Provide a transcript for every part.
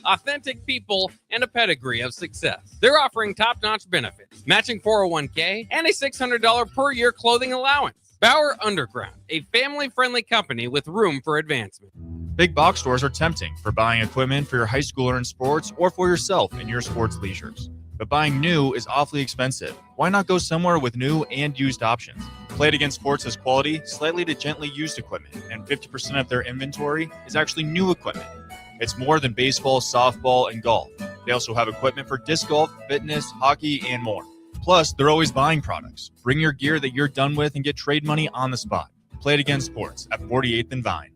authentic people, and a pedigree of success. They're offering top-notch benefits, matching 401k, and a $600 per year clothing allowance. Bauer Underground, a family-friendly company with room for advancement. Big box stores are tempting for buying equipment for your high schooler in sports or for yourself in your sports leisures. But buying new is awfully expensive. Why not go somewhere with new and used options? Play It Again Sports has quality, slightly to gently used equipment, and 50% of their inventory is actually new equipment. It's more than baseball, softball, and golf. They also have equipment for disc golf, fitness, hockey, and more. Plus, they're always buying products. Bring your gear that you're done with and get trade money on the spot. Play It Again Sports at 48th and Vine.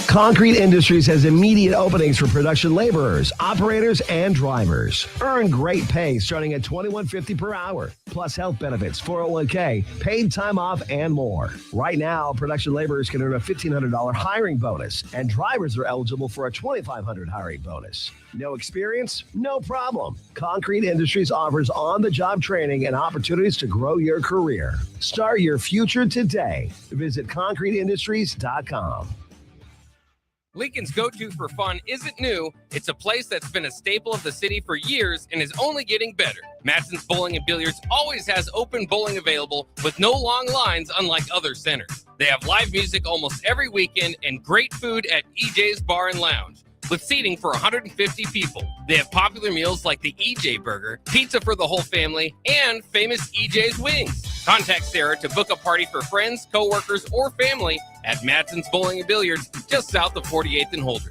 Concrete Industries has immediate openings for production laborers, operators, and drivers. Earn great pay starting at $21.50 per hour, plus health benefits, 401k, paid time off, and more. Right now, production laborers can earn a $1,500 hiring bonus, and drivers are eligible for a $2,500 hiring bonus. No experience? No problem. Concrete Industries offers on-the-job training and opportunities to grow your career. Start your future today. Visit concreteindustries.com. Lincoln's go-to for fun isn't new. It's a place that's been a staple of the city for years and is only getting better. Matson's Bowling and Billiards always has open bowling available with no long lines, unlike other centers. They have live music almost every weekend and great food at EJ's Bar and Lounge, with seating for 150 people. They have popular meals like the EJ Burger, pizza for the whole family, and famous EJ's Wings. Contact Sarah to book a party for friends, coworkers, or family at Matson's Bowling and Billiards, just south of 48th and Holdridge.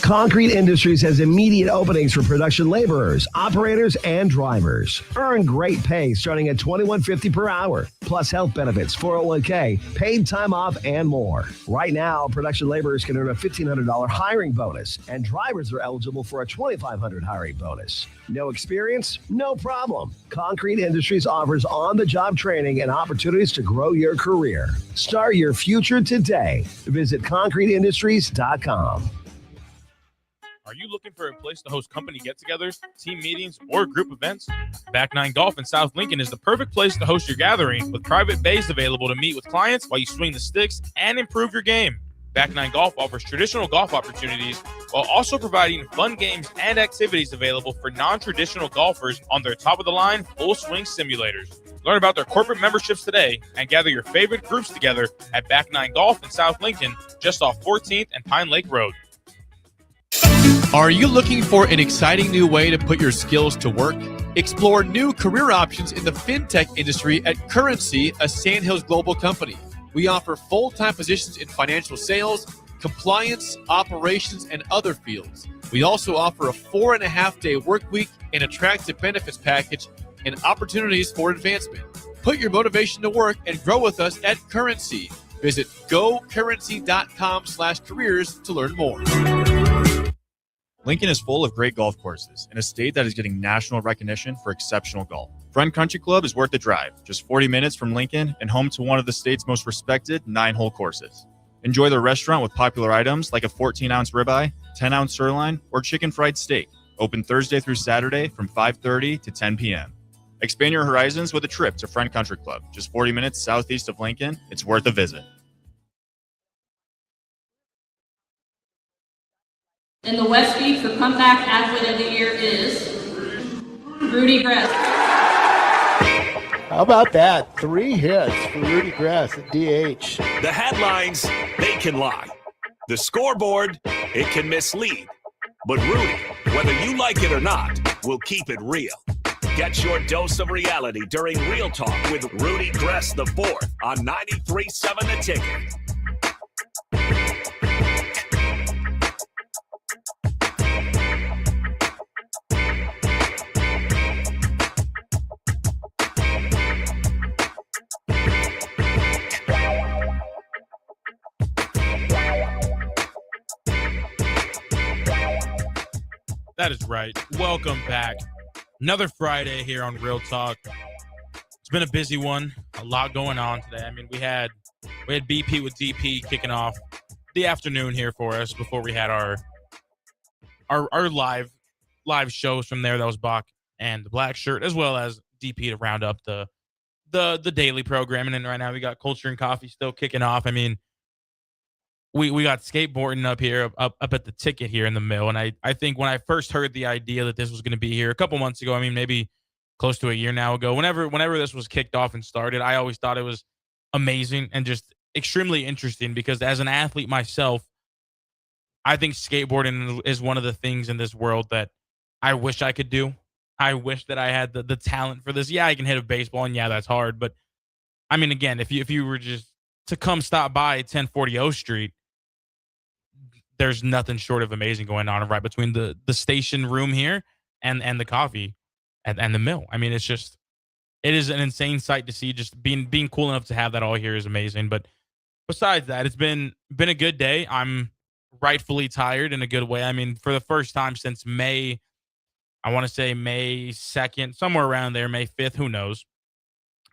Concrete Industries has immediate openings for production laborers, operators, and drivers. Earn great pay starting at $21.50 per hour, plus health benefits, 401k, paid time off, and more. Right now, production laborers can earn a $1,500 hiring bonus, and drivers are eligible for a $2,500 hiring bonus. No experience? No problem. Concrete Industries offers on-the-job training and opportunities to grow your career. Start your future today. Visit concreteindustries.com. Are you looking for a place to host company get-togethers, team meetings, or group events? Back 9 Golf in South Lincoln is the perfect place to host your gathering, with private bays available to meet with clients while you swing the sticks and improve your game. Back 9 Golf offers traditional golf opportunities while also providing fun games and activities available for non-traditional golfers on their top-of-the-line full-swing simulators. Learn about their corporate memberships today and gather your favorite groups together at Back 9 Golf in South Lincoln, just off 14th and Pine Lake Road. Are you looking for an exciting new way to put your skills to work? Explore new career options in the fintech industry at Currency, a Sandhills global company. We offer full-time positions in financial sales, compliance, operations, and other fields. We also offer a 4.5-day work week, an attractive benefits package, and opportunities for advancement. Put your motivation to work and grow with us at Currency. Visit gocurrency.com/careers to learn more. Lincoln is full of great golf courses in a state that is getting national recognition for exceptional golf. Friend Country Club is worth the drive, just 40 minutes from Lincoln and home to one of the state's most respected 9-hole courses. Enjoy the restaurant with popular items like a 14-ounce ribeye, 10-ounce sirloin, or chicken fried steak. Open Thursday through Saturday from 5:30 to 10 p.m. Expand your horizons with a trip to Friend Country Club, just 40 minutes southeast of Lincoln. It's worth a visit. In the Westbeach, the comeback athlete of the year is Rudy Gres. How about that? 3 hits for Rudy Gres at DH. The headlines, they can lie. The scoreboard, it can mislead. But Rudy, whether you like it or not, will keep it real. Get your dose of reality during Real Talk with Rudy Gres IV on 93.7 The Ticket. That is right. Welcome back. Another Friday here on Real Talk. It's been a busy one. A lot going on today. I mean, we had BP with DP kicking off the afternoon here for us before we had our live shows from there. That was Bach and the Black Shirt, as well as DP to round up the daily programming. And right now we got Culture and Coffee still kicking off. I mean, we got skateboarding up here, up at the ticket here in the mill. And I think when I first heard the idea that this was going to be here a couple months ago, I mean, maybe close to a year now ago, whenever this was kicked off and started, I always thought it was amazing and just extremely interesting because as an athlete myself, I think skateboarding is one of the things in this world that I wish I could do. I wish that I had the talent for this. Yeah, I can hit a baseball, and yeah, that's hard. But I mean, again, if you were just to come stop by 1040 O Street, there's nothing short of amazing going on right between the station room here and the coffee and the mill. I mean, it is an insane sight to see. Just being cool enough to have that all here is amazing. But besides that, it's been a good day. I'm rightfully tired in a good way. I mean, for the first time since May, I want to say May 2nd, somewhere around there, May 5th, who knows,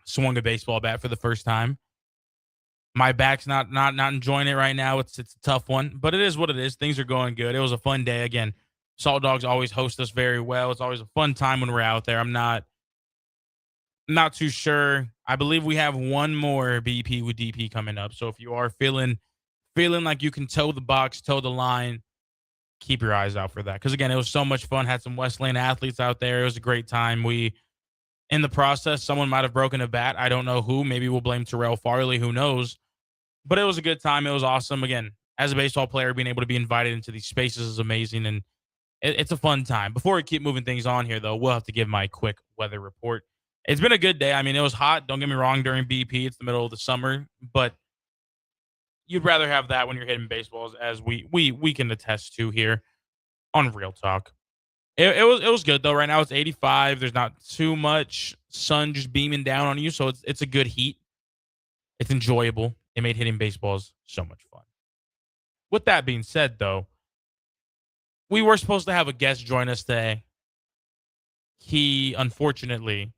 swung a baseball bat for the first time. My back's not enjoying it right now. It's a tough one, but it is what it is. Things are going good. It was a fun day. Again, Salt Dogs always host us very well. It's always a fun time when we're out there. I'm not too sure. I believe we have one more BP with DP coming up. So if you are feeling like you can toe the box, toe the line, keep your eyes out for that. Because again, it was so much fun. Had some West Lane athletes out there. It was a great time. In the process, someone might have broken a bat. I don't know who. Maybe we'll blame Terrell Farley. Who knows? But it was a good time. It was awesome. Again, as a baseball player, being able to be invited into these spaces is amazing, and it's a fun time. Before we keep moving things on here, though, we'll have to give my quick weather report. It's been a good day. I mean, it was hot. Don't get me wrong. During BP, it's the middle of the summer, but you'd rather have that when you're hitting baseballs, as we can attest to here on Real Talk. It was good though. Right now it's 85. There's not too much sun just beaming down on you, so it's a good heat. It's enjoyable. It made hitting baseballs so much fun. With that being said, though, we were supposed to have a guest join us today. He unfortunately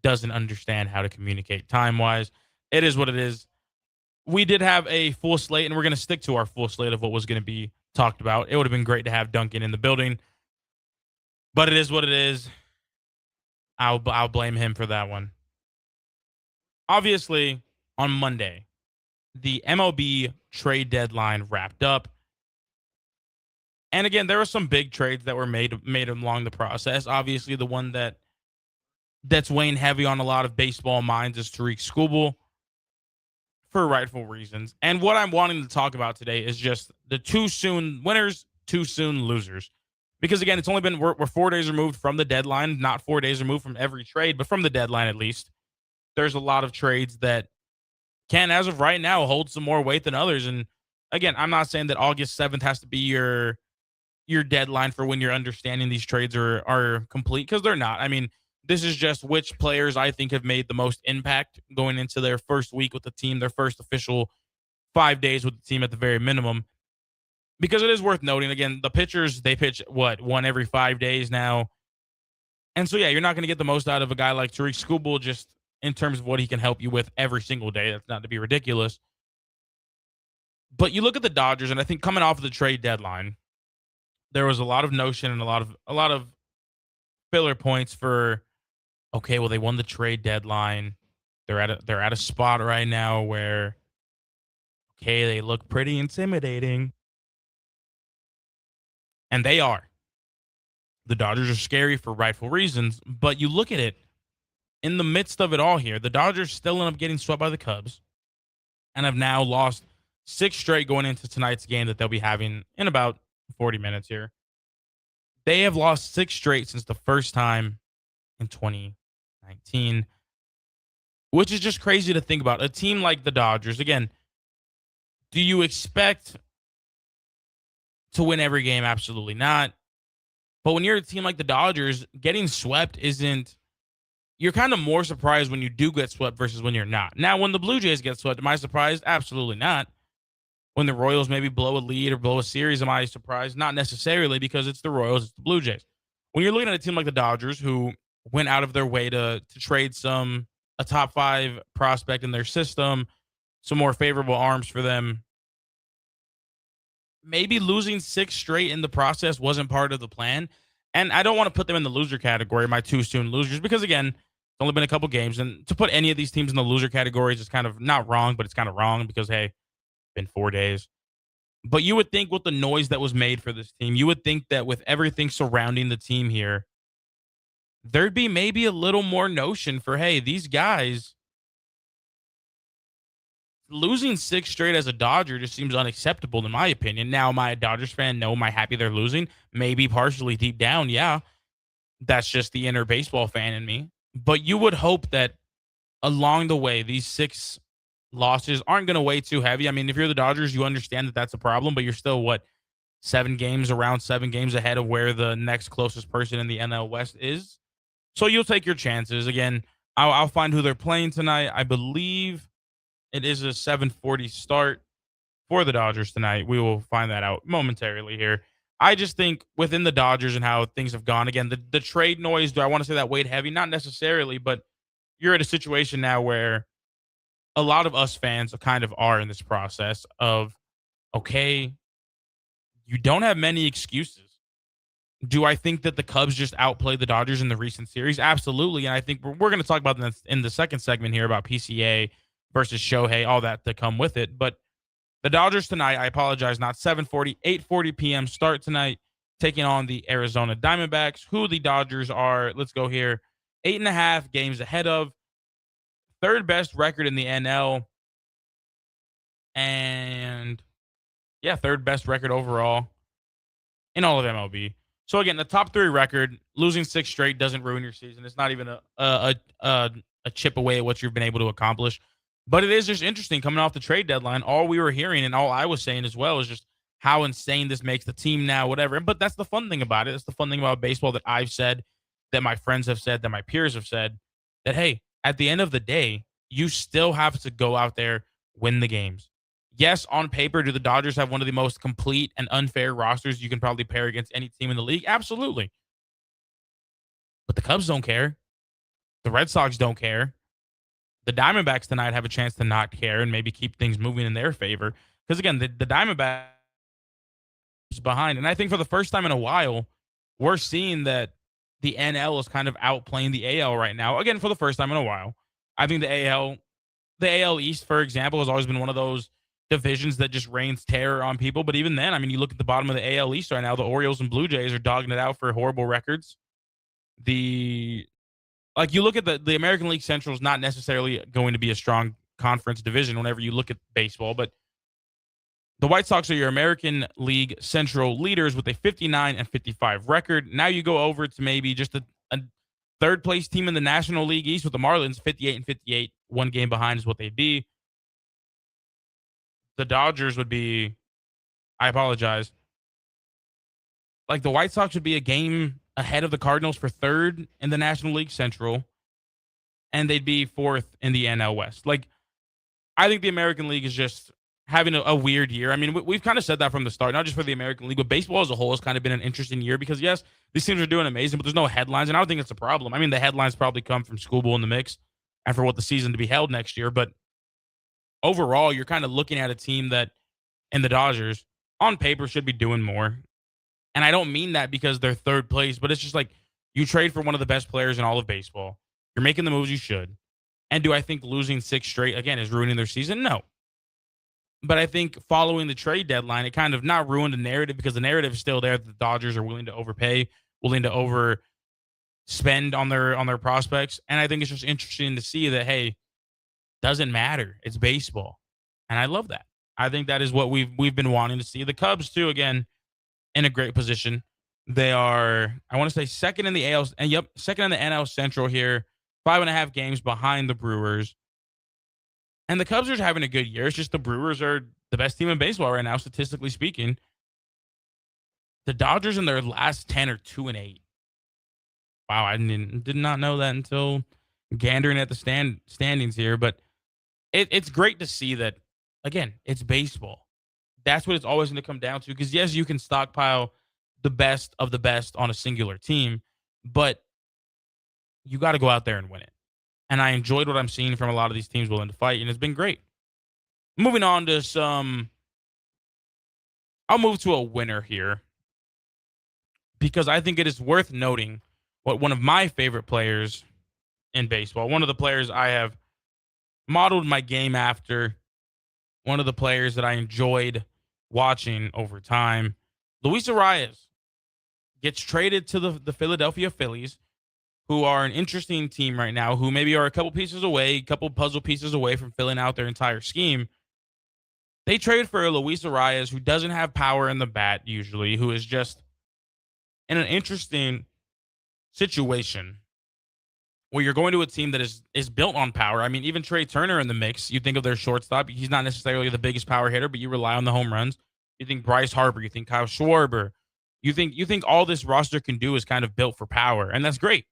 doesn't understand how to communicate time-wise. It is what it is. We did have a full slate, and we're going to stick to our full slate of what was going to be talked about. It would have been great to have Duncan in the building, but it is what it is. I'll blame him for that one. Obviously, on Monday, the MLB trade deadline wrapped up. And again, there were some big trades that were made along the process. Obviously, the one that's weighing heavy on a lot of baseball minds is Tariq Skubal, for rightful reasons. And what I'm wanting to talk about today is just the too soon winners, too soon losers. Because again, it's only been, we're 4 days removed from the deadline, not 4 days removed from every trade, but from the deadline at least. There's a lot of trades that can, as of right now, hold some more weight than others. And again, I'm not saying that August 7th has to be your deadline for when you're understanding these trades are complete, because they're not. I mean, this is just which players I think have made the most impact going into their first week with the team, their first official 5 days with the team at the very minimum. Because it is worth noting, again, the pitchers, they pitch, one every 5 days now. And so, yeah, you're not going to get the most out of a guy like Tariq Skubal just in terms of what he can help you with every single day. That's not to be ridiculous. But you look at the Dodgers, and I think coming off of the trade deadline, there was a lot of notion and a lot of filler points for, okay, well, they won the trade deadline. They're at a spot right now where, okay, they look pretty intimidating. And they are. The Dodgers are scary for rightful reasons, but you look at it, in the midst of it all here, the Dodgers still end up getting swept by the Cubs and have now lost 6 straight going into tonight's game that they'll be having in about 40 minutes here. They have lost 6 straight since the first time in 2019, which is just crazy to think about. A team like the Dodgers, again, do you expect to win every game? Absolutely not. But when you're a team like the Dodgers, getting swept isn't, you're kind of more surprised when you do get swept versus when you're not. Now, when the Blue Jays get swept, am I surprised? Absolutely not. When the Royals maybe blow a lead or blow a series, am I surprised? Not necessarily, because it's the Royals, it's the Blue Jays. When you're looking at a team like the Dodgers, who went out of their way to trade a top 5 prospect in their system, some more favorable arms for them, maybe losing 6 straight in the process wasn't part of the plan. And I don't want to put them in the loser category, my too soon losers, because again, it's only been a couple games. And to put any of these teams in the loser categories is kind of not wrong, but it's kind of wrong because, hey, Been 4 days. But you would think with the noise that was made for this team, you would think that with everything surrounding the team here, there'd be maybe a little more notion for, hey, these guys losing 6 straight as a Dodger just seems unacceptable in my opinion. Now, am I a Dodgers fan? No. Am I happy they're losing? Maybe partially deep down, yeah. That's just the inner baseball fan in me. But you would hope that along the way, these 6 losses aren't going to weigh too heavy. I mean, if you're the Dodgers, you understand that that's a problem, but you're still, what, 7 games ahead of where the next closest person in the NL West is. So you'll take your chances. Again, I'll find who they're playing tonight. I believe it is a 7:40 start for the Dodgers tonight. We will find that out momentarily here. I just think within the Dodgers and how things have gone, again, the trade noise, do I want to say that weighed heavy? Not necessarily, but you're at a situation now where a lot of us fans kind of are in this process of, okay, you don't have many excuses. Do I think that the Cubs just outplayed the Dodgers in the recent series? Absolutely. And I think we're going to talk about this in the second segment here about PCA versus Shohei, all that to come with it. But the Dodgers tonight, I apologize, not 7:40, 8:40 p.m. start tonight, taking on the Arizona Diamondbacks, who the Dodgers are, let's go here, 8.5 games ahead of, third best record in the NL, and yeah, third best record overall in all of MLB. So again, the top 3 record, losing 6 straight doesn't ruin your season. It's not even a chip away at what you've been able to accomplish. But it is just interesting coming off the trade deadline. All we were hearing and all I was saying as well is just how insane this makes the team now, whatever. But that's the fun thing about it. That's the fun thing about baseball that I've said, that my friends have said, that my peers have said, that, hey, at the end of the day, you still have to go out there, win the games. Yes, on paper, do the Dodgers have one of the most complete and unfair rosters you can probably pair against any team in the league? Absolutely. But the Cubs don't care. The Red Sox don't care. The Diamondbacks tonight have a chance to not care and maybe keep things moving in their favor. Because, again, the Diamondbacks is behind. And I think for the first time in a while, we're seeing that the NL is kind of outplaying the AL right now. Again, for the first time in a while. I think the AL East, for example, has always been one of those divisions that just rains terror on people. But even then, I mean, you look at the bottom of the AL East right now, the Orioles and Blue Jays are dogging it out for horrible records. You look at the American League Central is not necessarily going to be a strong conference division whenever you look at baseball, but the White Sox are your American League Central leaders with a 59-55 record. Now you go over to maybe just a third place team in the National League East with the Marlins, 58-58, 1 game behind is what they'd be. The Dodgers would be, I apologize, like the White Sox would be a game ahead of the Cardinals for third in the National League Central, and they'd be 4th in the NL West. Like, I think the American League is just having a weird year. I mean, we've kind of said that from the start, not just for the American League, but baseball as a whole has kind of been an interesting year because, yes, these teams are doing amazing, but there's no headlines, and I don't think it's a problem. I mean, the headlines probably come from Schoolboy in the mix and for what the season to be held next year, but overall, you're kind of looking at a team that, in the Dodgers, on paper should be doing more. And I don't mean that because they're third place, but it's just like you trade for one of the best players in all of baseball. You're making the moves you should. And do I think losing 6 straight, again, is ruining their season? No. But I think following the trade deadline, it kind of not ruined the narrative because the narrative is still there that the Dodgers are willing to overpay, willing to overspend on their prospects. And I think it's just interesting to see that, hey, doesn't matter. It's baseball. And I love that. I think that is what we've been wanting to see. The Cubs, too, again, in a great position. They are, I want to say, second in the AL, and second in the NL Central here, 5.5 games behind the Brewers. And the Cubs are having a good year. It's just the Brewers are the best team in baseball right now, statistically speaking. The Dodgers in their last 10 are 2-8. Wow, I did not know that until gandering at the standings here. But it's great to see that, again, it's baseball. That's what it's always going to come down to. Because, yes, you can stockpile the best of the best on a singular team, but you got to go out there and win it. And I enjoyed what I'm seeing from a lot of these teams willing to fight, and it's been great. Moving on to I'll move to a winner here because I think it is worth noting what one of my favorite players in baseball, one of the players I have modeled my game after, one of the players that I enjoyed watching over time. Luis Arias gets traded to the Philadelphia Phillies, who are an interesting team right now, who maybe are a couple pieces away, a couple puzzle pieces away from filling out their entire scheme. They trade for Luis Arias, who doesn't have power in the bat usually, who is just in an interesting situation where you're going to a team that is built on power. I mean, even Trey Turner in the mix, you think of their shortstop. He's not necessarily the biggest power hitter, but you rely on the home runs. You think Bryce Harper, you think Kyle Schwarber. You think all this roster can do is kind of built for power, and that's great.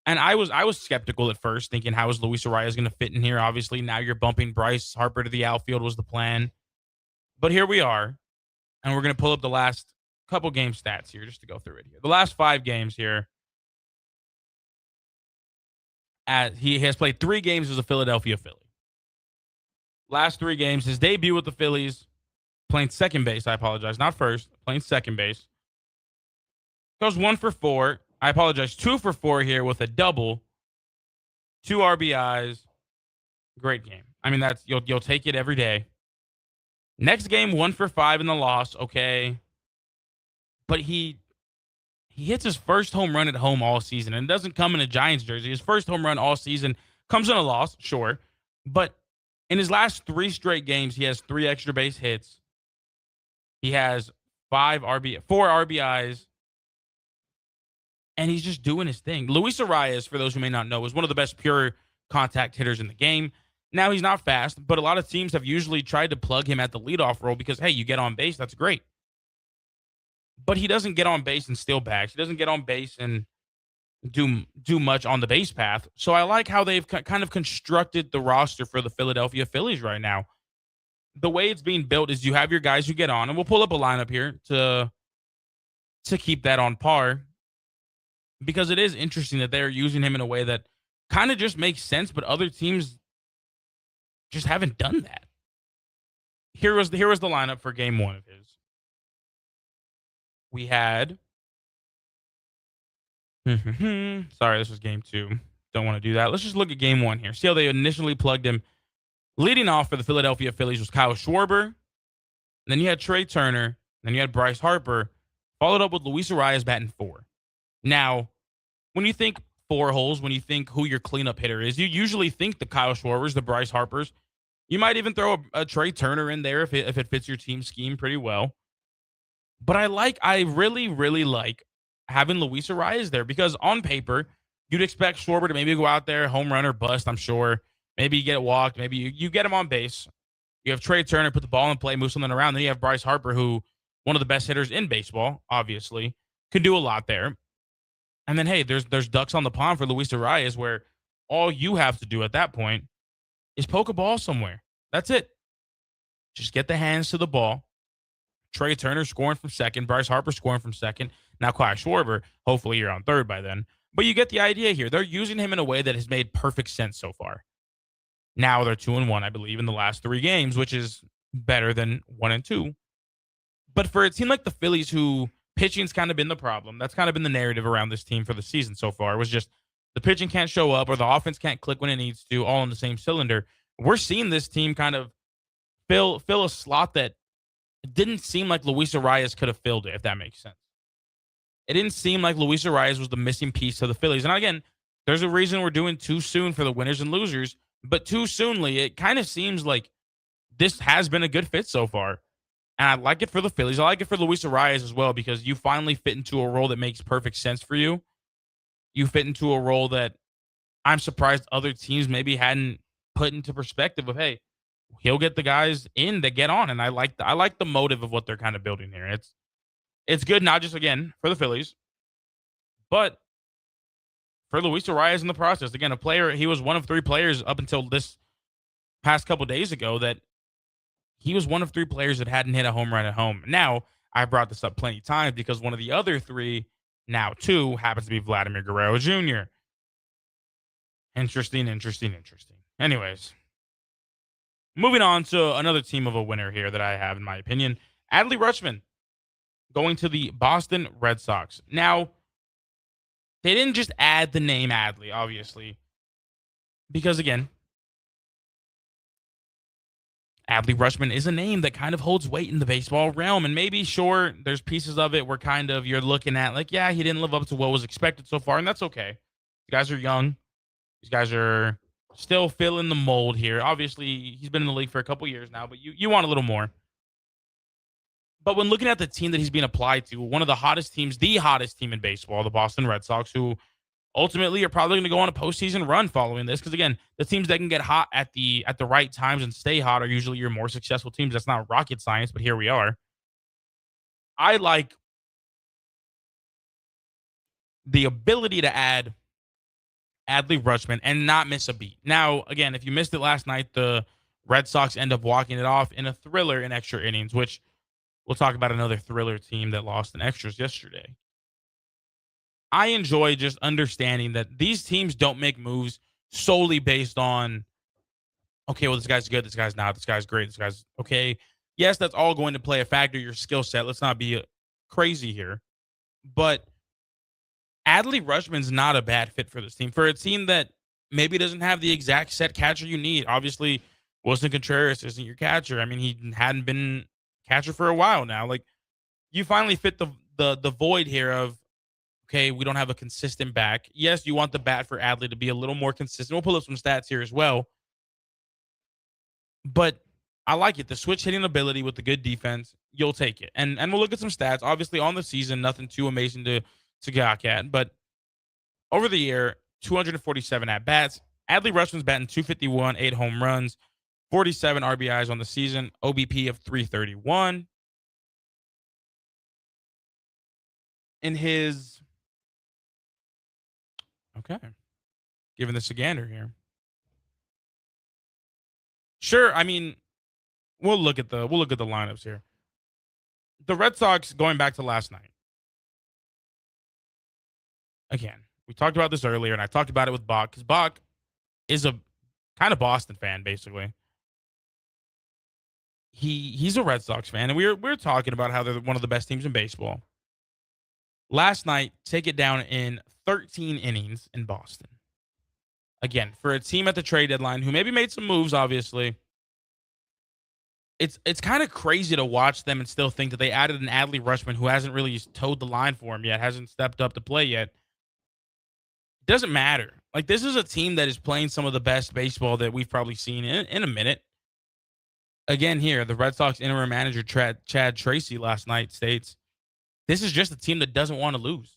And I was skeptical at first, thinking, how is Luis Arias going to fit in here? Obviously, now you're bumping Bryce Harper to the outfield was the plan. But here we are, and we're going to pull up the last couple game stats here just to go through it here. The last 5 games here, he has played 3 games as a Philadelphia Philly. Last 3 games, his debut with the Phillies, playing second base, I apologize, not first, playing second base. Goes 1 for 4. I apologize, 2 for 4 here with a double, 2 RBIs. Great game. I mean, that's you'll take it every day. Next game, 1 for 5 in the loss. Okay, but he hits his first home run at home all season, and it doesn't come in a Giants jersey. His first home run all season comes in a loss, sure, but in his last 3 straight games, he has 3 extra base hits. He has 4 RBIs. And he's just doing his thing. Luis Arias, for those who may not know, is one of the best pure contact hitters in the game. Now, he's not fast, but a lot of teams have usually tried to plug him at the leadoff role because, hey, you get on base, that's great. But he doesn't get on base and steal bags. He doesn't get on base and do much on the base path. So I like how they've kind of constructed the roster for the Philadelphia Phillies right now. The way it's being built is you have your guys who get on, and we'll pull up a lineup here to keep that on par. Because it is interesting that they're using him in a way that kind of just makes sense, but other teams just haven't done that. Here was the lineup for game 1 of his. We had sorry, this was game 2. Don't want to do that. Let's just look at game 1 here. See how they initially plugged him. Leading off for the Philadelphia Phillies was Kyle Schwarber. Then you had Trey Turner. Then you had Bryce Harper. Followed up with Luis Arias batting 4. Now, when you think 4 holes, when you think who your cleanup hitter is, you usually think the Kyle Schwarbers, the Bryce Harpers. You might even throw a Trey Turner in there if it fits your team scheme pretty well. But I really, really like having Luis Arias there because on paper, you'd expect Schwarber to maybe go out there, home run or bust, I'm sure. Maybe you get walked. Maybe you get him on base. You have Trey Turner, put the ball in play, move something around. Then you have Bryce Harper, who one of the best hitters in baseball, obviously, could do a lot there. And then, hey, there's ducks on the pond for Luis Arias where all you have to do at that point is poke a ball somewhere. That's it. Just get the hands to the ball. Trey Turner scoring from second. Bryce Harper scoring from second. Now Kyle Schwarber, hopefully you're on third by then. But you get the idea here. They're using him in a way that has made perfect sense so far. Now they're 2-1, I believe, in the last 3 games, which is better than 1-2. But for a team like the Phillies, who pitching's kind of been the problem. That's kind of been the narrative around this team for the season so far. It was just the pitching can't show up or the offense can't click when it needs to, all in the same cylinder. We're seeing this team kind of fill a slot that didn't seem like Luis Arias could have filled it, if that makes sense. It didn't seem like Luis Arias was the missing piece to the Phillies. And again, there's a reason we're doing too soon for the winners and losers, but too soonly, it kind of seems like this has been a good fit so far. And I like it for the Phillies. I like it for Luis Arias as well because you finally fit into a role that makes perfect sense for you. You fit into a role that I'm surprised other teams maybe hadn't put into perspective of, hey, he'll get the guys in that get on. And I like the motive of what they're kind of building here. It's good not just, again, for the Phillies, but for Luis Arias in the process. Again, a player, he was one of 3 players up until this past couple days ago that he was one of 3 players that hadn't hit a home run at home. Now, I brought this up plenty of times because one of the other 3, now 2, happens to be Vladimir Guerrero Jr. Interesting. Anyways, moving on to another team of a winner here that I have, in my opinion. Adley Rutschman going to the Boston Red Sox. Now, they didn't just add the name Adley, obviously, because, again, Adley Rutschman is a name that kind of holds weight in the baseball realm. And maybe, sure, there's pieces of it where kind of you're looking at like, yeah, he didn't live up to what was expected so far. And that's okay. These guys are young. These guys are still filling the mold here. Obviously, he's been in the league for a couple years now, but you want a little more. But when looking at the team that he's being applied to, one of the hottest teams, the hottest team in baseball, the Boston Red Sox, who ultimately are probably going to go on a postseason run following this. Because again, the teams that can get hot at the right times and stay hot are usually your more successful teams. That's not rocket science, but here we are. I like the ability to add Adley Rutschman and not miss a beat. Now, again, if you missed it last night, the Red Sox end up walking it off in a thriller in extra innings, which we'll talk about another thriller team that lost in extras yesterday. I enjoy just understanding that these teams don't make moves solely based on, okay, well, this guy's good, this guy's not, this guy's great, this guy's okay. Yes, that's all going to play a factor, your skill set. Let's not be crazy here. But Adley Rutschman's not a bad fit for this team. For a team that maybe doesn't have the exact set catcher you need. Obviously, Wilson Contreras isn't your catcher. I mean, he hadn't been catcher for a while now. Like, you finally fit the void here of, okay, we don't have a consistent back. Yes, you want the bat for Adley to be a little more consistent. We'll pull up some stats here as well. But I like it. The switch hitting ability with the good defense, you'll take it. And we'll look at some stats. Obviously, on the season, nothing too amazing to gawk at. But over the year, 247 at-bats. Adley Rutschman's batting .251, 8 home runs, 47 RBIs on the season, OBP of 331. In his... Okay. Giving this a gander here. Sure, I mean, we'll look at the lineups here. The Red Sox, going back to last night. Again, we talked about this earlier, and I talked about it with Bach, because Bach is a kind of Boston fan, basically. He's a Red Sox fan, and we're talking about how they're one of the best teams in baseball. Last night, take it down in 13 innings in Boston. Again, for a team at the trade deadline who maybe made some moves, obviously, it's kind of crazy to watch them and still think that they added an Adley Rutschman who hasn't really towed the line for him yet, hasn't stepped up to play yet. It doesn't matter. Like, this is a team that is playing some of the best baseball that we've probably seen in a minute. Again, here, the Red Sox interim manager, Chad Tracy, last night states, this is just a team that doesn't want to lose.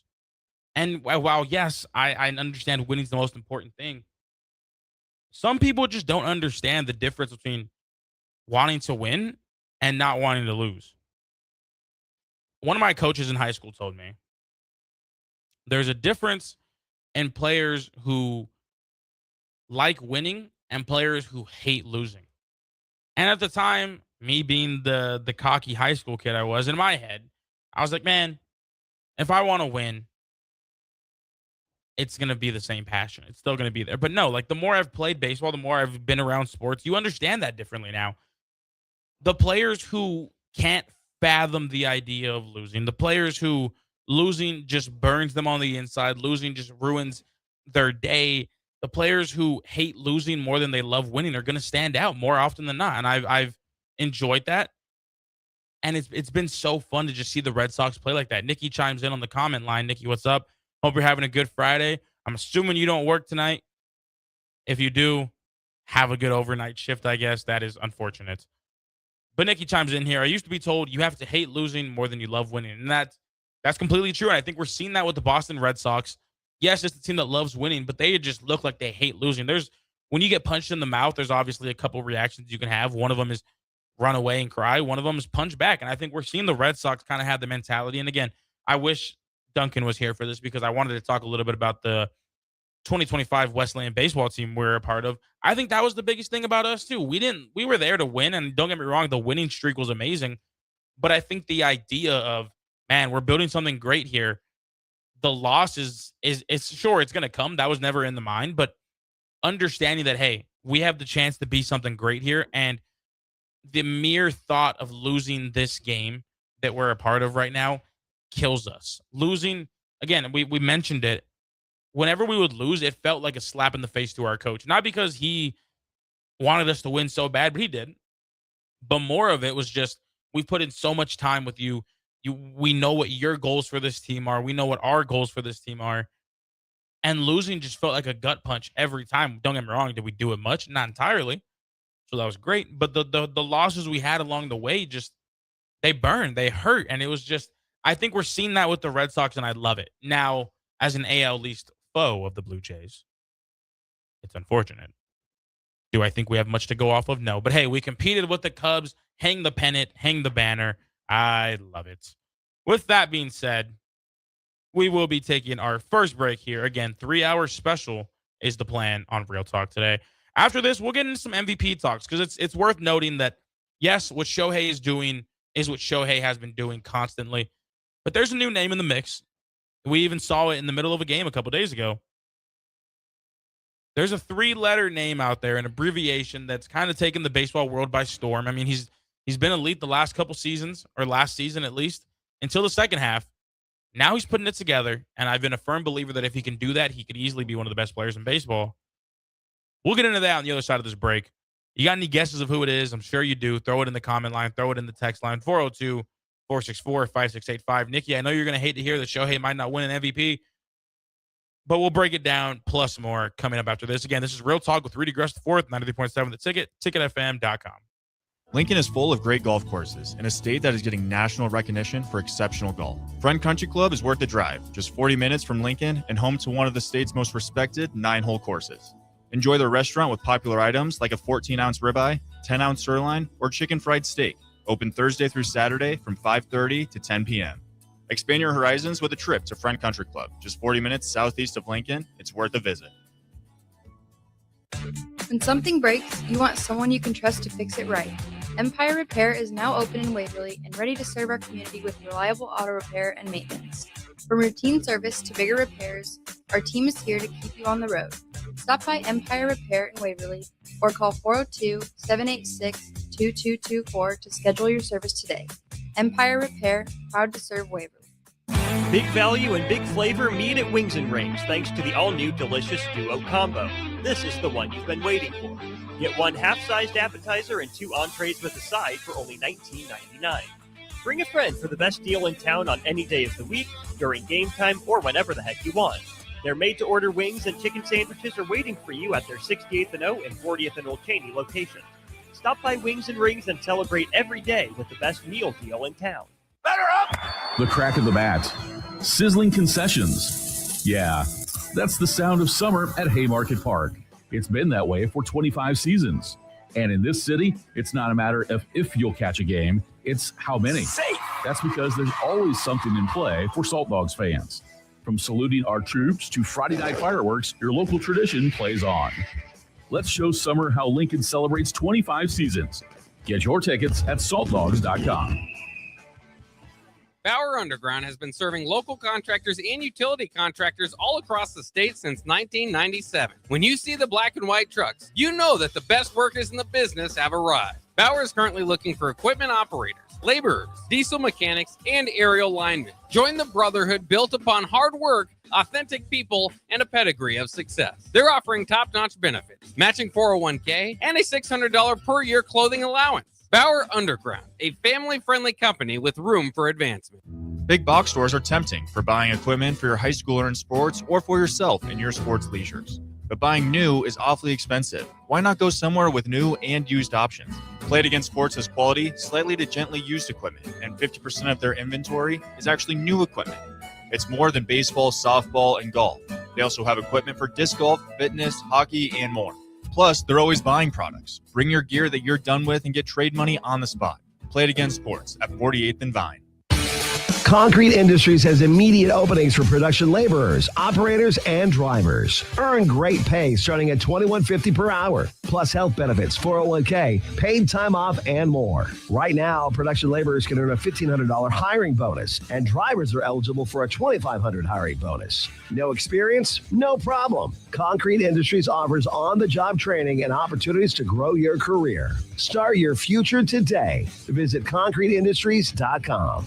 And while, yes, I understand winning's the most important thing, some people just don't understand the difference between wanting to win and not wanting to lose. One of my coaches in high school told me there's a difference in players who like winning and players who hate losing. And at the time, me being the cocky high school kid I was, in my head, I was like, man, if I want to win, it's going to be the same passion. It's still going to be there. But no, like, the more I've played baseball, the more I've been around sports, you understand that differently now. The players who can't fathom the idea of losing, the players who losing just burns them on the inside, losing just ruins their day, the players who hate losing more than they love winning are going to stand out more often than not. And I've enjoyed that. And it's been so fun to just see the Red Sox play like that. Nikki chimes in on the comment line. Nikki, what's up? Hope you're having a good Friday. I'm assuming you don't work tonight. If you do, have a good overnight shift, I guess. That is unfortunate. But Nikki chimes in here. I used to be told you have to hate losing more than you love winning. And that's completely true. And I think we're seeing that with the Boston Red Sox. Yes, it's a team that loves winning, but they just look like they hate losing. When you get punched in the mouth, there's obviously a couple reactions you can have. One of them is run away and cry. One of them is punch back. And I think we're seeing the Red Sox kind of have the mentality. And again, I wish Duncan was here for this because I wanted to talk a little bit about the 2025 Wesleyan baseball team we're a part of. I think that was the biggest thing about us too. We were there to win, and don't get me wrong, the winning streak was amazing. But I think the idea of, man, we're building something great here. The loss is sure, it's going to come. That was never in the mind, but understanding that, hey, we have the chance to be something great here. And the mere thought of losing this game that we're a part of right now kills us. Losing, again, we mentioned it. Whenever we would lose, it felt like a slap in the face to our coach. Not because he wanted us to win so bad, but he did. but more of it was just, we've put in so much time with you. We know what your goals for this team are. We know what our goals for this team are. And losing just felt like a gut punch every time. Don't get me wrong. Did we do it much? Not entirely. So that was great. But the losses we had along the way, just, they burned. They hurt. And it was just, I think we're seeing that with the Red Sox, and I love it. Now, as an AL East foe of the Blue Jays, it's unfortunate. Do I think we have much to go off of? No. But hey, we competed with the Cubs. Hang the pennant. Hang the banner. I love it. With that being said, we will be taking our first break here. Again, 3-hour special is the plan on Real Talk today. After this, we'll get into some MVP talks, because it's worth noting that, yes, what Shohei is doing is what Shohei has been doing constantly. But there's a new name in the mix. We even saw it in the middle of a game a couple days ago. There's a 3-letter name out there, an abbreviation that's kind of taken the baseball world by storm. I mean, he's been elite the last couple seasons, or last season at least, until the second half. Now he's putting it together, and I've been a firm believer that if he can do that, he could easily be one of the best players in baseball. We'll get into that on the other side of this break. You got any guesses of who it is? I'm sure you do. Throw it in the comment line. Throw it in the text line, 402-464-5685. Nikki, I know you're going to hate to hear that Shohei might not win an MVP, but we'll break it down, plus more, coming up after this. Again, this is Real Talk with Rudy Gres IV, 93.7 The Ticket, ticketfm.com. Lincoln is full of great golf courses in a state that is getting national recognition for exceptional golf. Friend Country Club is worth the drive, just 40 minutes from Lincoln and home to one of the state's most respected 9-hole courses. Enjoy their restaurant with popular items like a 14-ounce ribeye, 10-ounce sirloin, or chicken fried steak. Open Thursday through Saturday from 5:30 to 10 p.m. Expand your horizons with a trip to Friend Country Club, just 40 minutes southeast of Lincoln. It's worth a visit. When something breaks, you want someone you can trust to fix it right. Empire Repair is now open in Waverly and ready to serve our community with reliable auto repair and maintenance. From routine service to bigger repairs, our team is here to keep you on the road. Stop by Empire Repair in Waverly or call 402-786-2224 to schedule your service today. Empire Repair, proud to serve Waverly. Big value and big flavor meet at Wings and Rings thanks to the all-new delicious Duo Combo. This is the one you've been waiting for. Get one half-sized appetizer and 2 entrees with a side for only $19.99. Bring a friend for the best deal in town on any day of the week, during game time, or whenever the heck you want. Their made-to-order wings and chicken sandwiches are waiting for you at their 68th and O and 40th and Old Cheney locations. Stop by Wings and Rings and celebrate every day with the best meal deal in town. Better up! The crack of the bat. Sizzling concessions. Yeah, that's the sound of summer at Haymarket Park. It's been that way for 25 seasons. And in this city, it's not a matter of if you'll catch a game, it's how many. Safe! That's because there's always something in play for Salt Dogs fans. From saluting our troops to Friday night fireworks, your local tradition plays on. Let's show summer how Lincoln celebrates 25 seasons. Get your tickets at saltdogs.com. Bauer Underground has been serving local contractors and utility contractors all across the state since 1997. When you see the black and white trucks, you know that the best workers in the business have arrived. Bauer is currently looking for equipment operators, laborers, diesel mechanics, and aerial linemen. Join the brotherhood built upon hard work, authentic people, and a pedigree of success. They're offering top-notch benefits, matching 401k, and a $600 per year clothing allowance. Bauer Underground, a family-friendly company with room for advancement. Big box stores are tempting for buying equipment for your high schooler in sports or for yourself in your sports leisures. But buying new is awfully expensive. Why not go somewhere with new and used options? Played Against Sports has quality, slightly to gently used equipment, and 50% of their inventory is actually new equipment. It's more than baseball, softball, and golf. They also have equipment for disc golf, fitness, hockey, and more. Plus, they're always buying products. Bring your gear that you're done with and get trade money on the spot. Played Against Sports at 48th and Vine. Concrete Industries has immediate openings for production laborers, operators, and drivers. Earn great pay starting at $21.50 per hour, plus health benefits, 401k, paid time off, and more. Right now, production laborers can earn a $1,500 hiring bonus, and drivers are eligible for a $2,500 hiring bonus. No experience? No problem. Concrete Industries offers on-the-job training and opportunities to grow your career. Start your future today. Visit concreteindustries.com.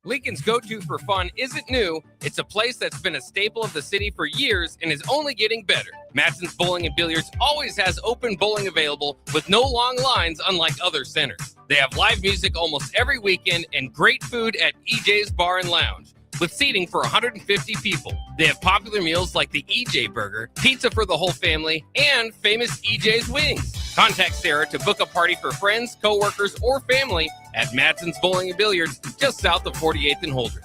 Lincoln's go-to for fun isn't new. It's a place that's been a staple of the city for years and is only getting better. Matson's Bowling and Billiards always has open bowling available with no long lines, unlike other centers. They have live music almost every weekend and great food at EJ's Bar and Lounge, with seating for 150 people. They have popular meals like the EJ Burger, pizza for the whole family, and famous EJ's Wings. Contact Sarah to book a party for friends, coworkers, or family at Matson's Bowling and Billiards, just south of 48th and Holdridge.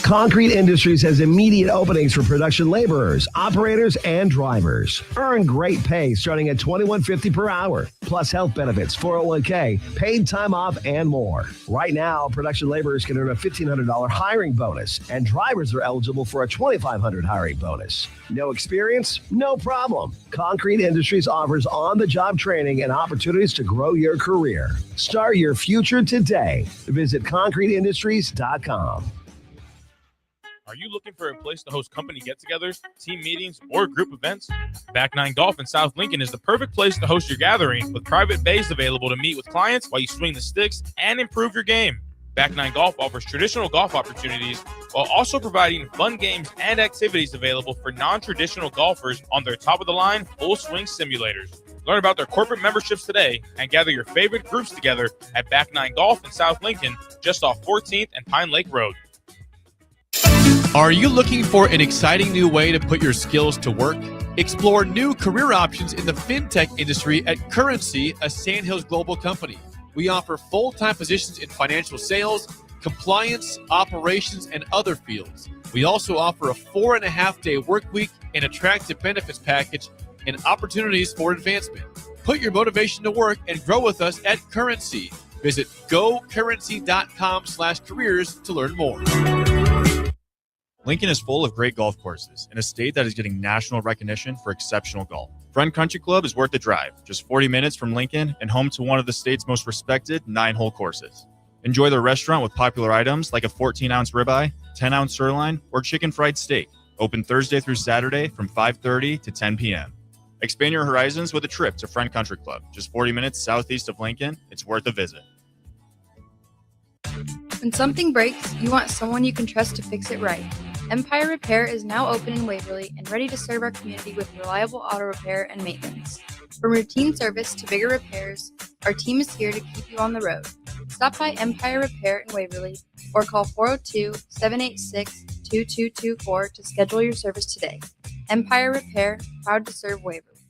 Concrete Industries has immediate openings for production laborers, operators, and drivers. Earn great pay starting at $21.50 per hour, plus health benefits, 401k, paid time off, and more. Right now, production laborers can earn a $1,500 hiring bonus, and drivers are eligible for a $2,500 hiring bonus. No experience? No problem. Concrete Industries offers on-the-job training and opportunities to grow your career. Start your future today. Visit concreteindustries.com. Are you looking for a place to host company get-togethers, team meetings, or group events? Back Nine Golf in South Lincoln is the perfect place to host your gathering, with private bays available to meet with clients while you swing the sticks and improve your game. Back Nine Golf offers traditional golf opportunities while also providing fun games and activities available for non-traditional golfers on their top-of-the-line full-swing simulators. Learn about their corporate memberships today and gather your favorite groups together at Back Nine Golf in South Lincoln, just off 14th and Pine Lake Road. Are you looking for an exciting new way to put your skills to work? Explore new career options in the fintech industry at Currency, a Sandhills global company. We offer full-time positions in financial sales, compliance, operations, and other fields. We also offer a 4.5-day work week, an attractive benefits package, and opportunities for advancement. Put your motivation to work and grow with us at Currency. Visit gocurrency.com/careers to learn more. Lincoln is full of great golf courses in a state that is getting national recognition for exceptional golf. Friend Country Club is worth the drive, just 40 minutes from Lincoln and home to one of the state's most respected 9-hole courses. Enjoy their restaurant with popular items like a 14-ounce ribeye, 10-ounce sirloin, or chicken fried steak. Open Thursday through Saturday from 5:30 to 10 p.m. Expand your horizons with a trip to Friend Country Club, just 40 minutes southeast of Lincoln. It's worth a visit. When something breaks, you want someone you can trust to fix it right. Empire Repair is now open in Waverly and ready to serve our community with reliable auto repair and maintenance. From routine service to bigger repairs, our team is here to keep you on the road. Stop by Empire Repair in Waverly or call 402-786-2224 to schedule your service today. Empire Repair, proud to serve Waverly.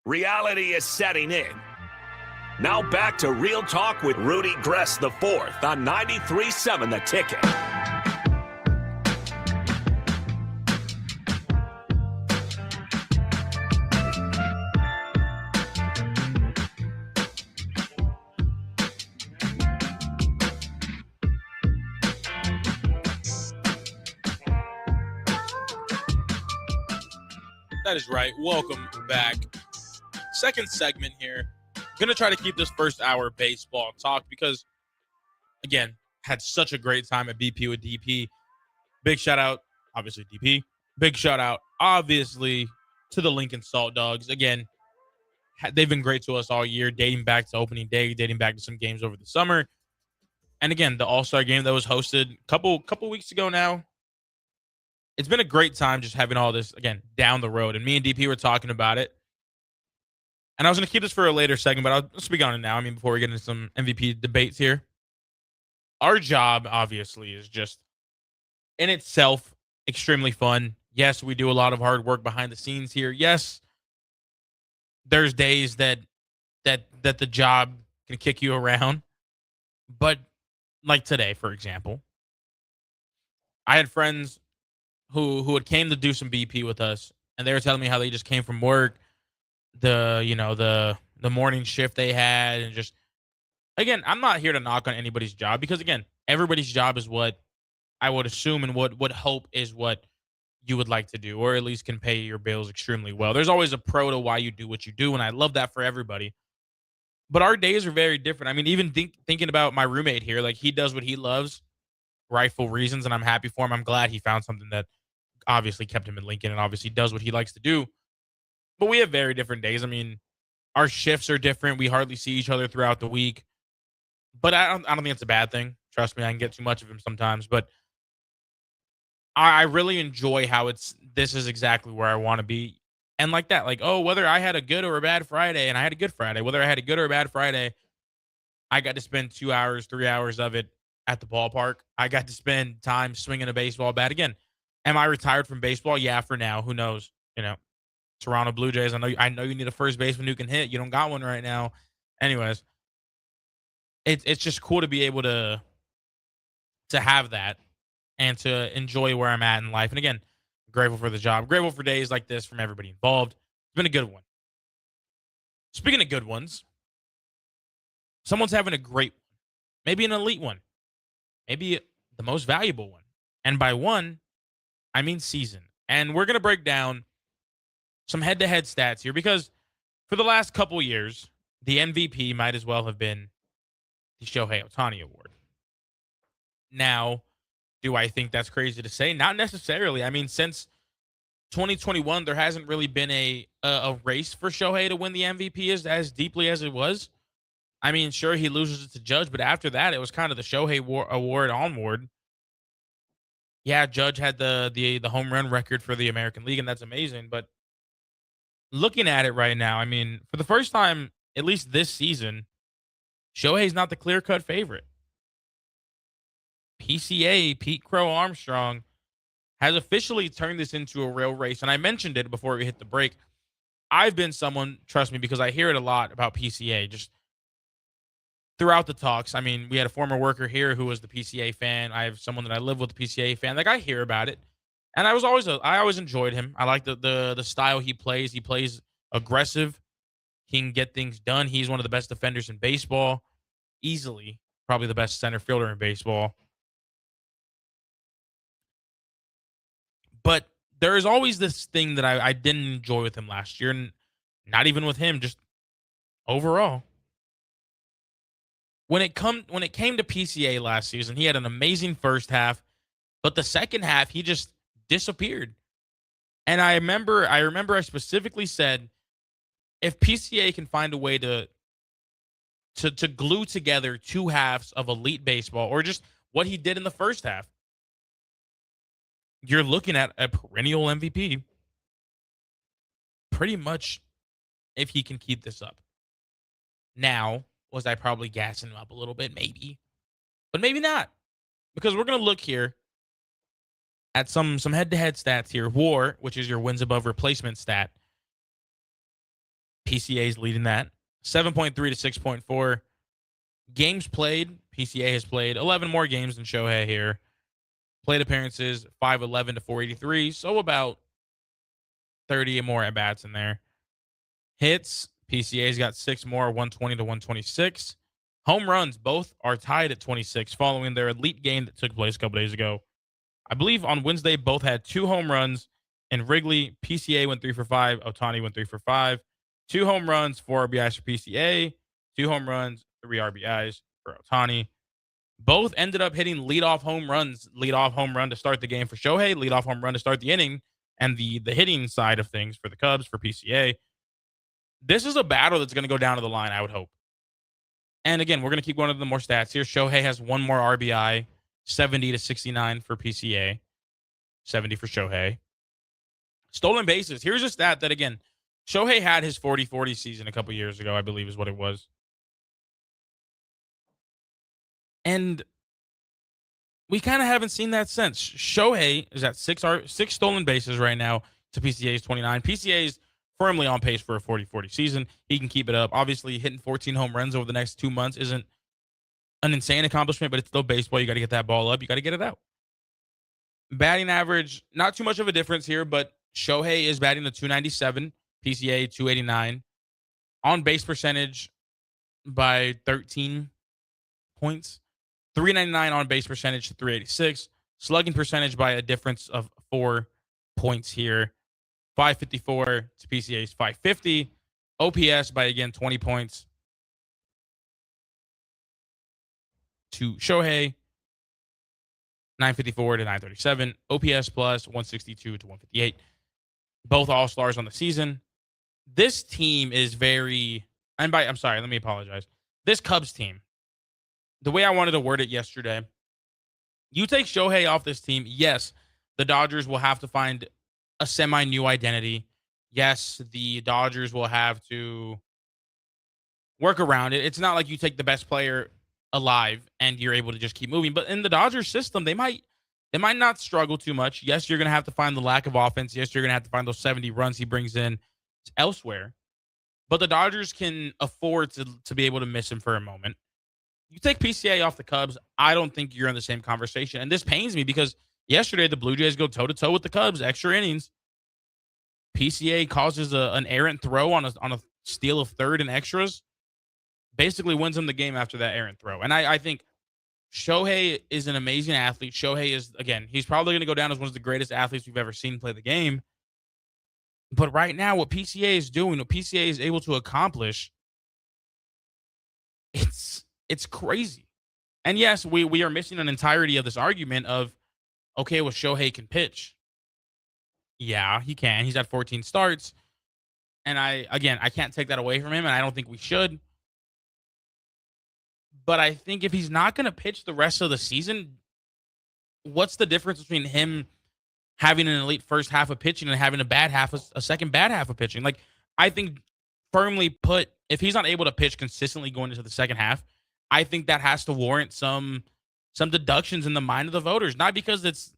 Reality is setting in. Now back to Real Talk with Rudy Gres IV on 93.7 The Ticket. That is right. Welcome back. Second segment here. Going to try to keep this first hour baseball talk because, again, had such a great time at BP with DP. Big shout out, obviously, DP. Big shout out, obviously, to the Lincoln Salt Dogs. Again, they've been great to us all year, dating back to opening day, dating back to some games over the summer. And again, the All-Star game that was hosted a couple weeks ago now. It's been a great time just having all this, again, down the road. And me and DP were talking about it. And I was going to keep this for a later segment, but I'll speak on it now. I mean, before we get into some MVP debates here. Our job, obviously, is just in itself extremely fun. Yes, we do a lot of hard work behind the scenes here. Yes, there's days that the job can kick you around. But like today, for example, I had friends who had came to do some BP with us, and they were telling me how they just came from work, the morning shift they had, and just, again, I'm not here to knock on anybody's job because, again, everybody's job is what I would assume and would hope is what you would like to do, or at least can pay your bills extremely well. There's always a pro to why you do what you do, and I love that for everybody. But our days are very different. I mean, even thinking about my roommate here, like, he does what he loves, rightful reasons, and I'm happy for him. I'm glad he found something that obviously kept him in Lincoln and obviously does what he likes to do. But we have very different days. I mean, our shifts are different. We hardly see each other throughout the week. But I don't think it's a bad thing. Trust me, I can get too much of him sometimes. But I really enjoy how this is exactly where I want to be. And like that, like, oh, whether I had a good or a bad Friday, and I had a good Friday, whether I had a good or a bad Friday, I got to spend 2 hours, 3 hours of it at the ballpark. I got to spend time swinging a baseball bat. Again, am I retired from baseball? Yeah, for now. Who knows? Toronto Blue Jays. I know you need a first baseman who can hit. You don't got one right now. Anyways, it's just cool to be able to have that and to enjoy where I'm at in life. And again, grateful for the job. Grateful for days like this from everybody involved. It's been a good one. Speaking of good ones, someone's having a great one. Maybe an elite one. Maybe the most valuable one. And by one, I mean season. And we're going to break down some head-to-head stats here because for the last couple years, the MVP might as well have been the Shohei Ohtani Award. Now, do I think that's crazy to say? Not necessarily. I mean, since 2021, there hasn't really been a race for Shohei to win the MVP as deeply as it was. I mean, sure, he loses it to Judge, but after that, it was kind of the Shohei Award onward. Yeah, Judge had the home run record for the American League, and that's amazing. But looking at it right now, I mean, for the first time, at least this season, Shohei's not the clear-cut favorite. PCA, Pete Crow Armstrong, has officially turned this into a real race. And I mentioned it before we hit the break. I've been someone, trust me, because I hear it a lot about PCA, just throughout the talks. I mean, we had a former worker here who was the PCA fan. I have someone that I live with, the PCA fan. Like, I hear about it. And I always enjoyed him. I like the style he plays. He plays aggressive. He can get things done. He's one of the best defenders in baseball. Easily, probably the best center fielder in baseball. But there is always this thing that I didn't enjoy with him last year, and not even with him, just overall. When it came to PCA last season, he had an amazing first half, but the second half he just disappeared. And I remember I specifically said, if PCA can find a way to glue together two halves of elite baseball, or just what he did in the first half, you're looking at a perennial MVP. Pretty much, if he can keep this up. Now, was I probably gassing him up a little bit? Maybe. But maybe not. Because we're going to look here at some head-to-head stats here. WAR, which is your wins above replacement stat. PCA is leading that. 7.3 to 6.4. Games played. PCA has played 11 more games than Shohei here. Plate appearances, 511 to 483. So about 30 more at-bats in there. Hits, PCA's got 6 more, 120 to 126. Home runs, both are tied at 26 following their elite game that took place a couple days ago. I believe on Wednesday, both had 2 home runs. In Wrigley, PCA went 3 for 5. Ohtani went 3 for 5. 2 home runs, 4 RBIs for PCA. 2 home runs, 3 RBIs for Ohtani. Both ended up hitting leadoff home runs. Leadoff home run to start the game for Shohei. Leadoff home run to start the inning. And the hitting side of things for the Cubs, for PCA. This is a battle that's going to go down to the line, I would hope. And again, we're going to keep going to the more stats here. Shohei has 1 more RBI, 70 to 69 for PCA, 70 for Shohei. Stolen bases. Here's a stat that, again, Shohei had his 40-40 season a couple years ago, I believe is what it was. And we kind of haven't seen that since. Shohei is at 6 stolen bases right now to PCA's 29. PCA's firmly on pace for a 40-40 season. He can keep it up. Obviously, hitting 14 home runs over the next 2 months isn't an insane accomplishment, but it's still baseball. You got to get that ball up. You got to get it out. Batting average, not too much of a difference here, but Shohei is batting the 297, PCA 289. On base percentage by 13 points. 399 on base percentage to 386. Slugging percentage by a difference of 4 points here. 554 to PCA's 550. OPS by, again, 20 points to Shohei. 954 to 937. OPS plus 162 to 158. Both all-stars on the season. This team is very... I'm sorry, let me apologize. This Cubs team the way I wanted to word it yesterday, you take Shohei off this team, yes, the Dodgers will have to find a semi-new identity. Yes, the Dodgers will have to work around it. It's not like you take the best player alive and you're able to just keep moving. But in the Dodgers system, they might not struggle too much. Yes, you're going to have to find the lack of offense. Yes, you're going to have to find those 70 runs he brings in elsewhere. But the Dodgers can afford to be able to miss him for a moment. You take PCA off the Cubs, I don't think you're in the same conversation. And this pains me because yesterday the Blue Jays go toe-to-toe with the Cubs, extra innings. PCA causes an errant throw on a steal of third and extras. Basically wins him the game after that errant throw. And I think Shohei is an amazing athlete. Shohei is, again, he's probably going to go down as one of the greatest athletes we've ever seen play the game. But right now, what PCA is doing, what PCA is able to accomplish, it's crazy. And yes, we are missing an entirety of this argument of, okay, well, Shohei can pitch. Yeah, he can. He's had 14 starts. And I can't take that away from him, and I don't think we should. But I think if he's not going to pitch the rest of the season, what's the difference between him having an elite first half of pitching and having a second bad half of pitching? Like, I think firmly put, if he's not able to pitch consistently going into the second half, I think that has to warrant some deductions in the mind of the voters. Not because it's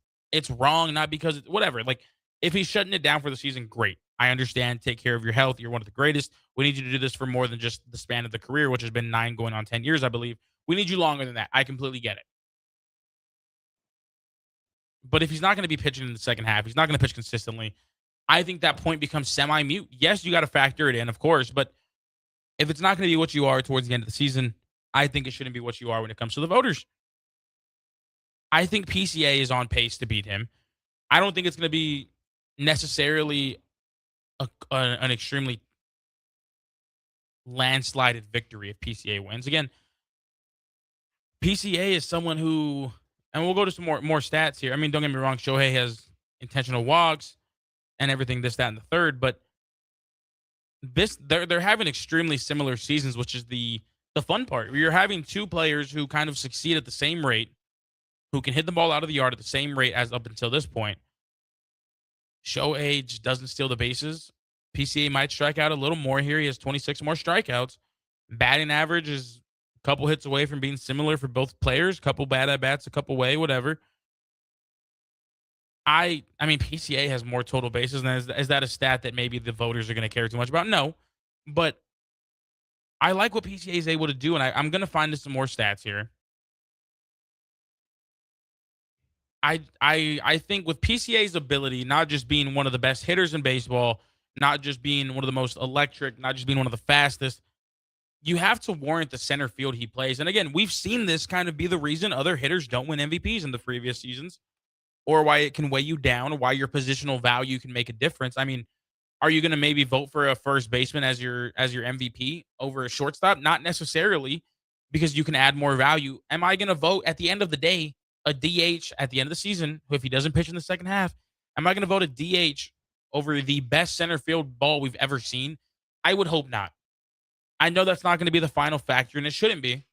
wrong, not because it's whatever. Like, if he's shutting it down for the season, great. I understand. Take care of your health. You're one of the greatest. We need you to do this for more than just the span of the career, which has been 9 going on 10 years, I believe. We need you longer than that. I completely get it. But if he's not going to be pitching in the second half, he's not going to pitch consistently, I think that point becomes semi-mute. Yes, you got to factor it in, of course, but if it's not going to be what you are towards the end of the season, I think it shouldn't be what you are when it comes to the voters. I think PCA is on pace to beat him. I don't think it's going to be necessarily an extremely landslided victory if PCA wins. Again, PCA is someone who, and we'll go to some more stats here. I mean, don't get me wrong, Shohei has intentional walks and everything, this, that, and the third, but they're having extremely similar seasons, which is the fun part. You're having two players who kind of succeed at the same rate, who can hit the ball out of the yard at the same rate as up until this point. Shohei just doesn't steal the bases. PCA might strike out a little more here. He has 26 more strikeouts. Batting average is a couple hits away from being similar for both players. Couple bad at-bats, a couple way, whatever. I mean, PCA has more total bases. And is that a stat that maybe the voters are going to care too much about? No. But I like what PCA is able to do, and I'm going to find some more stats here. I think with PCA's ability, not just being one of the best hitters in baseball, not just being one of the most electric, not just being one of the fastest, you have to warrant the center field he plays. And again, we've seen this kind of be the reason other hitters don't win MVPs in the previous seasons, or why it can weigh you down, or why your positional value can make a difference. I mean, are you going to maybe vote for a first baseman as your MVP over a shortstop? Not necessarily, because you can add more value. Am I going to vote at the end of the day a DH at the end of the season, if he doesn't pitch in the second half? Am I going to vote a DH over the best center field ball we've ever seen? I would hope not. I know that's not going to be the final factor, and it shouldn't be,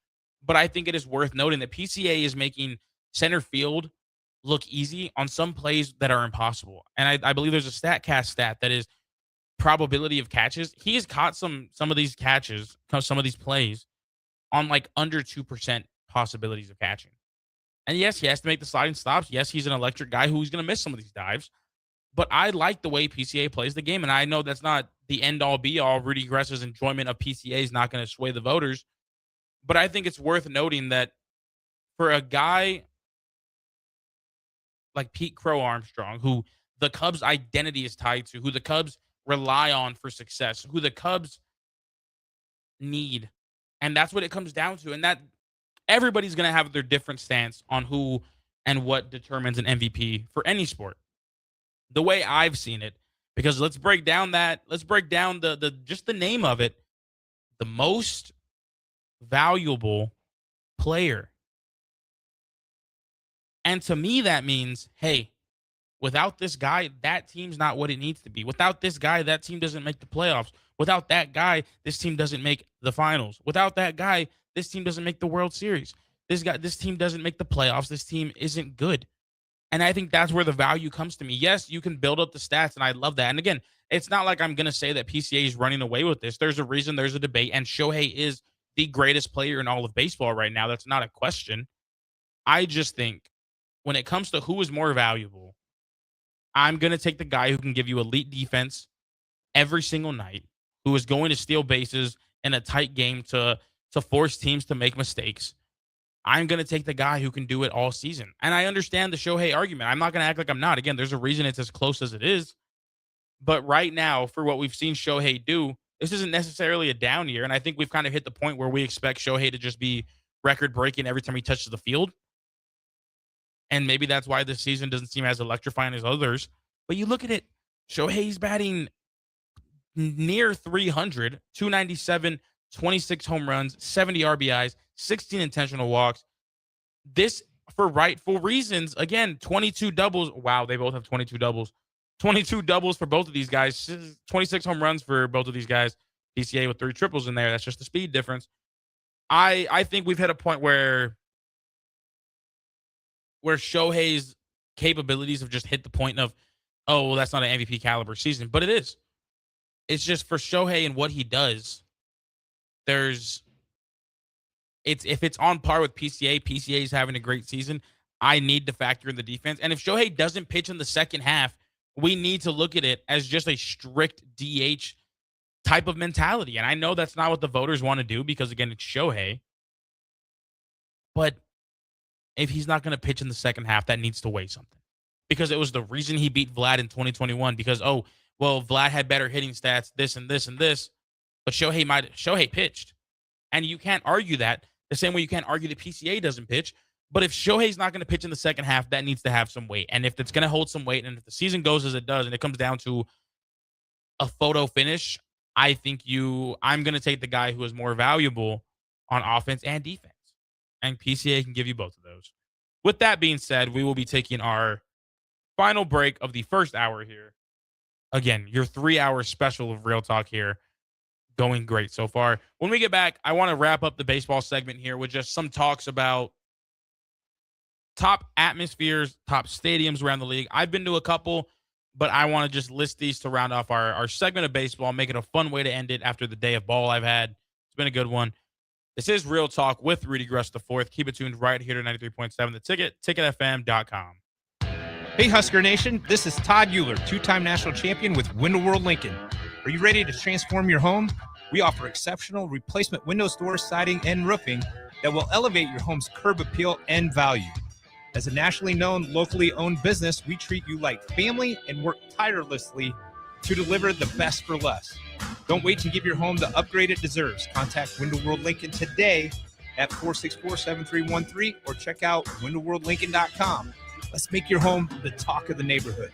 but I think it is worth noting that PCA is making center field look easy on some plays that are impossible. And I believe there's a StatCast stat that is probability of catches. He has caught some of these catches, some of these plays on like under 2% possibilities of catching. And yes, he has to make the sliding stops. Yes, he's an electric guy who's going to miss some of these dives. But I like the way PCA plays the game, and I know that's not the end-all, be-all. Rudy Gres's enjoyment of PCA is not going to sway the voters. But I think it's worth noting that for a guy like Pete Crow Armstrong, who the Cubs' identity is tied to, who the Cubs rely on for success, who the Cubs need, and that's what it comes down to, and that everybody's going to have their different stance on who and what determines an MVP for any sport. The way I've seen it, because let's break down the just the name of it, the most valuable player. And to me, that means, hey, without this guy, that team's not what it needs to be. Without this guy, that team doesn't make the playoffs. Without that guy, this team doesn't make the finals. Without that guy, this team doesn't make the World Series. This team doesn't make the playoffs. This team isn't good. And I think that's where the value comes to me. Yes, you can build up the stats, and I love that. And again, it's not like I'm going to say that PCA is running away with this. There's a reason, there's a debate, and Shohei is the greatest player in all of baseball right now. That's not a question. I just think when it comes to who is more valuable, I'm going to take the guy who can give you elite defense every single night, who is going to steal bases in a tight game to force teams to make mistakes. I'm going to take the guy who can do it all season. And I understand the Shohei argument. I'm not going to act like I'm not. Again, there's a reason it's as close as it is. But right now, for what we've seen Shohei do, this isn't necessarily a down year. And I think we've kind of hit the point where we expect Shohei to just be record-breaking every time he touches the field. And maybe that's why this season doesn't seem as electrifying as others. But you look at it, Shohei's batting near 300, 297, 26 home runs, 70 RBIs, 16 intentional walks. This, for rightful reasons, again, 22 doubles. Wow, they both have 22 doubles. 22 doubles for both of these guys, 26 home runs for both of these guys. PCA with 3 triples in there. That's just the speed difference. I think we've hit a point where Shohei's capabilities have just hit the point of, oh, well, that's not an MVP caliber season. But it is. It's just for Shohei and what he does, if it's on par with PCA is having a great season, I need to factor in the defense. And if Shohei doesn't pitch in the second half, we need to look at it as just a strict DH type of mentality. And I know that's not what the voters want to do because, again, it's Shohei. But if he's not going to pitch in the second half, that needs to weigh something. Because it was the reason he beat Vlad in 2021 because, oh, well, Vlad had better hitting stats, this and this and this. But Shohei pitched. And you can't argue that the same way you can't argue that PCA doesn't pitch. But if Shohei's not going to pitch in the second half, that needs to have some weight. And if it's going to hold some weight, and if the season goes as it does, and it comes down to a photo finish, I think I'm going to take the guy who is more valuable on offense and defense. And PCA can give you both of those. With that being said, we will be taking our final break of the first hour here. Again, your 3-hour special of Real Talk here. Going great so far. When we get back, I want to wrap up the baseball segment here with just some talks about top atmospheres, top stadiums around the league. I've been to a couple, but I want to just list these to round off our segment of baseball, make it a fun way to end it after the day of ball I've had. It's been a good one. This is Real Talk with Rudy Gres IV. Keep it tuned right here to 93.7 The Ticket, ticketfm.com. Hey, Husker Nation. This is Todd Euler, 2-time national champion with Window World Lincoln. Are you ready to transform your home? We offer exceptional replacement windows, doors, siding, and roofing that will elevate your home's curb appeal and value. As a nationally known, locally owned business, we treat you like family and work tirelessly to deliver the best for less. Don't wait to give your home the upgrade it deserves. Contact Window World Lincoln today at 464-7313 or check out windowworldlincoln.com. Let's make your home the talk of the neighborhood.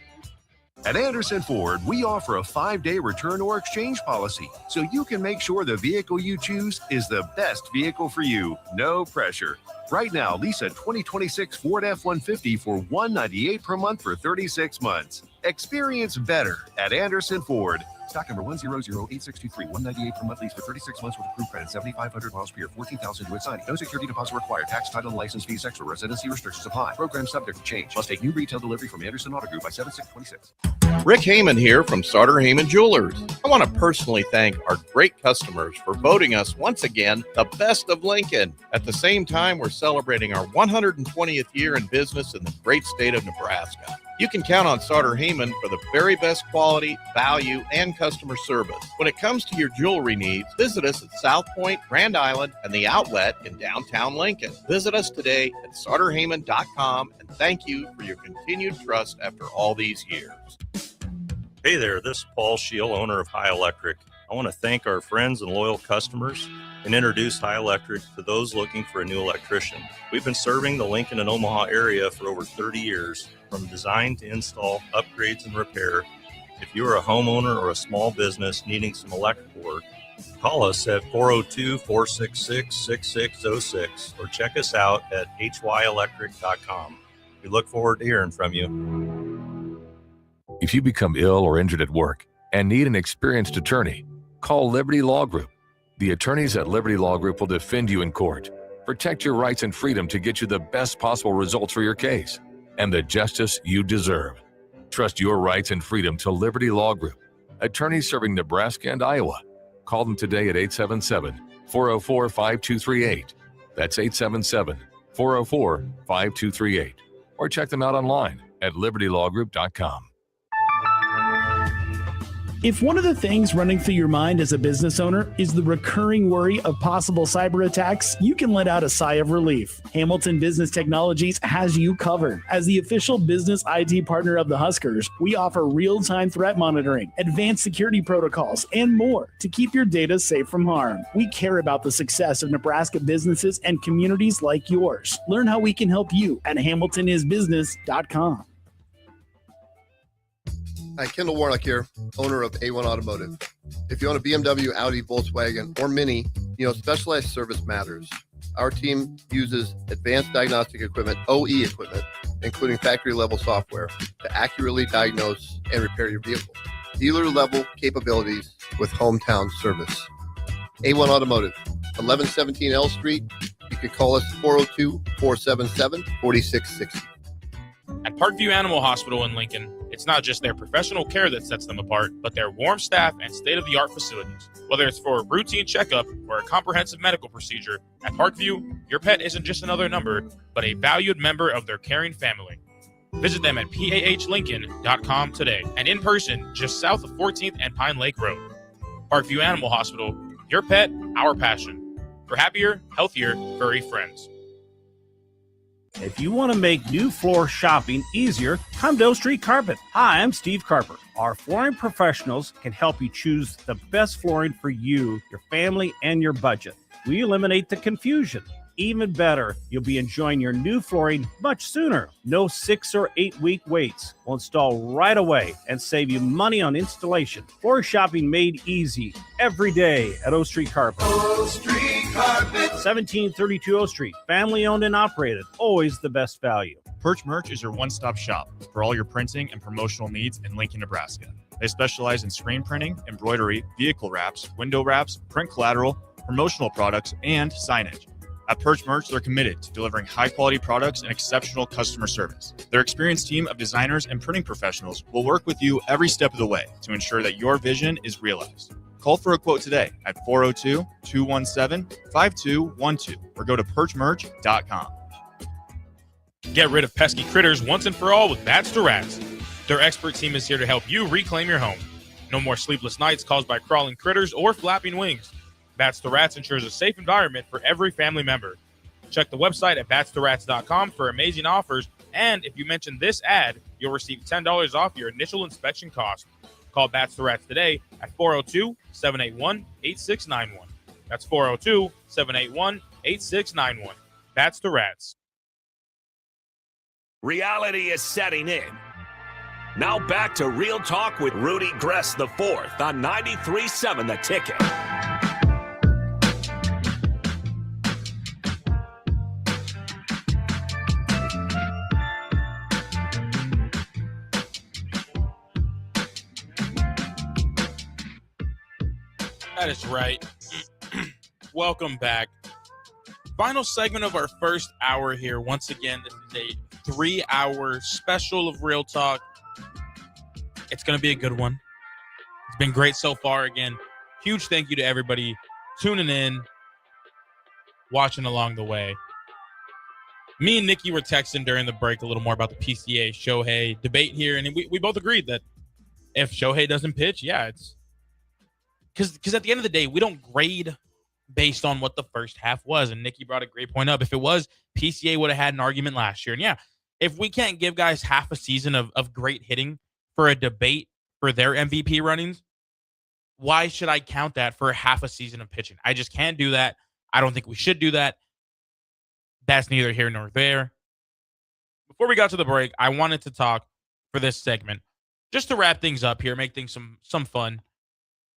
At Anderson Ford, we offer a 5-day return or exchange policy, so you can make sure the vehicle you choose is the best vehicle for you. No pressure. Right now, lease a 2026 Ford F-150 for $198 per month for 36 months. Experience better at Anderson Ford. Stock number 1008623, $198 per month lease for 36 months with approved credit, 7,500 miles per year, 14,000 to signing. No security deposit required. Tax, title, and license fees extra. Residency restrictions apply. Program subject to change. Must take new retail delivery from Anderson Auto Group by 7/6/26. Rick Heyman here from Sauter Heyman Jewelers. I want to personally thank our great customers for voting us once again the best of Lincoln. At the same time, we're celebrating our 120th year in business in the great state of Nebraska. You can count on Sauter Heyman for the very best quality, value, and customer service. When it comes to your jewelry needs, visit us at South Point, Grand Island, and the Outlet in downtown Lincoln. Visit us today at sauterheyman.com, and thank you for your continued trust after all these years. Hey there, this is Paul Scheel, owner of High Electric. I want to thank our friends and loyal customers and introduce High Electric to those looking for a new electrician. We've been serving the Lincoln and Omaha area for over 30 years, from design to install, upgrades, and repair. If you are a homeowner or a small business needing some electrical work, call us at 402-466-6606 or check us out at hyelectric.com. We look forward to hearing from you. If you become ill or injured at work and need an experienced attorney, call Liberty Law Group. The attorneys at Liberty Law Group will defend you in court, Protect your rights and freedom to get you the best possible results for your case and the justice you deserve. Trust your rights and freedom to Liberty Law Group, attorneys serving Nebraska and Iowa. Call them today at 877-404-5238. That's 877-404-5238. Or check them out online at libertylawgroup.com. If one of the things running through your mind as a business owner is the recurring worry of possible cyber attacks, you can let out a sigh of relief. Hamilton Business Technologies has you covered. As the official business IT partner of the Huskers, we offer real-time threat monitoring, advanced security protocols, and more to keep your data safe from harm. We care about the success of Nebraska businesses and communities like yours. Learn how we can help you at hamiltonisbusiness.com. Hi, Kendall Warnock here, owner of A1 Automotive. If you own a BMW, Audi, Volkswagen, or Mini, you know specialized service matters. Our team uses advanced diagnostic equipment, OE equipment, including factory-level software, to accurately diagnose and repair your vehicle. Dealer-level capabilities with hometown service. A1 Automotive, 1117 L Street. You can call us 402-477-4660. At Parkview Animal Hospital in Lincoln, it's not just their professional care that sets them apart, but their warm staff and state-of-the-art facilities. Whether it's for a routine checkup or a comprehensive medical procedure, at Parkview, your pet isn't just another number, but a valued member of their caring family. Visit them at pahlincoln.com today and in person just south of 14th and Pine Lake Road. Parkview Animal Hospital, your pet, our passion. For happier, healthier, furry friends. If you want to make new floor shopping easier, come to O Street Carpet. Hi, I'm Steve Carper. Our flooring professionals can help you choose the best flooring for you, your family, and your budget. We eliminate the confusion. Even better, you'll be enjoying your new flooring much sooner. No 6 or 8 week waits. We'll install right away and save you money on installation. Floor shopping made easy every day at O Street Carpet. O Street Carpet. 1732 O Street. Family owned and operated. Always the best value. Perch Merch is your one-stop shop for all your printing and promotional needs in Lincoln, Nebraska. They specialize in screen printing, embroidery, vehicle wraps, window wraps, print collateral, promotional products, and signage. At Perch Merch, they're committed to delivering high-quality products and exceptional customer service. Their experienced team of designers and printing professionals will work with you every step of the way to ensure that your vision is realized. Call for a quote today at 402-217-5212 or go to perchmerch.com. Get rid of pesky critters once and for all with Bats to Rats. Their expert team is here to help you reclaim your home. No more sleepless nights caused by crawling critters or flapping wings. Bats to Rats ensures a safe environment for every family member. Check the website at batstoRats.com for amazing offers, and if you mention this ad, you'll receive $10 off your initial inspection cost. Call Bats to Rats today at 402-781-8691. That's 402-781-8691. Bats to Rats. Reality is setting in. Now back to Real Talk with Rudy Gres IV on 93.7 The Ticket. That is right. Welcome back. Final segment of our first hour here. Once again, this is a 3-hour special of Real Talk. It's going to be a good one. It's been great so far. Again, huge thank you to everybody tuning in, watching along the way. Me and Nikki were texting during the break a little more about the PCA Shohei debate here, and we both agreed that if Shohei doesn't pitch, yeah, it's because at the end of the day, we don't grade based on what the first half was. And Nikki brought a great point up. If it was, PCA would have had an argument last year. And yeah, if we can't give guys half a season of great hitting for a debate for their MVP runnings, why should I count that for half a season of pitching? I just can't do that. I don't think we should do that. That's neither here nor there. Before we got to the break, I wanted to talk for this segment, just to wrap things up here, make things some fun.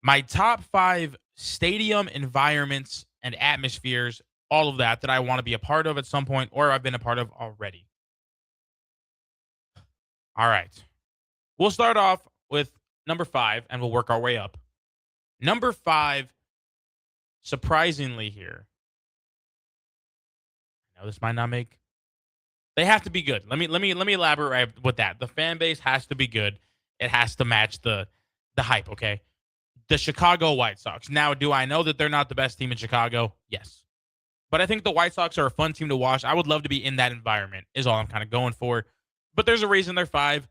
My top 5 stadium environments and atmospheres, all of that I want to be a part of at some point or I've been a part of already. All right. We'll start off with number 5 and we'll work our way up. Number 5, surprisingly here, know this might not make. They have to be good. Let me elaborate with that. The fan base has to be good. It has to match the hype. Okay. The Chicago White Sox. Now, do I know that they're not the best team in Chicago? Yes. But I think the White Sox are a fun team to watch. I would love to be in that environment is all I'm kind of going for. But there's a reason they're 5.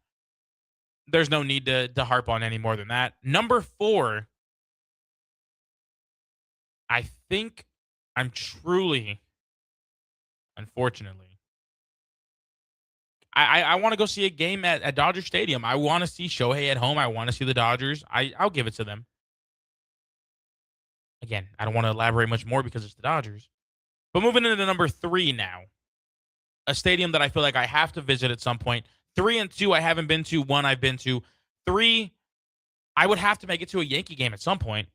There's no need to harp on any more than that. Number 4, I think I'm truly, unfortunately, I want to go see a game at Dodger Stadium. I want to see Shohei at home. I want to see the Dodgers. I'll give it to them. Again, I don't want to elaborate much more because it's the Dodgers. But moving into number 3 now, a stadium that I feel like I have to visit at some point. 3 and 2 I haven't been to. 1 I've been to. 3, I would have to make it to a Yankee game at some point.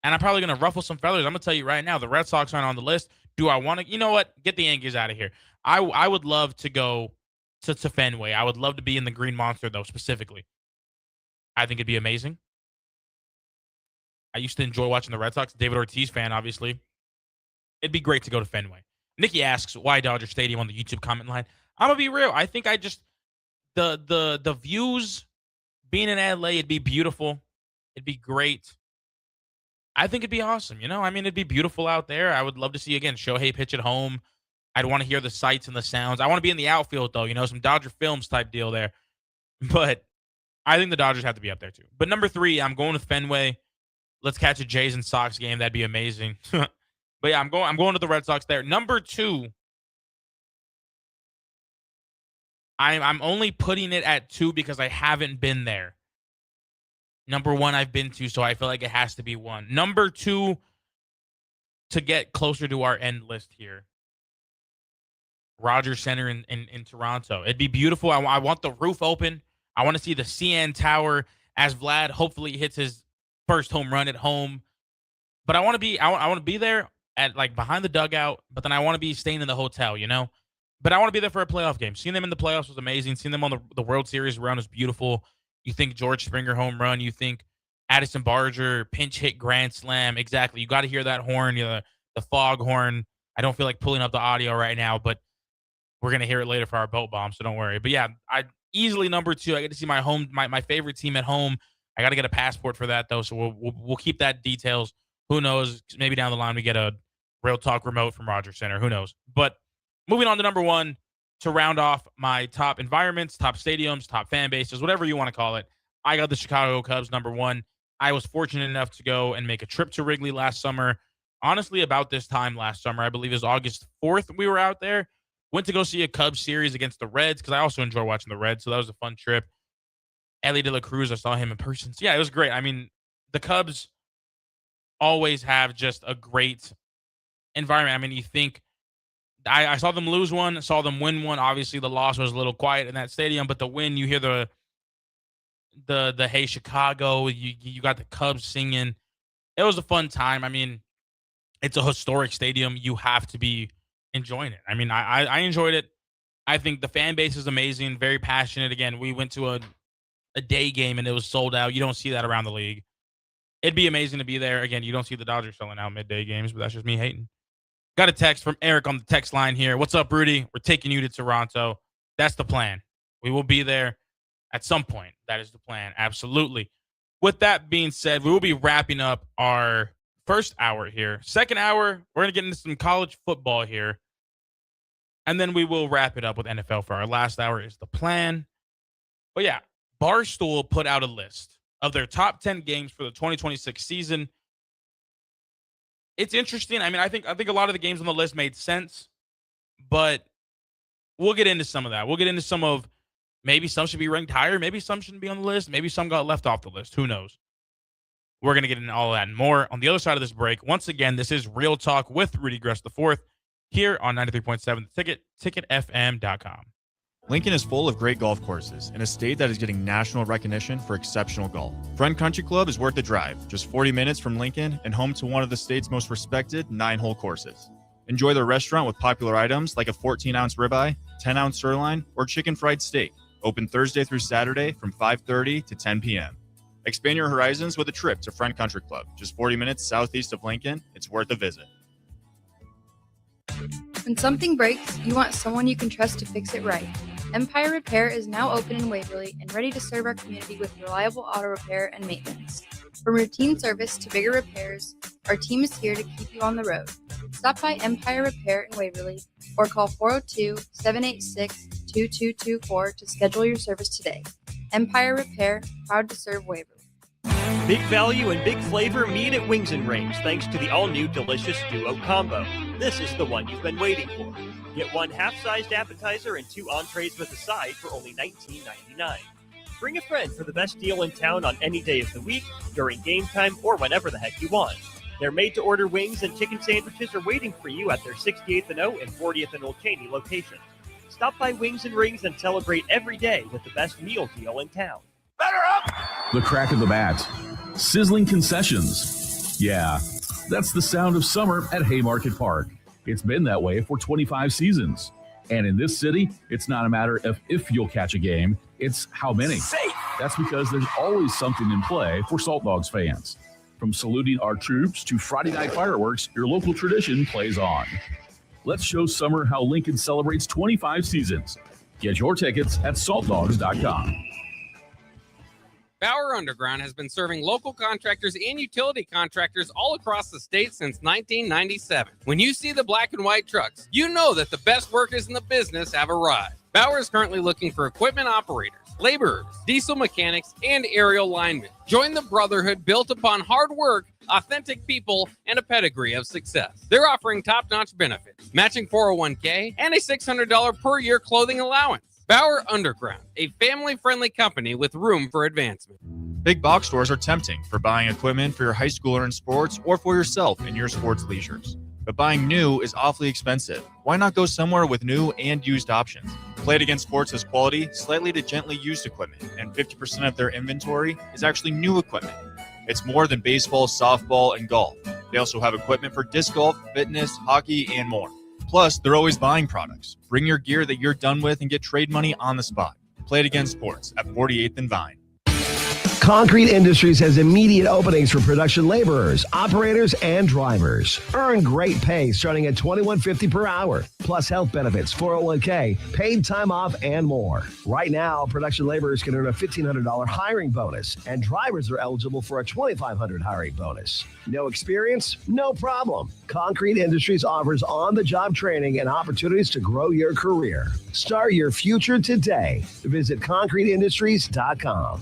And I'm probably going to ruffle some feathers. I'm going to tell you right now, the Red Sox aren't on the list. Do I want to? You know what? Get the Yankees out of here. I would love to go to Fenway. I would love to be in the Green Monster, though, specifically. I think it'd be amazing. I used to enjoy watching the Red Sox. David Ortiz fan, obviously. It'd be great to go to Fenway. Nikki asks, why Dodger Stadium on the YouTube comment line? I'm going to be real. I think I just, the views, being in LA, it'd be beautiful. It'd be great. I think it'd be awesome. You know, I mean, it'd be beautiful out there. I would love to see, again, Shohei pitch at home. I'd want to hear the sights and the sounds. I want to be in the outfield, though, you know, some Dodger Films type deal there. But I think the Dodgers have to be up there, too. But number 3, I'm going with Fenway. Let's catch a Jays and Sox game. That'd be amazing. But yeah, I'm going to the Red Sox there. Number 2, I'm only putting it at 2 because I haven't been there. Number 1 I've been to, so I feel like it has to be 1. Number 2, to get closer to our end list here, Rogers Center in Toronto. It'd be beautiful. I want the roof open. I want to see the CN Tower as Vlad hopefully hits his first home run at home. But I want to be there at like behind the dugout, but then I want to be staying in the hotel, you know? But I want to be there for a playoff game. Seeing them in the playoffs was amazing. Seeing them on the World Series run was beautiful. You think George Springer home run, you think Addison Barger pinch hit grand slam. Exactly. You got to hear that horn, the fog horn. I don't feel like pulling up the audio right now, but we're going to hear it later for our boat bomb, so don't worry. But yeah, I easily number 2. I get to see my favorite team at home. I got to get a passport for that, though, so we'll keep that details. Who knows? Maybe down the line we get a Real Talk remote from Rogers Center. Who knows? But moving on to number 1, to round off my top environments, top stadiums, top fan bases, whatever you want to call it, I got the Chicago Cubs, number 1. I was fortunate enough to go and make a trip to Wrigley last summer. Honestly, about this time last summer, I believe it was August 4th, we were out there. Went to go see a Cubs series against the Reds because I also enjoy watching the Reds, so that was a fun trip. Ellie De La Cruz, I saw him in person. So, yeah, it was great. I mean, the Cubs always have just a great environment. I mean, you think I saw them lose one, saw them win one. Obviously, the loss was a little quiet in that stadium, but the win, you hear the Hey Chicago. You got the Cubs singing. It was a fun time. I mean, it's a historic stadium. You have to be enjoying it. I mean, I enjoyed it. I think the fan base is amazing, very passionate. Again, we went to a day game and it was sold out. You don't see that around the league. It'd be amazing to be there. Again, you don't see the Dodgers selling out midday games, but that's just me hating. Got a text from Eric on the text line here. What's up, Rudy? We're taking you to Toronto. That's the plan. We will be there at some point. That is the plan. Absolutely. With that being said, we will be wrapping up our first hour here. Second hour, we're going to get into some college football here. And then we will wrap it up with NFL for our last hour is the plan. But yeah, Barstool put out a list of their top 10 games for the 2026 season. It's interesting. I mean, I think a lot of the games on the list made sense, but we'll get into some of that. We'll get into some of maybe some should be ranked higher, maybe some shouldn't be on the list, maybe some got left off the list. Who knows? We're going to get into all of that and more on the other side of this break. Once again, this is Real Talk with Rudy Gres IV here on 93.7 The Ticket, ticketfm.com. Lincoln is full of great golf courses in a state that is getting national recognition for exceptional golf. Friend Country Club is worth the drive, just 40 minutes from Lincoln and home to one of the state's most respected 9-hole courses. Enjoy their restaurant with popular items like a 14-ounce ribeye, 10-ounce sirloin, or chicken fried steak. Open Thursday through Saturday from 5:30 to 10 p.m. Expand your horizons with a trip to Friend Country Club, just 40 minutes southeast of Lincoln. It's worth a visit. When something breaks, you want someone you can trust to fix it right. Empire Repair is now open in Waverly and ready to serve our community with reliable auto repair and maintenance. From routine service to bigger repairs, our team is here to keep you on the road. Stop by Empire Repair in Waverly or call 402-786-2224 to schedule your service today. Empire Repair, proud to serve Waverly. Big value and big flavor meet at Wings and Rings thanks to the all-new delicious Duo Combo. This is the one you've been waiting for. Get one half-sized appetizer and 2 entrees with a side for only $19.99. Bring a friend for the best deal in town on any day of the week, during game time, or whenever the heck you want. Their made-to-order wings and chicken sandwiches are waiting for you at their 68th and O and 40th and Old Cheney locations. Stop by Wings and Rings and celebrate every day with the best meal deal in town. The crack of the bat. Sizzling concessions. Yeah, that's the sound of summer at Haymarket Park. It's been that way for 25 seasons. And in this city, it's not a matter of if you'll catch a game, it's how many. That's because there's always something in play for Salt Dogs fans. From saluting our troops to Friday night fireworks, your local tradition plays on. Let's show summer how Lincoln celebrates 25 seasons. Get your tickets at saltdogs.com. Bauer Underground has been serving local contractors and utility contractors all across the state since 1997. When you see the black and white trucks, you know that the best workers in the business have arrived. Bauer is currently looking for equipment operators, laborers, diesel mechanics, and aerial linemen. Join the brotherhood built upon hard work, authentic people, and a pedigree of success. They're offering top-notch benefits, matching 401k, and a $600 per year clothing allowance. Bauer Underground, a family-friendly company with room for advancement. Big box stores are tempting for buying equipment for your high schooler in sports or for yourself in your sports leisures. But buying new is awfully expensive. Why not go somewhere with new and used options? Played Against Sports has quality, slightly to gently used equipment, and 50% of their inventory is actually new equipment. It's more than baseball, softball, and golf. They also have equipment for disc golf, fitness, hockey, and more. Plus, they're always buying products. Bring your gear that you're done with and get trade money on the spot. Played Against Sports at 48th and Vine. Concrete Industries has immediate openings for production laborers, operators, and drivers. Earn great pay starting at $21.50 per hour, plus health benefits, 401k, paid time off, and more. Right now, production laborers can earn a $1,500 hiring bonus, and drivers are eligible for a $2,500 hiring bonus. No experience? No problem. Concrete Industries offers on-the-job training and opportunities to grow your career. Start your future today. Visit concreteindustries.com.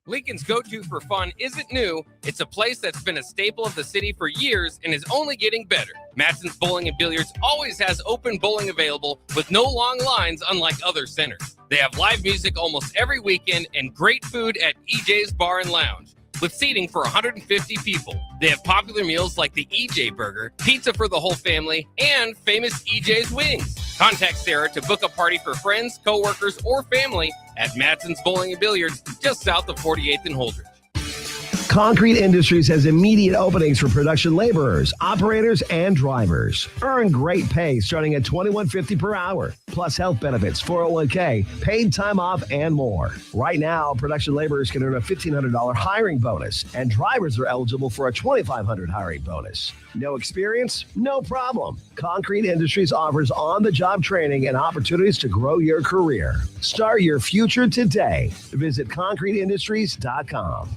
Lincoln's go-to for fun isn't new. It's a place that's been a staple of the city for years and is only getting better. Matson's Bowling and Billiards always has open bowling available with no long lines, unlike other centers. They have live music almost every weekend and great food at EJ's Bar and Lounge, with seating for 150 people. They have popular meals like the EJ Burger, pizza for the whole family, and famous EJ's Wings. Contact Sarah to book a party for friends, coworkers, or family at Matson's Bowling and Billiards, just south of 48th and Holdridge. Concrete Industries has immediate openings for production laborers, operators, and drivers. Earn great pay starting at $21.50 per hour, plus health benefits, 401k, paid time off, and more. Right now, production laborers can earn a $1,500 hiring bonus, and drivers are eligible for a $2,500 hiring bonus. No experience? No problem. Concrete Industries offers on-the-job training and opportunities to grow your career. Start your future today. Visit concreteindustries.com.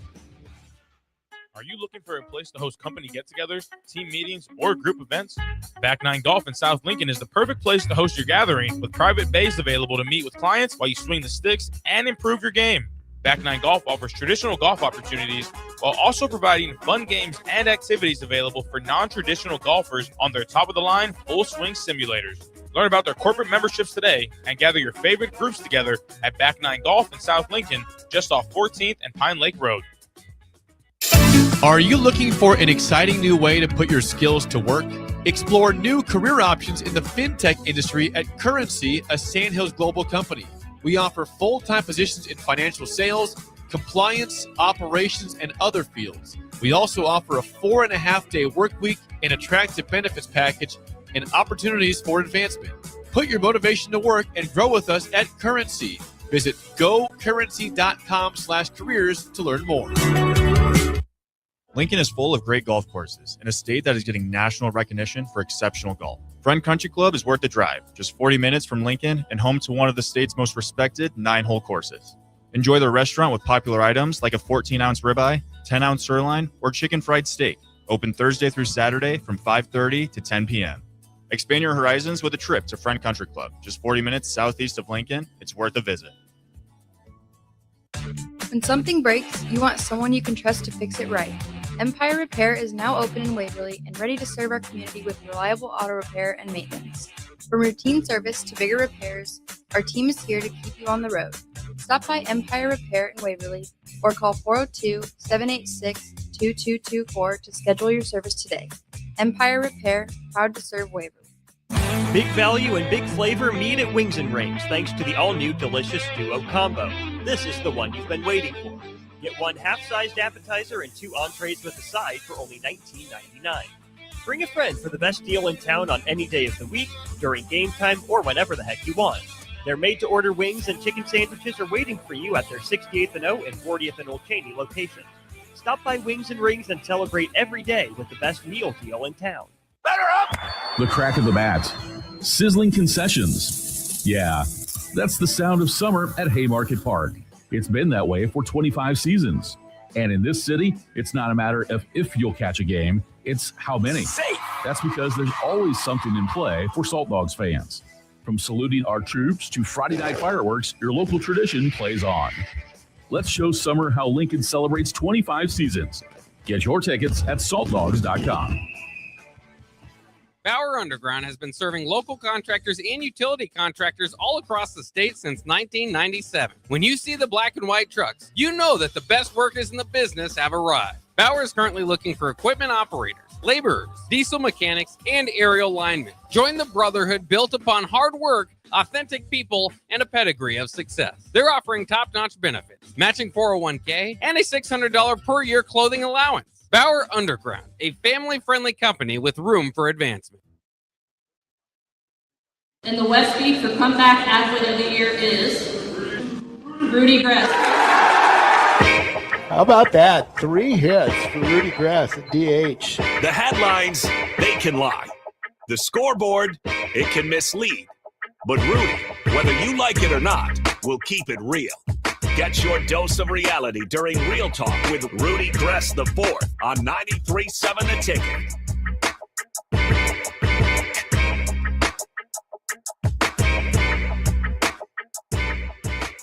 Are you looking for a place to host company get-togethers, team meetings, or group events? Back 9 Golf in South Lincoln is the perfect place to host your gathering, with private bays available to meet with clients while you swing the sticks and improve your game. Back 9 Golf offers traditional golf opportunities while also providing fun games and activities available for non-traditional golfers on their top-of-the-line full-swing simulators. Learn about their corporate memberships today and gather your favorite groups together at Back 9 Golf in South Lincoln, just off 14th and Pine Lake Road. Are you looking for an exciting new way to put your skills to work? Explore new career options in the fintech industry at Currency, a Sandhills global company. We offer full-time positions in financial sales, compliance, operations, and other fields. We also offer a 4.5-day work week, an attractive benefits package, and opportunities for advancement. Put your motivation to work and grow with us at Currency. Visit gocurrency.com/careers to learn more. Lincoln is full of great golf courses in a state that is getting national recognition for exceptional golf. Friend Country Club is worth the drive, just 40 minutes from Lincoln and home to one of the state's most respected 9-hole courses. Enjoy their restaurant with popular items like a 14-ounce ribeye, 10-ounce sirloin, or chicken fried steak. Open Thursday through Saturday from 5:30 to 10 p.m. Expand your horizons with a trip to Friend Country Club, just 40 minutes southeast of Lincoln. It's worth a visit. When something breaks, you want someone you can trust to fix it right. Empire Repair is now open in Waverly and ready to serve our community with reliable auto repair and maintenance. From routine service to bigger repairs, our team is here to keep you on the road. Stop by Empire Repair in Waverly or call 402-786-2224 to schedule your service today. Empire Repair, proud to serve Waverly. Big value and big flavor meet at Wings and Rings thanks to the all-new delicious Duo Combo. This is the one you've been waiting for. Get one half-sized appetizer and 2 entrees with a side for only $19.99. Bring a friend for the best deal in town on any day of the week, during game time, or whenever the heck you want. Their made-to-order wings and chicken sandwiches are waiting for you at their 68th and O and 40th and Old Cheney locations. Stop by Wings and Rings and celebrate every day with the best meal deal in town. The crack of the bat. Sizzling concessions. Yeah, that's the sound of summer at Haymarket Park. It's been that way for 25 seasons. And in this city, it's not a matter of if you'll catch a game, it's how many. That's because there's always something in play for Salt Dogs fans. From saluting our troops to Friday night fireworks, your local tradition plays on. Let's show summer how Lincoln celebrates 25 seasons. Get your tickets at saltdogs.com. Bauer Underground has been serving local contractors and utility contractors all across the state since 1997. When you see the black and white trucks, you know that the best workers in the business have arrived. Bauer is currently looking for equipment operators, laborers, diesel mechanics, and aerial linemen. Join the brotherhood built upon hard work, authentic people, and a pedigree of success. They're offering top-notch benefits, matching 401k, and a $600 per year clothing allowance. Bauer Underground, a family-friendly company with room for advancement. In the Westby for comeback athlete of the year is Rudy Gres. How about that? 3 hits for Rudy Gres at DH. The headlines, they can lie. The scoreboard, it can mislead. But Rudy, whether you like it or not, will keep it real. Get your dose of reality during Real Talk with Rudy Gres the Fourth on 93.7 The Ticket.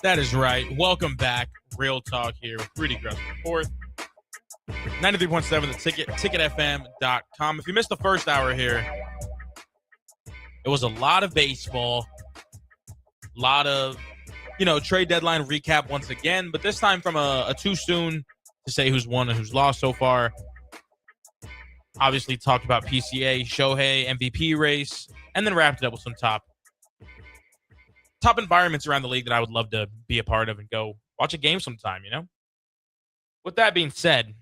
That is right. Welcome back. Real Talk here with Rudy Gres the Fourth. 93.7 The Ticket, ticketfm.com. If you missed the first hour here, it was a lot of baseball, a lot of trade deadline recap once again, but this time from a too soon to say who's won and who's lost so far. Obviously talked about PCA, Shohei, MVP race, and then wrapped it up with some top environments around the league that I would love to be a part of and go watch a game sometime, With that being said,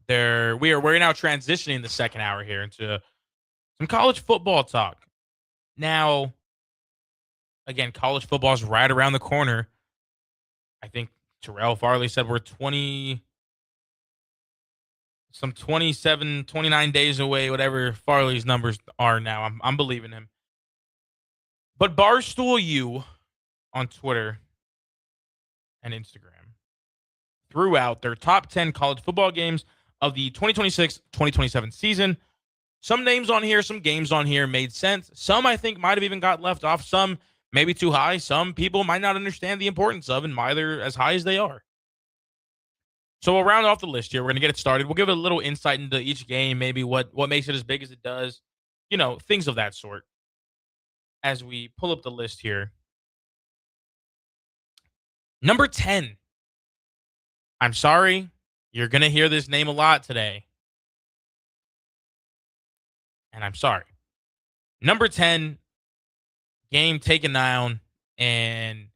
we're now transitioning the second hour here into some college football talk. Now, again, college football is right around the corner. I think Terrell Farley said we're 27, 29 days away, whatever Farley's numbers are now. I'm believing him. But Barstool U on Twitter and Instagram threw out their top 10 college football games of the 2026-2027 season. Some names on here, some games on here made sense. Some I think might have even got left off. Some maybe too high. Some people might not understand the importance of and why they're as high as they are. So we'll round off the list here. We're going to get it started. We'll give a little insight into each game, maybe what makes it as big as it does, things of that sort. As we pull up the list here. Number 10. I'm sorry. You're going to hear this name a lot today. And I'm sorry. Number 10. Game taken down in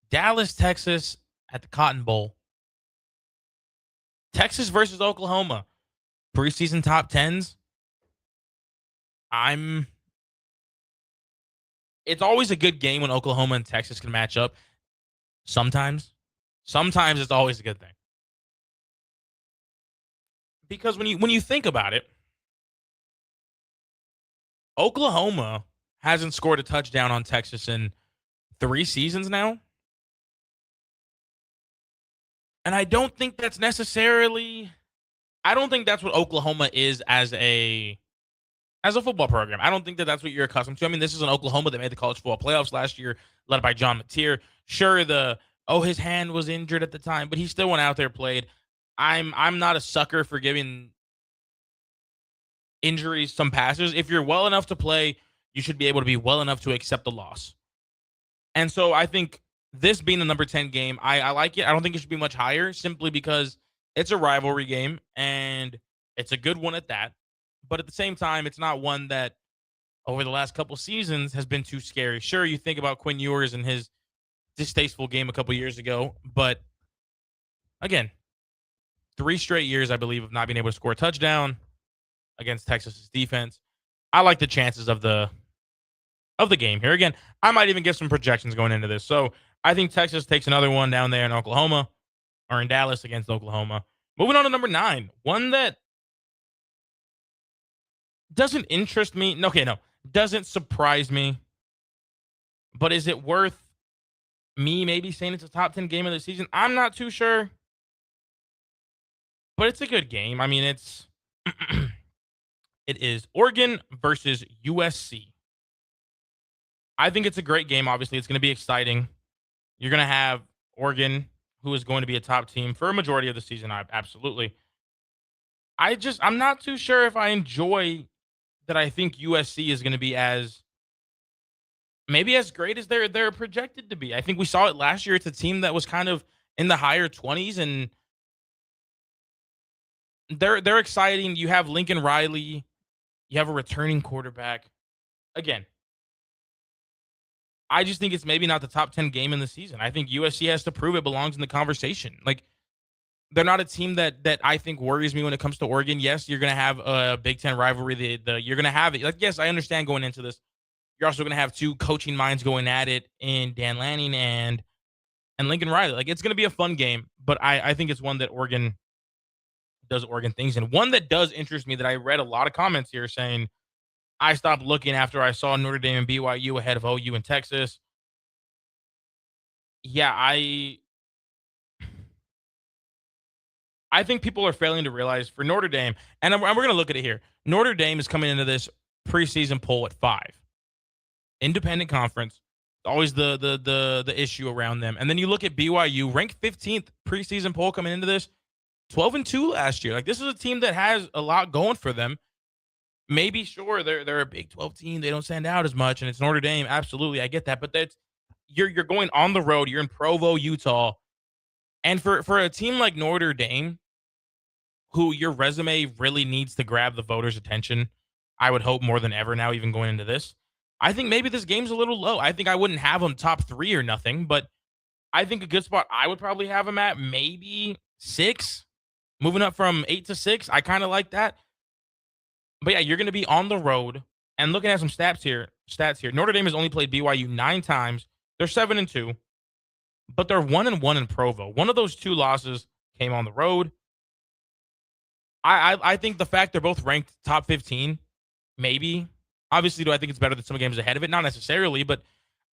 Dallas, Texas at the Cotton Bowl. Texas versus Oklahoma. Preseason top 10s. It's always a good game when Oklahoma and Texas can match up. Sometimes it's always a good thing. Because when you think about it, Oklahoma hasn't scored a touchdown on Texas in 3 seasons now. And I don't think that's necessarily, I don't think that's what Oklahoma is as a football program. I don't think that that's what you're accustomed to. I mean, this is an Oklahoma that made the college football playoffs last year, led by John Mateer. Sure, his hand was injured at the time, but he still went out there, played. I'm not a sucker for giving injuries some passes. If you're well enough to play, you should be able to be well enough to accept the loss. And so I think this being the number 10 game, I like it. I don't think it should be much higher simply because it's a rivalry game and it's a good one at that. But at the same time, it's not one that over the last couple seasons has been too scary. Sure, you think about Quinn Ewers and his distasteful game a couple years ago, but again, 3 straight years, I believe, of not being able to score a touchdown against Texas's defense. I like the chances of the game here. Again, I might even give some projections going into this. So I think Texas takes another one down there in Oklahoma or in Dallas against Oklahoma. Moving on to number 9, one that doesn't interest me. Doesn't surprise me. But is it worth me maybe saying it's a top 10 game of the season? I'm not too sure. But it's a good game. I mean, it is Oregon versus USC. I think it's a great game. Obviously, it's going to be exciting. You're going to have Oregon, who is going to be a top team for a majority of the season. Absolutely. I'm not too sure if I enjoy that. I think USC is going to be as great as they're projected to be. I think we saw it last year. It's a team that was kind of in the higher 20s, and they're exciting. You have Lincoln Riley. You have a returning quarterback. Again, I just think it's maybe not the top 10 game in the season. I think USC has to prove it belongs in the conversation. Like, they're not a team that I think worries me when it comes to Oregon. Yes, you're going to have a Big Ten rivalry. You're going to have it. Like, yes, I understand going into this. You're also going to have 2 coaching minds going at it in Dan Lanning and Lincoln Riley. Like, it's going to be a fun game, but I think it's one that Oregon does Oregon things. And one that does interest me that I read a lot of comments here saying, I stopped looking after I saw Notre Dame and BYU ahead of OU and Texas. Yeah, I think people are failing to realize for Notre Dame, and we're going to look at it here. Notre Dame is coming into this preseason poll at 5. Independent conference, always the issue around them. And then you look at BYU, ranked 15th preseason poll coming into this, 12-2 last year. Like, this is a team that has a lot going for them. Maybe, sure, they're a Big 12 team. They don't stand out as much, and it's Notre Dame. Absolutely, I get that. But you're going on the road. You're in Provo, Utah. And for a team like Notre Dame, who your resume really needs to grab the voters' attention, I would hope more than ever now, even going into this, I think maybe this game's a little low. I think I wouldn't have them top 3 or nothing, but I think a good spot I would probably have them at maybe 6. Moving up from 8 to 6, I kind of like that. But yeah, you're going to be on the road. And looking at some stats here, Notre Dame has only played BYU 9 times. They're 7-2, but they're 1-1 in Provo. One of those 2 losses came on the road. I think the fact they're both ranked top 15, maybe. Obviously, do I think it's better than some games ahead of it? Not necessarily, but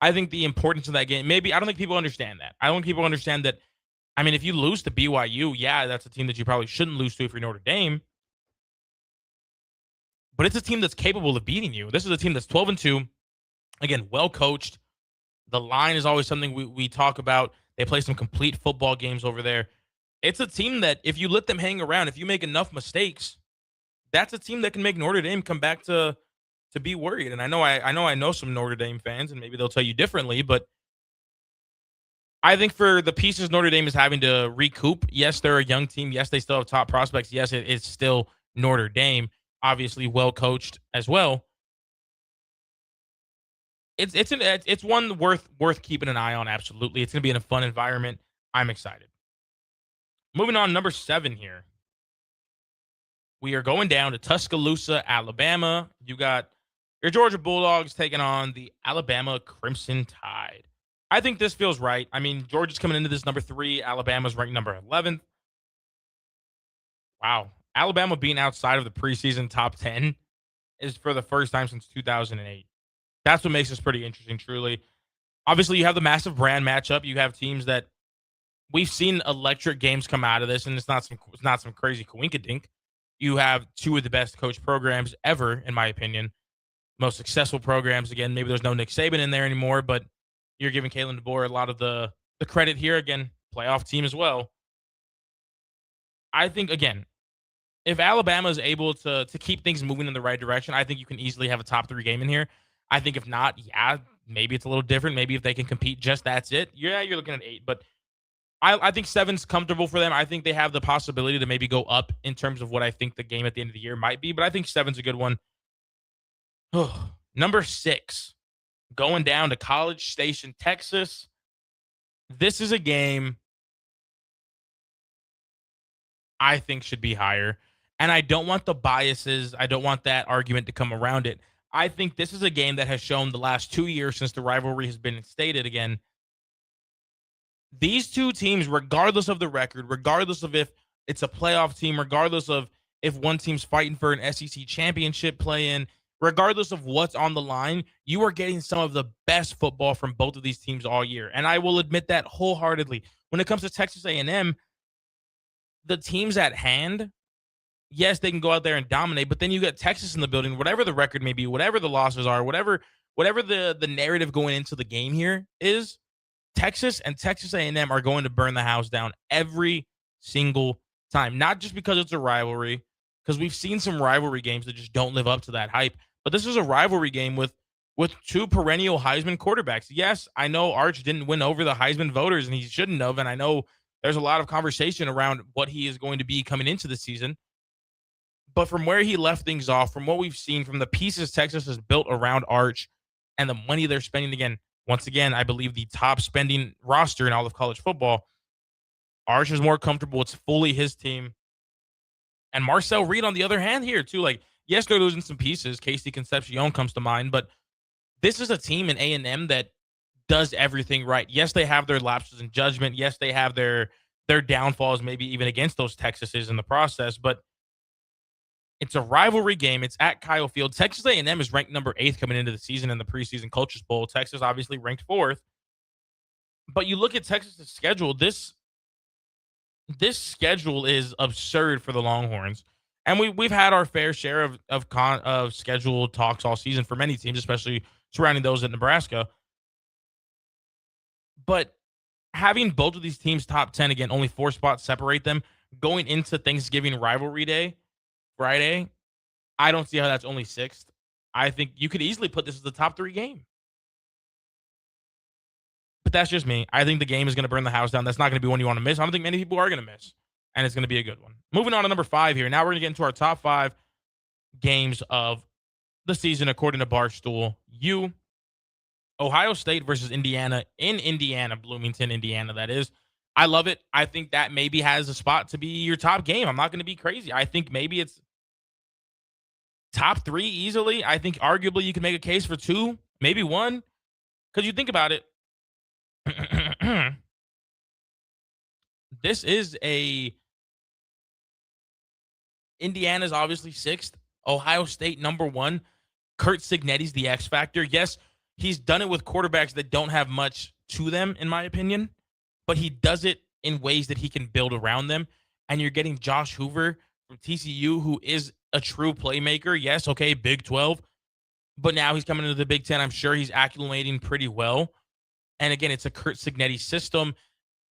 I think the importance of that game, maybe. I don't think people understand that. I don't think people understand that. I mean, if you lose to BYU, yeah, that's a team that you probably shouldn't lose to if you're Notre Dame. But it's a team that's capable of beating you. This is a team that's 12-2. Again, well coached. The line is always something we talk about. They play some complete football games over there. It's a team that if you let them hang around, if you make enough mistakes, that's a team that can make Notre Dame come back to be worried. And I know some Notre Dame fans, and maybe they'll tell you differently, but I think for the pieces Notre Dame is having to recoup, yes, they're a young team. Yes, they still have top prospects. Yes, it's still Notre Dame. Obviously well coached as well. It's one worth keeping an eye on. Absolutely, it's going to be in a fun environment. I'm excited. Moving on, number 7 here. We are going down to Tuscaloosa, Alabama. You got your Georgia Bulldogs taking on the Alabama Crimson Tide. I think this feels right. I mean, Georgia's coming into this number 3. Alabama's ranked number 11th. Wow. Alabama being outside of the preseason top 10 is for the first time since 2008. That's what makes this pretty interesting, truly. Obviously, you have the massive brand matchup. You have teams that we've seen electric games come out of this, and it's not some crazy coinkydink. You have two of the best coach programs ever, in my opinion. Most successful programs. Again, maybe there's no Nick Saban in there anymore, but you're giving Kalen DeBoer a lot of the credit here. Again, playoff team as well. I think, again, if Alabama is able to keep things moving in the right direction, I think you can easily have a top 3 game in here. I think if not, yeah, maybe it's a little different. Maybe if they can compete, just that's it. Yeah, you're looking at 8, but I think 7's comfortable for them. I think they have the possibility to maybe go up in terms of what I think the game at the end of the year might be, but I think 7's a good one. Number 6, going down to College Station, Texas. This is a game I think should be higher. And I don't want the biases. I don't want that argument to come around it. I think this is a game that has shown the last 2 years since the rivalry has been instated again. These two teams, regardless of the record, regardless of if it's a playoff team, regardless of if one team's fighting for an SEC championship play-in, regardless of what's on the line, you are getting some of the best football from both of these teams all year. And I will admit that wholeheartedly. When it comes to Texas A&M, the teams at hand, yes, they can go out there and dominate, but then you got Texas in the building, whatever the record may be, whatever the losses are, whatever the narrative going into the game here is, Texas and Texas A&M are going to burn the house down every single time. Not just because it's a rivalry, because we've seen some rivalry games that just don't live up to that hype, but this is a rivalry game with two perennial Heisman quarterbacks. Yes, I know Arch didn't win over the Heisman voters, and he shouldn't have, and I know there's a lot of conversation around what he is going to be coming into the season. But from where he left things off, from what we've seen, from the pieces Texas has built around Arch and the money they're spending, once again, I believe the top spending roster in all of college football, Arch is more comfortable. It's fully his team. And Marcel Reed, on the other hand, here, too. Like, yes, they're losing some pieces. Casey Concepcion comes to mind. But this is a team in A&M that does everything right. Yes, they have their lapses in judgment. Yes, they have their downfalls, maybe even against those Texases in the process. But it's a rivalry game. It's at Kyle Field. Texas A&M is ranked number 8 coming into the season in the preseason Coaches Bowl. Texas obviously ranked 4th. But you look at Texas's schedule. This schedule is absurd for the Longhorns, and we've had our fair share of schedule talks all season for many teams, especially surrounding those at Nebraska. But having both of these teams top 10, again, only 4 spots separate them going into Thanksgiving rivalry day, Friday, I don't see how that's only 6th. I think you could easily put this as the top 3 game. But that's just me. I think the game is going to burn the house down. That's not going to be one you want to miss. I don't think many people are going to miss. And it's going to be a good one. Moving on to number 5 here. Now we're going to get into our top 5 games of the season according to Barstool. Ohio State versus Indiana in Indiana, Bloomington, Indiana, that is. I love it. I think that maybe has a spot to be your top game. I'm not going to be crazy. I think maybe it's top 3 easily. I think arguably you can make a case for 2, maybe 1. Because you think about it, this is Indiana's obviously 6th. Ohio State number 1. Kurt Cignetti's the X factor. Yes, he's done it with quarterbacks that don't have much to them, in my opinion, but he does it in ways that he can build around them. And you're getting Josh Hoover from TCU, who is a true playmaker. Yes, okay, Big 12, but now he's coming into the Big 10. I'm sure he's acclimating pretty well. And again, it's a Kurt Cignetti system.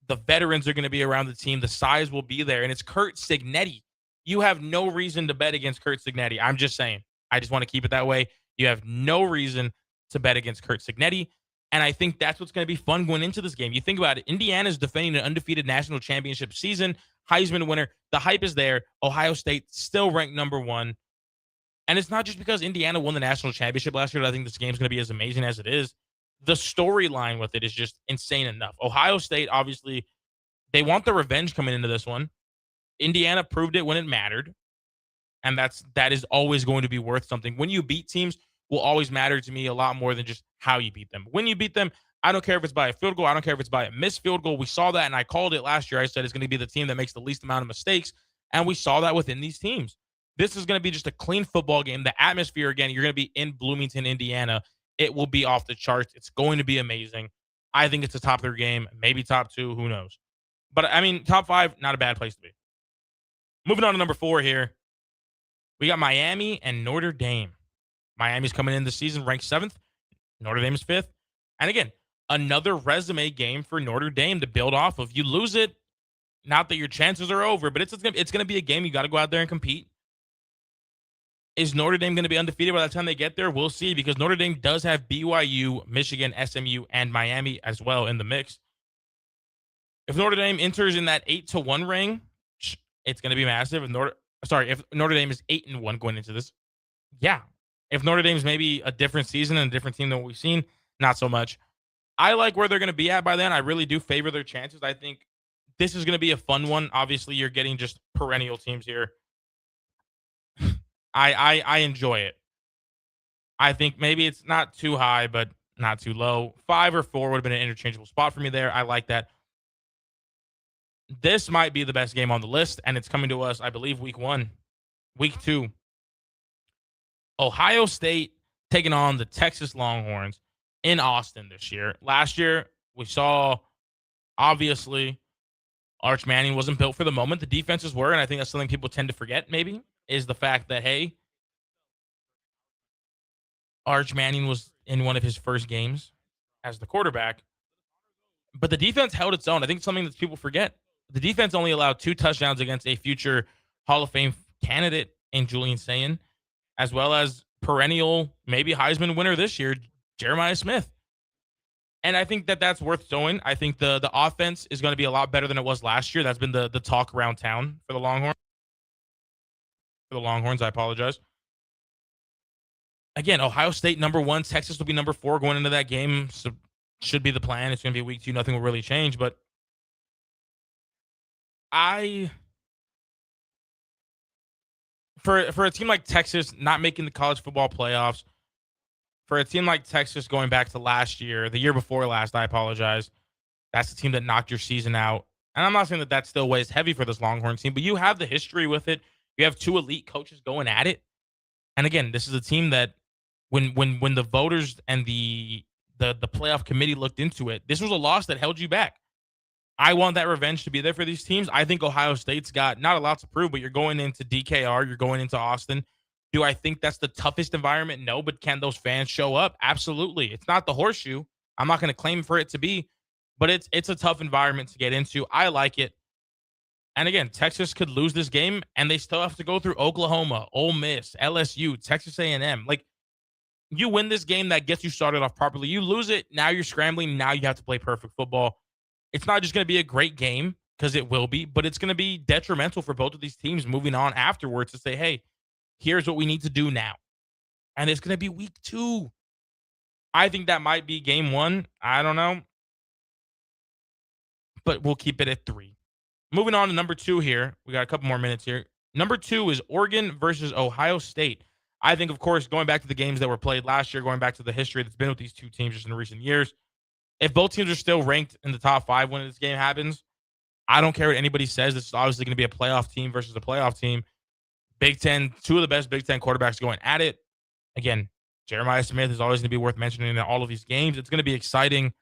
The veterans are going to be around the team. The size will be there. And it's Kurt Cignetti. You have no reason to bet against Kurt Cignetti. I'm just saying. I just want to keep it that way. You have no reason to bet against Kurt Cignetti. And I think that's what's going to be fun going into this game. You think about it. Indiana's defending an undefeated national championship season. Heisman winner. The hype is there. Ohio State still ranked number 1. And it's not just because Indiana won the national championship last year that I think this game's going to be as amazing as it is. The storyline with it is just insane enough. Ohio State, obviously, they want the revenge coming into this one. Indiana proved it when it mattered. And that is always going to be worth something. When you beat teams will always matter to me a lot more than just how you beat them. When you beat them, I don't care if it's by a field goal. I don't care if it's by a missed field goal. We saw that, and I called it last year. I said it's going to be the team that makes the least amount of mistakes, and we saw that within these teams. This is going to be just a clean football game. The atmosphere, again, you're going to be in Bloomington, Indiana. It will be off the charts. It's going to be amazing. I think it's a top 3 game, maybe top 2, who knows. But, I mean, top 5, not a bad place to be. Moving on to number 4 here. We got Miami and Notre Dame. Miami's coming in this season ranked 7th. Notre Dame is 5th. And again, another resume game for Notre Dame to build off of. You lose it, not that your chances are over, but it's going to be a game you got to go out there and compete. Is Notre Dame going to be undefeated by the time they get there? We'll see, because Notre Dame does have BYU, Michigan, SMU, and Miami as well in the mix. If Notre Dame enters in that 8-1 ring, it's going to be massive. If Notre Dame is 8-1 going into this, yeah. If Notre Dame's maybe a different season and a different team than what we've seen, not so much. I like where they're going to be at by then. I really do favor their chances. I think this is going to be a fun one. Obviously, you're getting just perennial teams here. I enjoy it. I think maybe it's not too high, but not too low. 5 or 4 would have been an interchangeable spot for me there. I like that. This might be the best game on the list, and it's coming to us, I believe, week 1. Week 2. Ohio State taking on the Texas Longhorns in Austin this year. Last year, we saw, obviously, Arch Manning wasn't built for the moment. The defenses were, and I think that's something people tend to forget, maybe, is the fact that, hey, Arch Manning was in one of his first games as the quarterback, but the defense held its own. I think it's something that people forget. The defense only allowed 2 touchdowns against a future Hall of Fame candidate in Julian Sayin, as well as perennial, maybe Heisman winner this year, Jeremiah Smith. And I think that that's worth showing. I think the offense is going to be a lot better than it was last year. That's been the talk around town for the Longhorns. I apologize. Again, Ohio State number 1, Texas will be number 4 going into that game. So should be the plan. It's going to be week 2. Nothing will really change. But for a team like Texas not making the college football playoffs, for a team like Texas going back to last year, the year before last, I apologize, that's the team that knocked your season out. And I'm not saying that still weighs heavy for this Longhorn team, but you have the history with it. You have 2 elite coaches going at it. And again, this is a team that when the voters and the playoff committee looked into it, this was a loss that held you back. I want that revenge to be there for these teams. I think Ohio State's got not a lot to prove, but you're going into DKR, you're going into Austin. Do I think that's the toughest environment? No, but can those fans show up? Absolutely. It's not the Horseshoe. I'm not going to claim for it to be, but it's a tough environment to get into. I like it. And again, Texas could lose this game, and they still have to go through Oklahoma, Ole Miss, LSU, Texas A&M. Like, you win this game, that gets you started off properly. You lose it, now you're scrambling. Now you have to play perfect football. It's not just going to be a great game, because it will be, but it's going to be detrimental for both of these teams moving on afterwards to say, hey, here's what we need to do now. And it's going to be week 2. I think that might be game 1. I don't know. But we'll keep it at 3. Moving on to number 2 here. We got a couple more minutes here. Number 2 is Oregon versus Ohio State. I think, of course, going back to the games that were played last year, going back to the history that's been with these 2 teams just in recent years, if both teams are still ranked in the top 5 when this game happens, I don't care what anybody says. This is obviously going to be a playoff team versus a playoff team. Big Ten, 2 of the best Big Ten quarterbacks going at it. Again, Jeremiah Smith is always going to be worth mentioning in all of these games. It's going to be exciting.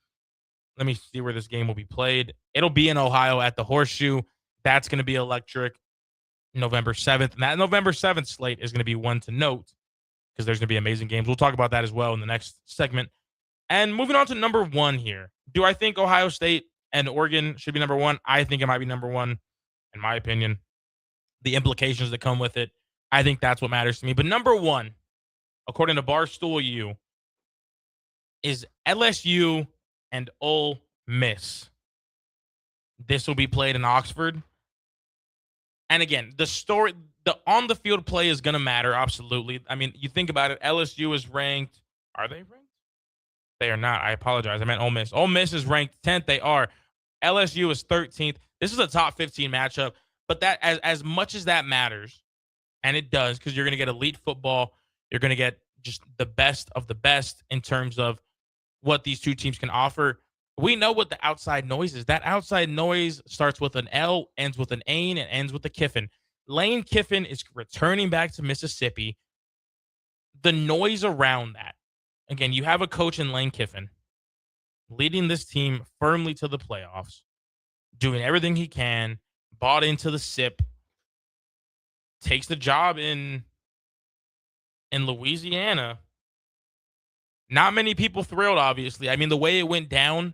Let me see where this game will be played. It'll be in Ohio at the Horseshoe. That's going to be electric. November 7th. And that November 7th slate is going to be one to note because there's going to be amazing games. We'll talk about that as well in the next segment. And moving on to number 1 here. Do I think Ohio State and Oregon should be number 1? I think it might be number 1, in my opinion. The implications that come with it, I think that's what matters to me. But number 1, according to Barstool U, is LSU and Ole Miss. This will be played in Oxford. And again, the on-the-field play is going to matter, absolutely. I mean, you think about it, LSU is ranked. Are they ranked? They are not. I apologize. I meant Ole Miss. Ole Miss is ranked 10th. They are. LSU is 13th. This is a top 15 matchup. But that, as much as that matters, and it does, because you're going to get elite football, you're going to get just the best of the best in terms of what these 2 teams can offer. We know what the outside noise is. That outside noise starts with an L, ends with an Ain, and ends with a Kiffin. Lane Kiffin is returning back to Mississippi. The noise around that. Again, you have a coach in Lane Kiffin leading this team firmly to the playoffs, doing everything he can, bought into the SIP, takes the job in Louisiana. Not many people thrilled, obviously. I mean, the way it went down,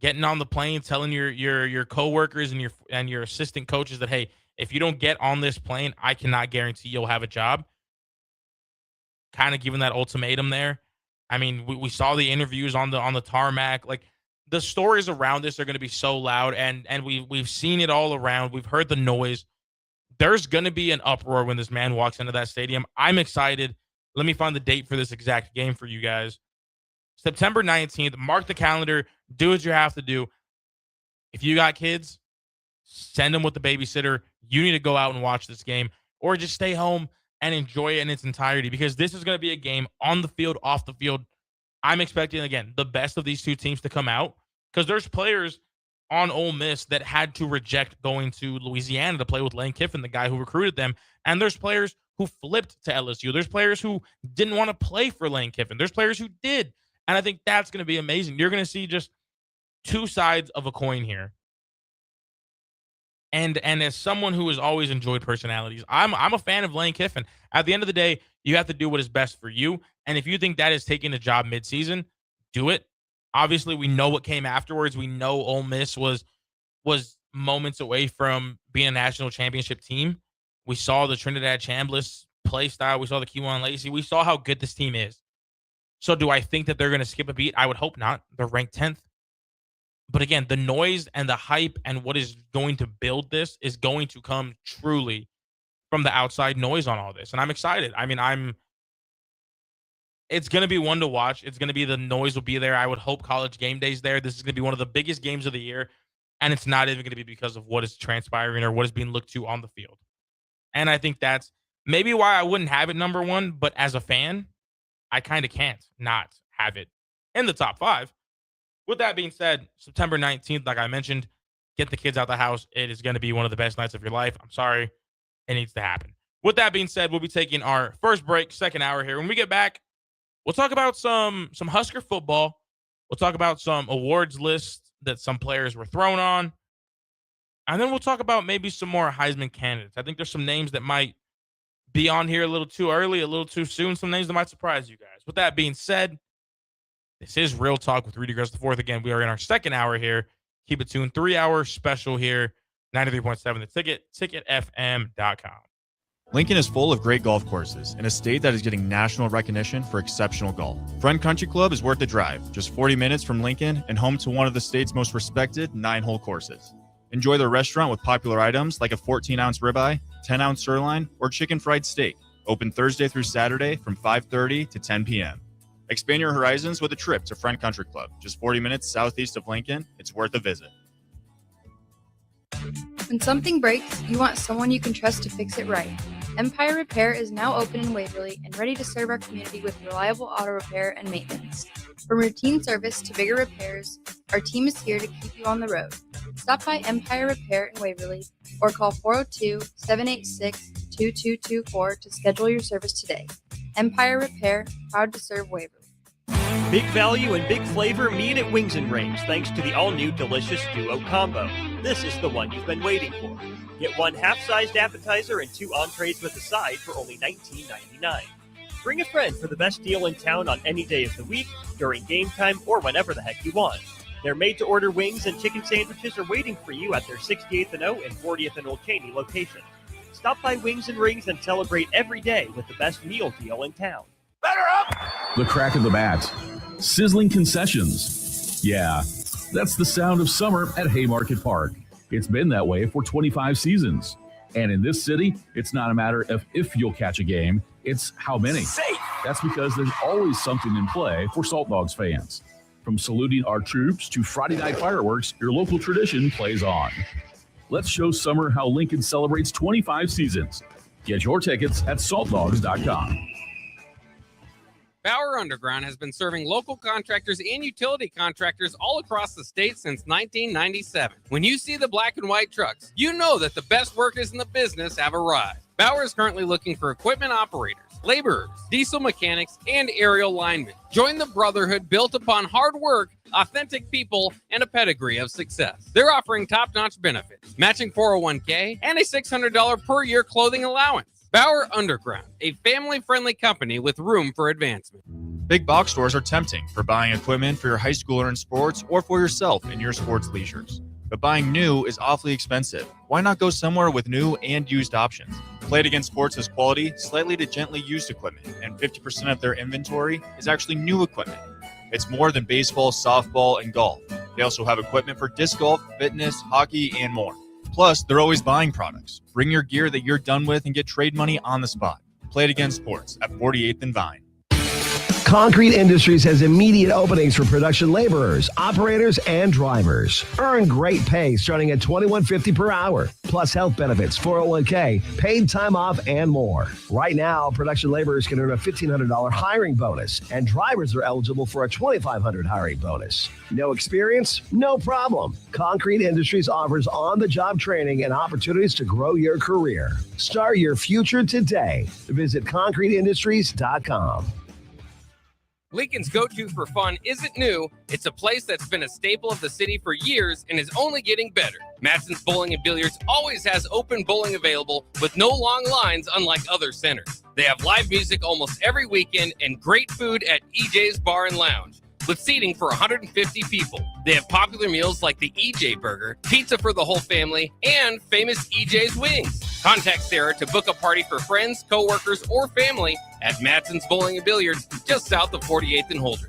getting on the plane, telling your coworkers and your assistant coaches that, hey, if you don't get on this plane, I cannot guarantee you'll have a job. Kind of giving that ultimatum there. I mean, we saw the interviews on the tarmac. Like, the stories around this are going to be so loud, and we've seen it all around. We've heard the noise. There's going to be an uproar when this man walks into that stadium. I'm excited. Let me find the date for this exact game for you guys. September 19th. Mark the calendar. Do what you have to do. If you got kids, send them with the babysitter. You need to go out and watch this game, or just stay home and enjoy it in its entirety, because this is going to be a game on the field, off the field. I'm expecting, again, the best of these two teams to come out, because there's players on Ole Miss that had to reject going to Louisiana to play with Lane Kiffin, the guy who recruited them. And there's players who flipped to LSU. There's players who didn't want to play for Lane Kiffin. There's players who did. And I think that's going to be amazing. You're going to see just two sides of a coin here. And as someone who has always enjoyed personalities, I'm a fan of Lane Kiffin. At the end of the day, you have to do what is best for you. And if you think that is taking a job midseason, do it. Obviously, we know what came afterwards. We know Ole Miss was moments away from being a national championship team. We saw the Trinidad Chambliss play style. We saw the Kewan Lacey. We saw how good this team is. So do I think that they're going to skip a beat? I would hope not. They're ranked 10th. But again, the noise and the hype and what is going to build this is going to come truly from the outside noise on all this. And I'm excited. I mean, it's going to be one to watch. It's going to be, the noise will be there. I would hope College Game Day's there. This is going to be one of the biggest games of the year. And it's not even going to be because of what is transpiring or what is being looked to on the field. And I think that's maybe why I wouldn't have it number one. But as a fan, I kind of can't not have it in the top 5. With that being said, September 19th, like I mentioned, get the kids out the house. It is going to be one of the best nights of your life. I'm sorry. It needs to happen. With that being said, we'll be taking our first break, second hour here. When we get back, we'll talk about some Husker football. We'll talk about some awards lists that some players were thrown on. And then we'll talk about maybe some more Heisman candidates. I think there's some names that might be on here a little too early, a little too soon. Some names that might surprise you guys. With that being said, this is Real Talk with Rudy Gres IV. Again, we are in our second hour here. Keep it tuned. 3-hour special here. 93.7 The Ticket, ticketfm.com. Lincoln is full of great golf courses in a state that is getting national recognition for exceptional golf. Friend Country Club is worth the drive, just 40 minutes from Lincoln and home to one of the state's most respected 9-hole courses. Enjoy their restaurant with popular items like a 14-ounce ribeye, 10-ounce sirloin, or chicken fried steak. Open Thursday through Saturday from 5:30 to 10 p.m. Expand your horizons with a trip to Friend Country Club, just 40 minutes southeast of Lincoln. It's worth a visit. When something breaks, you want someone you can trust to fix it right. Empire Repair is now open in Waverly and ready to serve our community with reliable auto repair and maintenance. From routine service to bigger repairs, our team is here to keep you on the road. Stop by Empire Repair in Waverly or call 402-786-2224 to schedule your service today. Empire Repair, proud to serve Waverly. Big value and big flavor meet at Wings and Rings thanks to the all-new delicious Duo Combo. This is the one you've been waiting for. Get one half-sized appetizer and 2 entrees with a side for only $19.99. Bring a friend for the best deal in town on any day of the week, during game time, or whenever the heck you want. Their made-to-order wings and chicken sandwiches are waiting for you at their 68th and O and 40th and Old Cheney locations. Stop by Wings and Rings and celebrate every day with the best meal deal in town. The crack of the bat. Sizzling concessions. Yeah, that's the sound of summer at Haymarket Park. It's been that way for 25 seasons. And in this city, it's not a matter of if you'll catch a game, it's how many. Safe. That's because there's always something in play for Salt Dogs fans. From saluting our troops to Friday night fireworks, your local tradition plays on. Let's show summer how Lincoln celebrates 25 seasons. Get your tickets at saltdogs.com. Bauer Underground has been serving local contractors and utility contractors all across the state since 1997. When you see the black and white trucks, you know that the best workers in the business have arrived. Bauer is currently looking for equipment operators, laborers, diesel mechanics, and aerial linemen. Join the brotherhood built upon hard work, authentic people, and a pedigree of success. They're offering top-notch benefits, matching 401k, and a $600 per year clothing allowance. Bauer Underground, a family-friendly company with room for advancement. Big box stores are tempting for buying equipment for your high schooler in sports or for yourself in your sports leisures. But buying new is awfully expensive. Why not go somewhere with new and used options? Played Against Sports has quality, slightly to gently used equipment, and 50% of their inventory is actually new equipment. It's more than baseball, softball, and golf. They also have equipment for disc golf, fitness, hockey, and more. Plus, they're always buying products. Bring your gear that you're done with and get trade money on the spot. Played Against Sports at 48th and Vine. Concrete Industries has immediate openings for production laborers, operators, and drivers. Earn great pay starting at $21.50 per hour, plus health benefits, 401k, paid time off, and more. Right now, production laborers can earn a $1,500 hiring bonus, and drivers are eligible for a $2,500 hiring bonus. No experience? No problem. Concrete Industries offers on-the-job training and opportunities to grow your career. Start your future today. Visit concreteindustries.com. Lincoln's go-to for fun isn't new. It's a place that's been a staple of the city for years and is only getting better. Matson's Bowling and Billiards always has open bowling available with no long lines, unlike other centers. They have live music almost every weekend and great food at EJ's Bar and Lounge, with seating for 150 people. They have popular meals like the EJ Burger, pizza for the whole family, and famous EJ's Wings. Contact Sarah to book a party for friends, coworkers, or family at Matson's Bowling and Billiards, just south of 48th and Holdridge.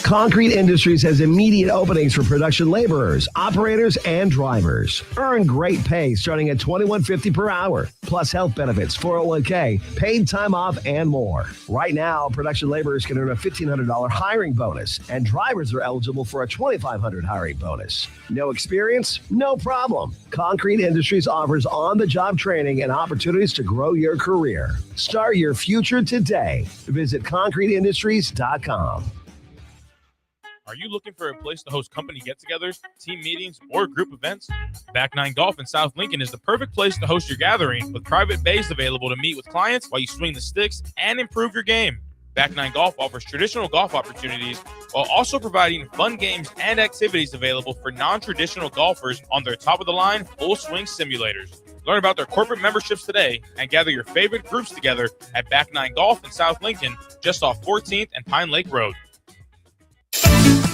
Concrete Industries has immediate openings for production laborers, operators, and drivers. Earn great pay starting at $21.50 per hour, plus health benefits, 401k, paid time off, and more. Right now, production laborers can earn a $1,500 hiring bonus, and drivers are eligible for a $2,500 hiring bonus. No experience? No problem. Concrete Industries offers on-the-job training and opportunities to grow your career. Start your future today. Visit concreteindustries.com. Are you looking for a place to host company get-togethers, team meetings, or group events? Back 9 Golf in South Lincoln is the perfect place to host your gathering, with private bays available to meet with clients while you swing the sticks and improve your game. Back 9 Golf offers traditional golf opportunities while also providing fun games and activities available for non-traditional golfers on their top-of-the-line full-swing simulators. Learn about their corporate memberships today and gather your favorite groups together at Back 9 Golf in South Lincoln, just off 14th and Pine Lake Road.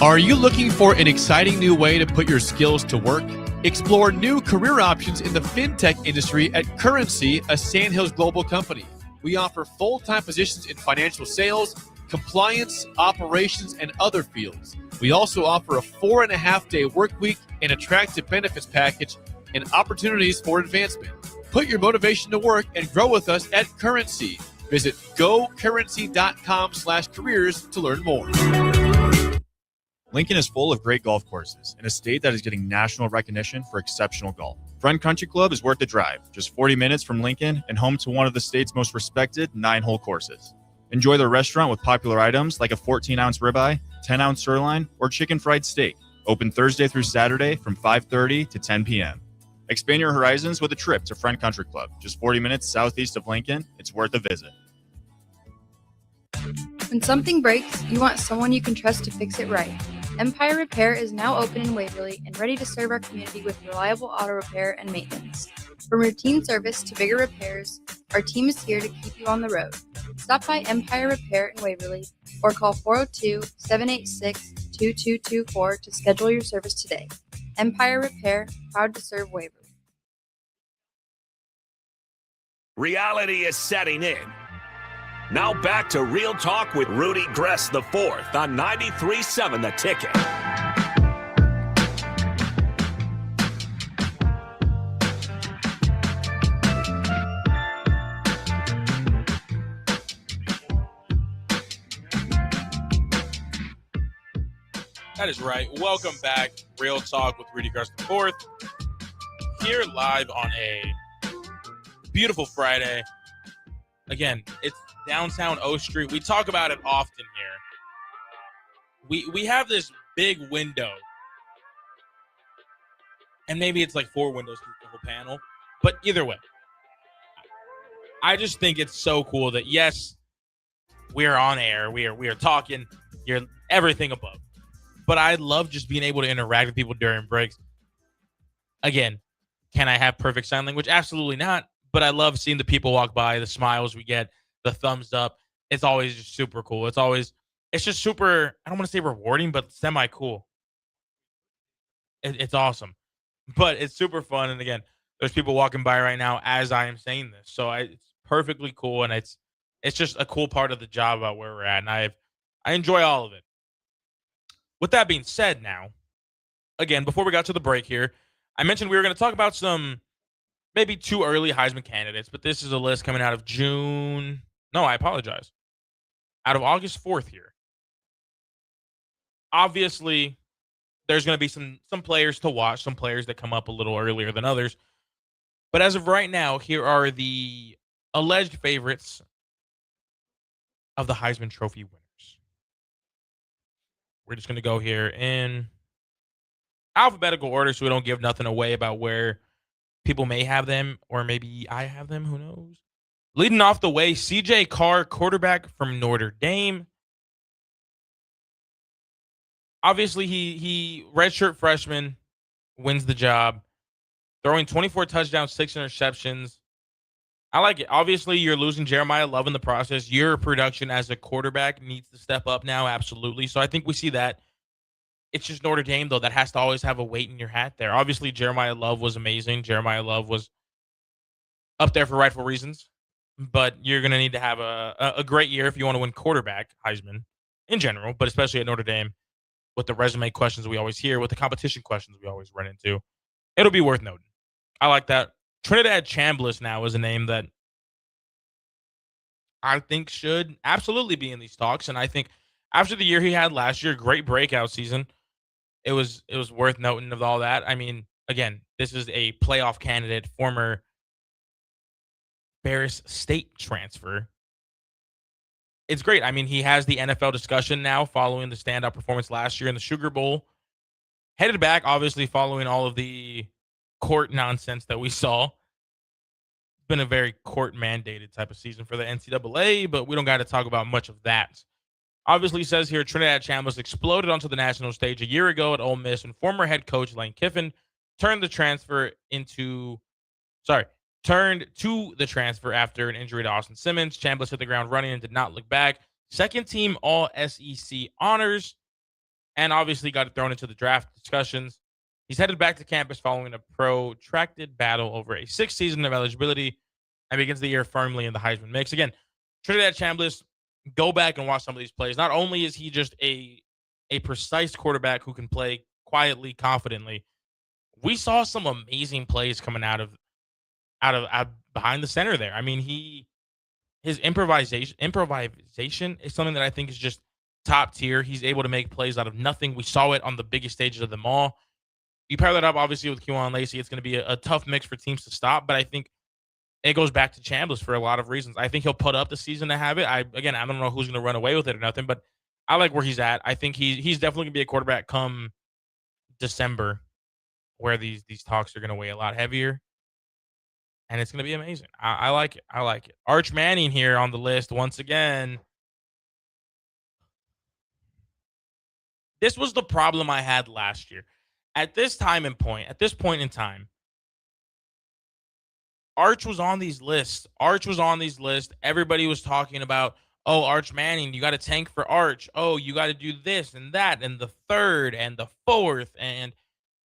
Are you looking for an exciting new way to put your skills to work? Explore new career options in the fintech industry at Currency, a Sandhills global company. We offer full-time positions in financial sales, compliance, operations, and other fields. We also offer a 4.5-day work week, an attractive benefits package, and opportunities for advancement. Put your motivation to work and grow with us at Currency. Visit gocurrency.com/careers to learn more. Lincoln is full of great golf courses in a state that is getting national recognition for exceptional golf. Friend Country Club is worth the drive, just 40 minutes from Lincoln and home to one of the state's most respected 9-hole courses. Enjoy their restaurant with popular items like a 14-ounce ribeye, 10-ounce sirloin, or chicken fried steak. Open Thursday through Saturday from 5:30 to 10 p.m. Expand your horizons with a trip to Friend Country Club, just 40 minutes southeast of Lincoln. It's worth a visit. When something breaks, you want someone you can trust to fix it right. Empire Repair is now open in Waverly and ready to serve our community with reliable auto repair and maintenance. From routine service to bigger repairs, our team is here to keep you on the road. Stop by Empire Repair in Waverly or call 402-786-2224 to schedule your service today. Empire Repair, proud to serve Waverly. Reality is setting in. Now back to Real Talk with Rudy Gres IV on 93.7 The Ticket. That is right. Welcome back. Real Talk with Rudy Gres IV. Here live on a beautiful Friday. Again, it's downtown O Street. We talk about it often here. We have this big window, and maybe it's like 4 windows through the whole panel. But either way, I just think it's so cool that, yes, we are on air. We are talking. You're everything above. But I love just being able to interact with people during breaks. Again, can I have perfect sign language? Absolutely not. But I love seeing the people walk by, the smiles we get, the thumbs up. It's always just super cool. It's just super, I don't want to say rewarding, but semi-cool. It's awesome. But it's super fun. And again, there's people walking by right now as I am saying this. So it's perfectly cool. And it's just a cool part of the job about where we're at. And I enjoy all of it. With that being said now, again, before we got to the break here, I mentioned we were going to talk about some maybe too early Heisman candidates, but this is a list coming out of June. No, I apologize. Out of August 4th here. Obviously, there's going to be some players to watch, some players that come up a little earlier than others. But as of right now, here are the alleged favorites of the Heisman Trophy winners. We're just going to go here in alphabetical order so we don't give nothing away about where people may have them, or maybe I have them. Who knows? Leading off the way, C.J. Carr, quarterback from Notre Dame. Obviously, he redshirt freshman, wins the job, throwing 24 touchdowns, 6 interceptions. I like it. Obviously, you're losing Jeremiah Love in the process. Your production as a quarterback needs to step up now, absolutely. So I think we see that. It's just Notre Dame, though, that has to always have a weight in your hat there. Obviously, Jeremiah Love was amazing. Jeremiah Love was up there for rightful reasons. But you're going to need to have a great year if you want to win quarterback Heisman in general, but especially at Notre Dame with the resume questions we always hear, with the competition questions we always run into. It'll be worth noting. I like that. Trinidad Chambliss now is a name that I think should absolutely be in these talks. And I think after the year he had last year, great breakout season, it was worth noting of all that. I mean, again, this is a playoff candidate, former Ferris State transfer. It's great. I mean, he has the NFL discussion now following the standout performance last year in the Sugar Bowl. Headed back, obviously, following all of the court nonsense that we saw. It's been a very court-mandated type of season for the NCAA, but we don't got to talk about much of that. Obviously, says here, Trinidad Chambliss exploded onto the national stage a year ago at Ole Miss, and former head coach Lane Kiffin turned to the transfer after an injury to Austin Simmons. Chambliss hit the ground running and did not look back. Second team All-SEC honors, and obviously got it thrown into the draft discussions. He's headed back to campus following a protracted battle over a 6th season of eligibility and begins the year firmly in the Heisman mix. Again, Trinidad Chambliss, go back and watch some of these plays. Not only is he just a precise quarterback who can play quietly, confidently, we saw some amazing plays coming out of behind the center there. I mean, his improvisation is something that I think is just top tier. He's able to make plays out of nothing. We saw it on the biggest stages of them all. You pair that up, obviously, with Kewan Lacey, it's going to be a tough mix for teams to stop, but I think it goes back to Chambliss for a lot of reasons. I think he'll put up the season to have it. I don't know who's going to run away with it or nothing, but I like where he's at. I think he's definitely going to be a quarterback come December, where these talks are going to weigh a lot heavier, and it's going to be amazing. I like it. I like it. Arch Manning here on the list once again. This was the problem I had last year. At this point in time, Arch was on these lists. Everybody was talking about, oh, Arch Manning, you got to tank for Arch. Oh, you got to do this and that and the third and the fourth. And,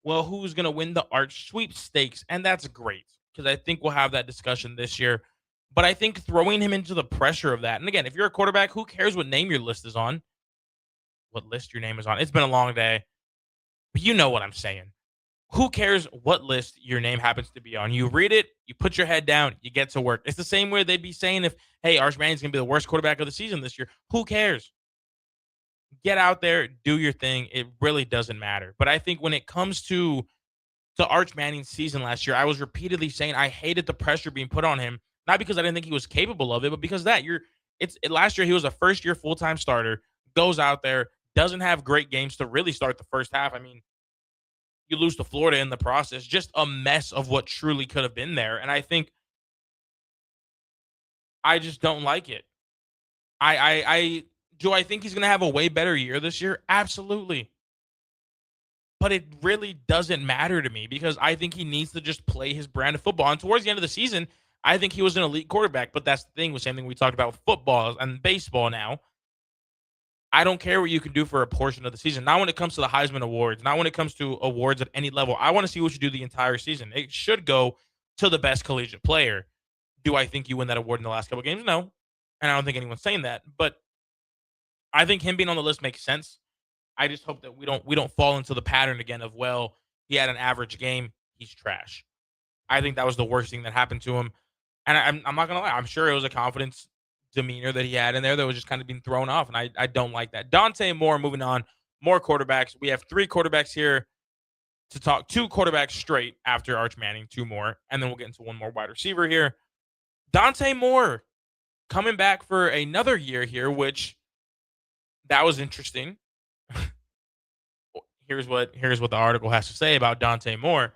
well, who's going to win the Arch sweepstakes? And that's great because I think we'll have that discussion this year. But I think throwing him into the pressure of that, and again, if you're a quarterback, who cares what name your list is on? What list your name is on? It's been a long day. But you know what I'm saying. Who cares what list your name happens to be on? You read it, you put your head down, you get to work. It's the same way they'd be saying if, hey, Arch Manning's going to be the worst quarterback of the season this year. Who cares? Get out there, do your thing. It really doesn't matter. But I think when it comes to Arch Manning's season last year, I was repeatedly saying I hated the pressure being put on him, not because I didn't think he was capable of it, but because that Last year he was a first-year full-time starter, goes out there, doesn't have great games to really start the first half. I mean, you lose to Florida in the process. Just a mess of what truly could have been there. And I just don't like it. Do I think he's going to have a way better year this year? Absolutely. But it really doesn't matter to me because I think he needs to just play his brand of football. And towards the end of the season, I think he was an elite quarterback. But that's the thing, the same thing we talked about with football and baseball now. I don't care what you can do for a portion of the season. Not when it comes to the Heisman Awards, not when it comes to awards at any level. I want to see what you do the entire season. It should go to the best collegiate player. Do I think you win that award in the last couple of games? No. And I don't think anyone's saying that. But I think him being on the list makes sense. I just hope that we don't fall into the pattern again of, well, he had an average game, he's trash. I think that was the worst thing that happened to him. And I'm not going to lie. I'm sure it was a confidence demeanor that he had in there that was just kind of being thrown off. And I don't like that. Dante Moore, moving on. More quarterbacks. We have 3 quarterbacks here to talk. 2 quarterbacks straight after Arch Manning, 2 more. And then we'll get into 1 more wide receiver here. Dante Moore coming back for another year here, which that was interesting. Here's what the article has to say about Dante Moore.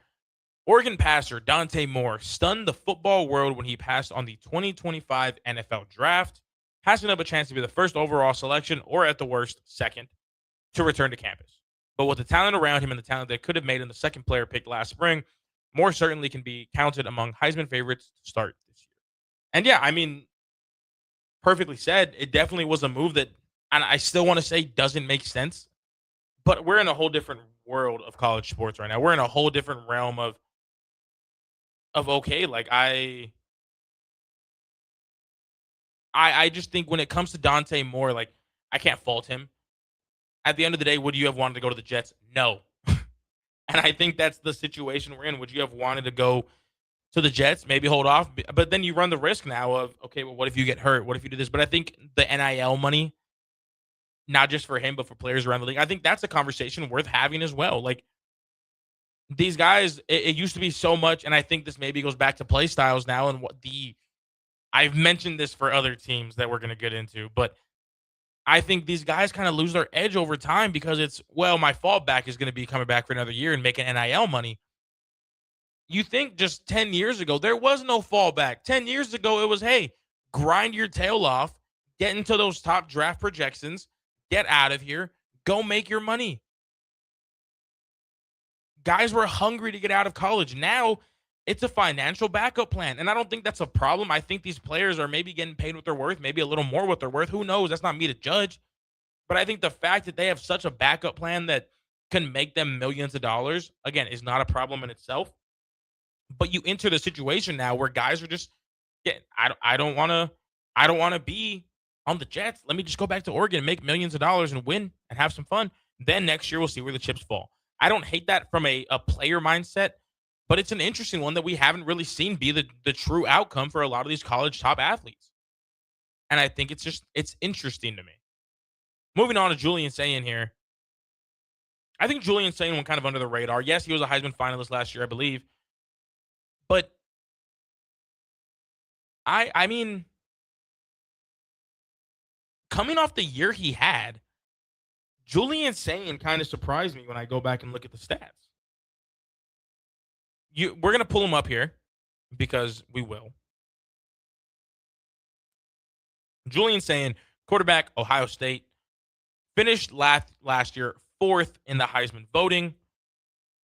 Oregon passer Dante Moore stunned the football world when he passed on the 2025 NFL Draft, passing up a chance to be the first overall selection, or at the worst, second, to return to campus. But with the talent around him and the talent that could have made him the second player picked last spring, Moore certainly can be counted among Heisman favorites to start this year. And yeah, I mean, perfectly said. It definitely was a move that, and I still want to say, doesn't make sense. But we're in a whole different world of college sports right now. We're in a whole different realm of okay, like I just think when it comes to Dante Moore, like I can't fault him. At the end of the day, would you have wanted to go to the Jets? No. And I think that's the situation we're in. Would you have wanted to go to the Jets? Maybe hold off. But then you run the risk now of, okay, well, what if you get hurt? What if you do this? But I think the NIL money, not just for him, but for players around the league, I think that's a conversation worth having as well. Like, these guys, it used to be so much, and I think this maybe goes back to play styles now and I've mentioned this for other teams that we're going to get into, but I think these guys kind of lose their edge over time because it's, well, my fallback is going to be coming back for another year and making NIL money. You think just 10 years ago, there was no fallback. 10 years ago, it was, hey, grind your tail off, get into those top draft projections, get out of here, go make your money. Guys were hungry to get out of college. Now it's a financial backup plan. And I don't think that's a problem. I think these players are maybe getting paid what they're worth, maybe a little more what they're worth. Who knows? That's not me to judge. But I think the fact that they have such a backup plan that can make them millions of dollars, again, is not a problem in itself. But you enter the situation now where guys are just, I don't want to be on the Jets. Let me just go back to Oregon and make millions of dollars and win and have some fun. Then next year we'll see where the chips fall. I don't hate that from a player mindset, but it's an interesting one that we haven't really seen be the true outcome for a lot of these college top athletes. And I think it's interesting to me. Moving on to Julian Sayin here. I think Julian Sayin went kind of under the radar. Yes, he was a Heisman finalist last year, I believe. But I mean, coming off the year he had, Julian Sayin kind of surprised me when I go back and look at the stats. We're going to pull him up here because we will. Julian Sayin, quarterback, Ohio State, finished last year 4th in the Heisman voting.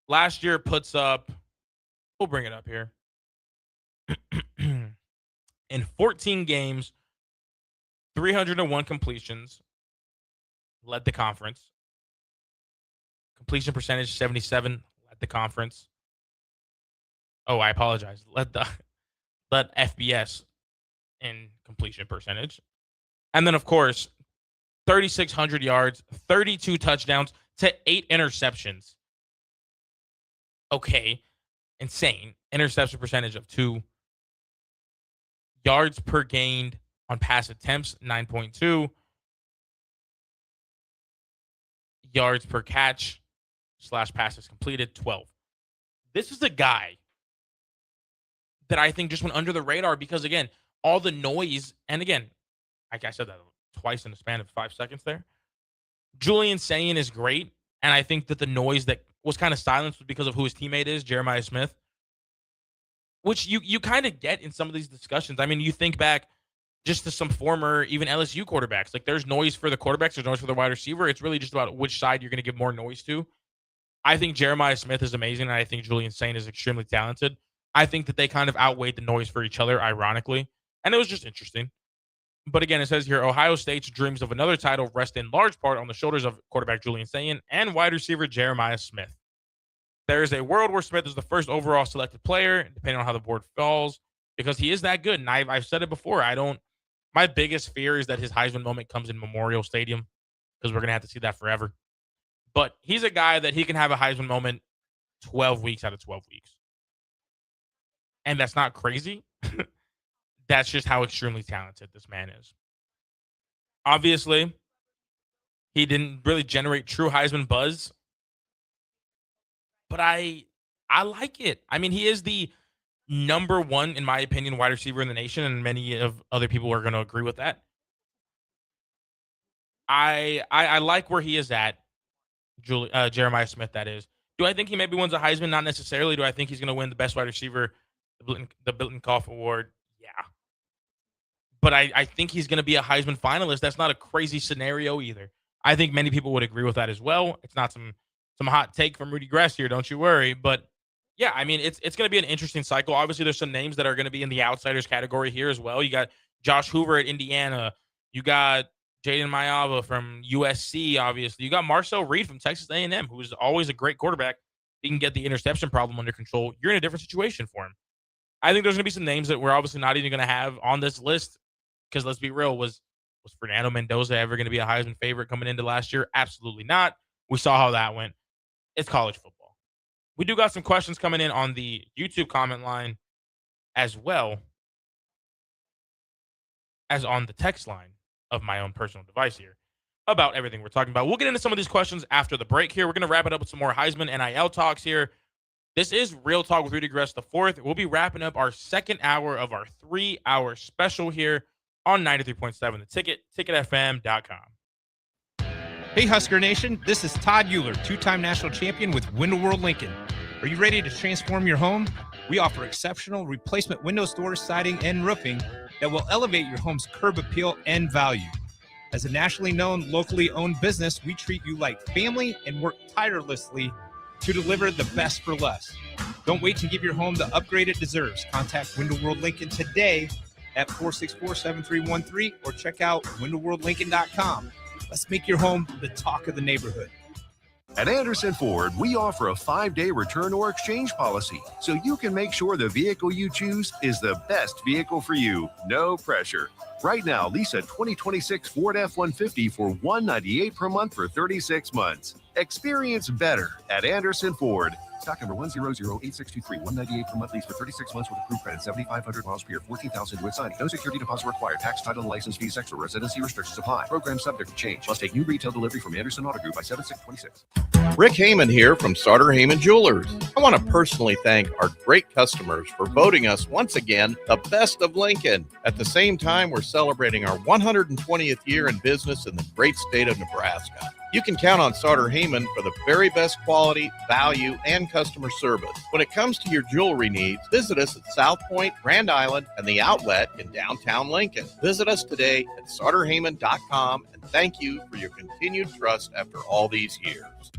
Last year puts up, we'll bring it up here. In 14 games, 301 completions, led the conference. Completion percentage 77, led the conference. Oh, I apologize. Led FBS in completion percentage. And then, of course, 3,600 yards, 32 touchdowns to 8 interceptions. Okay, insane. Interception percentage of 2. Yards per gained on pass attempts, 9.2. Yards per catch / passes completed, 12. This is a guy that I think just went under the radar because, again, all the noise, and again, I said that twice in the span of 5 seconds there. Julian Sayin is great, and I think that the noise that was kind of silenced was because of who his teammate is, Jeremiah Smith, which you kind of get in some of these discussions. I mean, you think back just to some former, even LSU quarterbacks. Like, there's noise for the quarterbacks, there's noise for the wide receiver. It's really just about which side you're going to give more noise to. I think Jeremiah Smith is amazing, and I think Julian Sayin is extremely talented. I think that they kind of outweighed the noise for each other, ironically, and it was just interesting. But again, it says here, Ohio State's dreams of another title rest in large part on the shoulders of quarterback Julian Sayin and wide receiver Jeremiah Smith. There is a world where Smith is the first overall selected player, depending on how the board falls, because he is that good. And I've said it before. My biggest fear is that his Heisman moment comes in Memorial Stadium, because we're going to have to see that forever. But he's a guy that he can have a Heisman moment 12 weeks out of 12 weeks. And that's not crazy. That's just how extremely talented this man is. Obviously, he didn't really generate true Heisman buzz, but I like it. I mean, he is the number one, in my opinion, wide receiver in the nation, and many of other people are going to agree with that. I like where he is at, Jeremiah Smith, that is. Do I think he maybe wins a Heisman? Not necessarily. Do I think he's going to win the best wide receiver, the Blittenkoff Award? Yeah. But I think he's going to be a Heisman finalist. That's not a crazy scenario either. I think many people would agree with that as well. It's not some hot take from Rudy Gres here, don't you worry. But yeah, I mean, it's going to be an interesting cycle. Obviously, there's some names that are going to be in the outsiders category here as well. You got Josh Hoover at Indiana. You got Jaden Mayava from USC, obviously. You got Marcel Reed from Texas A&M, who is always a great quarterback. He can get the interception problem under control. You're in a different situation for him. I think there's going to be some names that we're obviously not even going to have on this list, because let's be real, was Fernando Mendoza ever going to be a Heisman favorite coming into last year? Absolutely not. We saw how that went. It's college football. We do got some questions coming in on the YouTube comment line as well as on the text line of my own personal device here about everything we're talking about. We'll get into some of these questions after the break here. We're going to wrap it up with some more Heisman NIL talks here. This is Real Talk with Rudy Gres IV. We'll be wrapping up our second hour of our 3-hour special here on 93.7 The Ticket, ticketfm.com. Hey, Husker Nation. This is Todd Euler, two-time national champion with Window World Lincoln. Are you ready to transform your home? We offer exceptional replacement window doors, siding, and roofing that will elevate your home's curb appeal and value. As a nationally known, locally owned business, we treat you like family and work tirelessly to deliver the best for less. Don't wait to give your home the upgrade it deserves. Contact Window World Lincoln today at 464-7313 or check out windowworldlincoln.com. Let's make your home the talk of the neighborhood. At Anderson Ford, we offer a 5-day return or exchange policy, so you can make sure the vehicle you choose is the best vehicle for you. No pressure. Right now, lease a 2026 Ford F-150 for $198 per month for 36 months. Experience better at Anderson Ford. Stock number 1008623, $198 per month lease for 36 months with approved credit, 7,500 miles per year, 14,000 with signing. No security deposit required. Tax, title, and license fees extra. Residency restrictions apply. Program subject to change. Must take new retail delivery from Anderson Auto Group by 7/6/26. Rick Heyman here from Sauter Heyman Jewelers. I want to personally thank our great customers for voting us once again the best of Lincoln. At the same time, we're celebrating our 120th year in business in the great state of Nebraska. You can count on Sauter Heyman for the very best quality, value, and customer service. When it comes to your jewelry needs, visit us at South Point, Grand Island, and the Outlet in downtown Lincoln. Visit us today at sauterheyman.com, and thank you for your continued trust after all these years.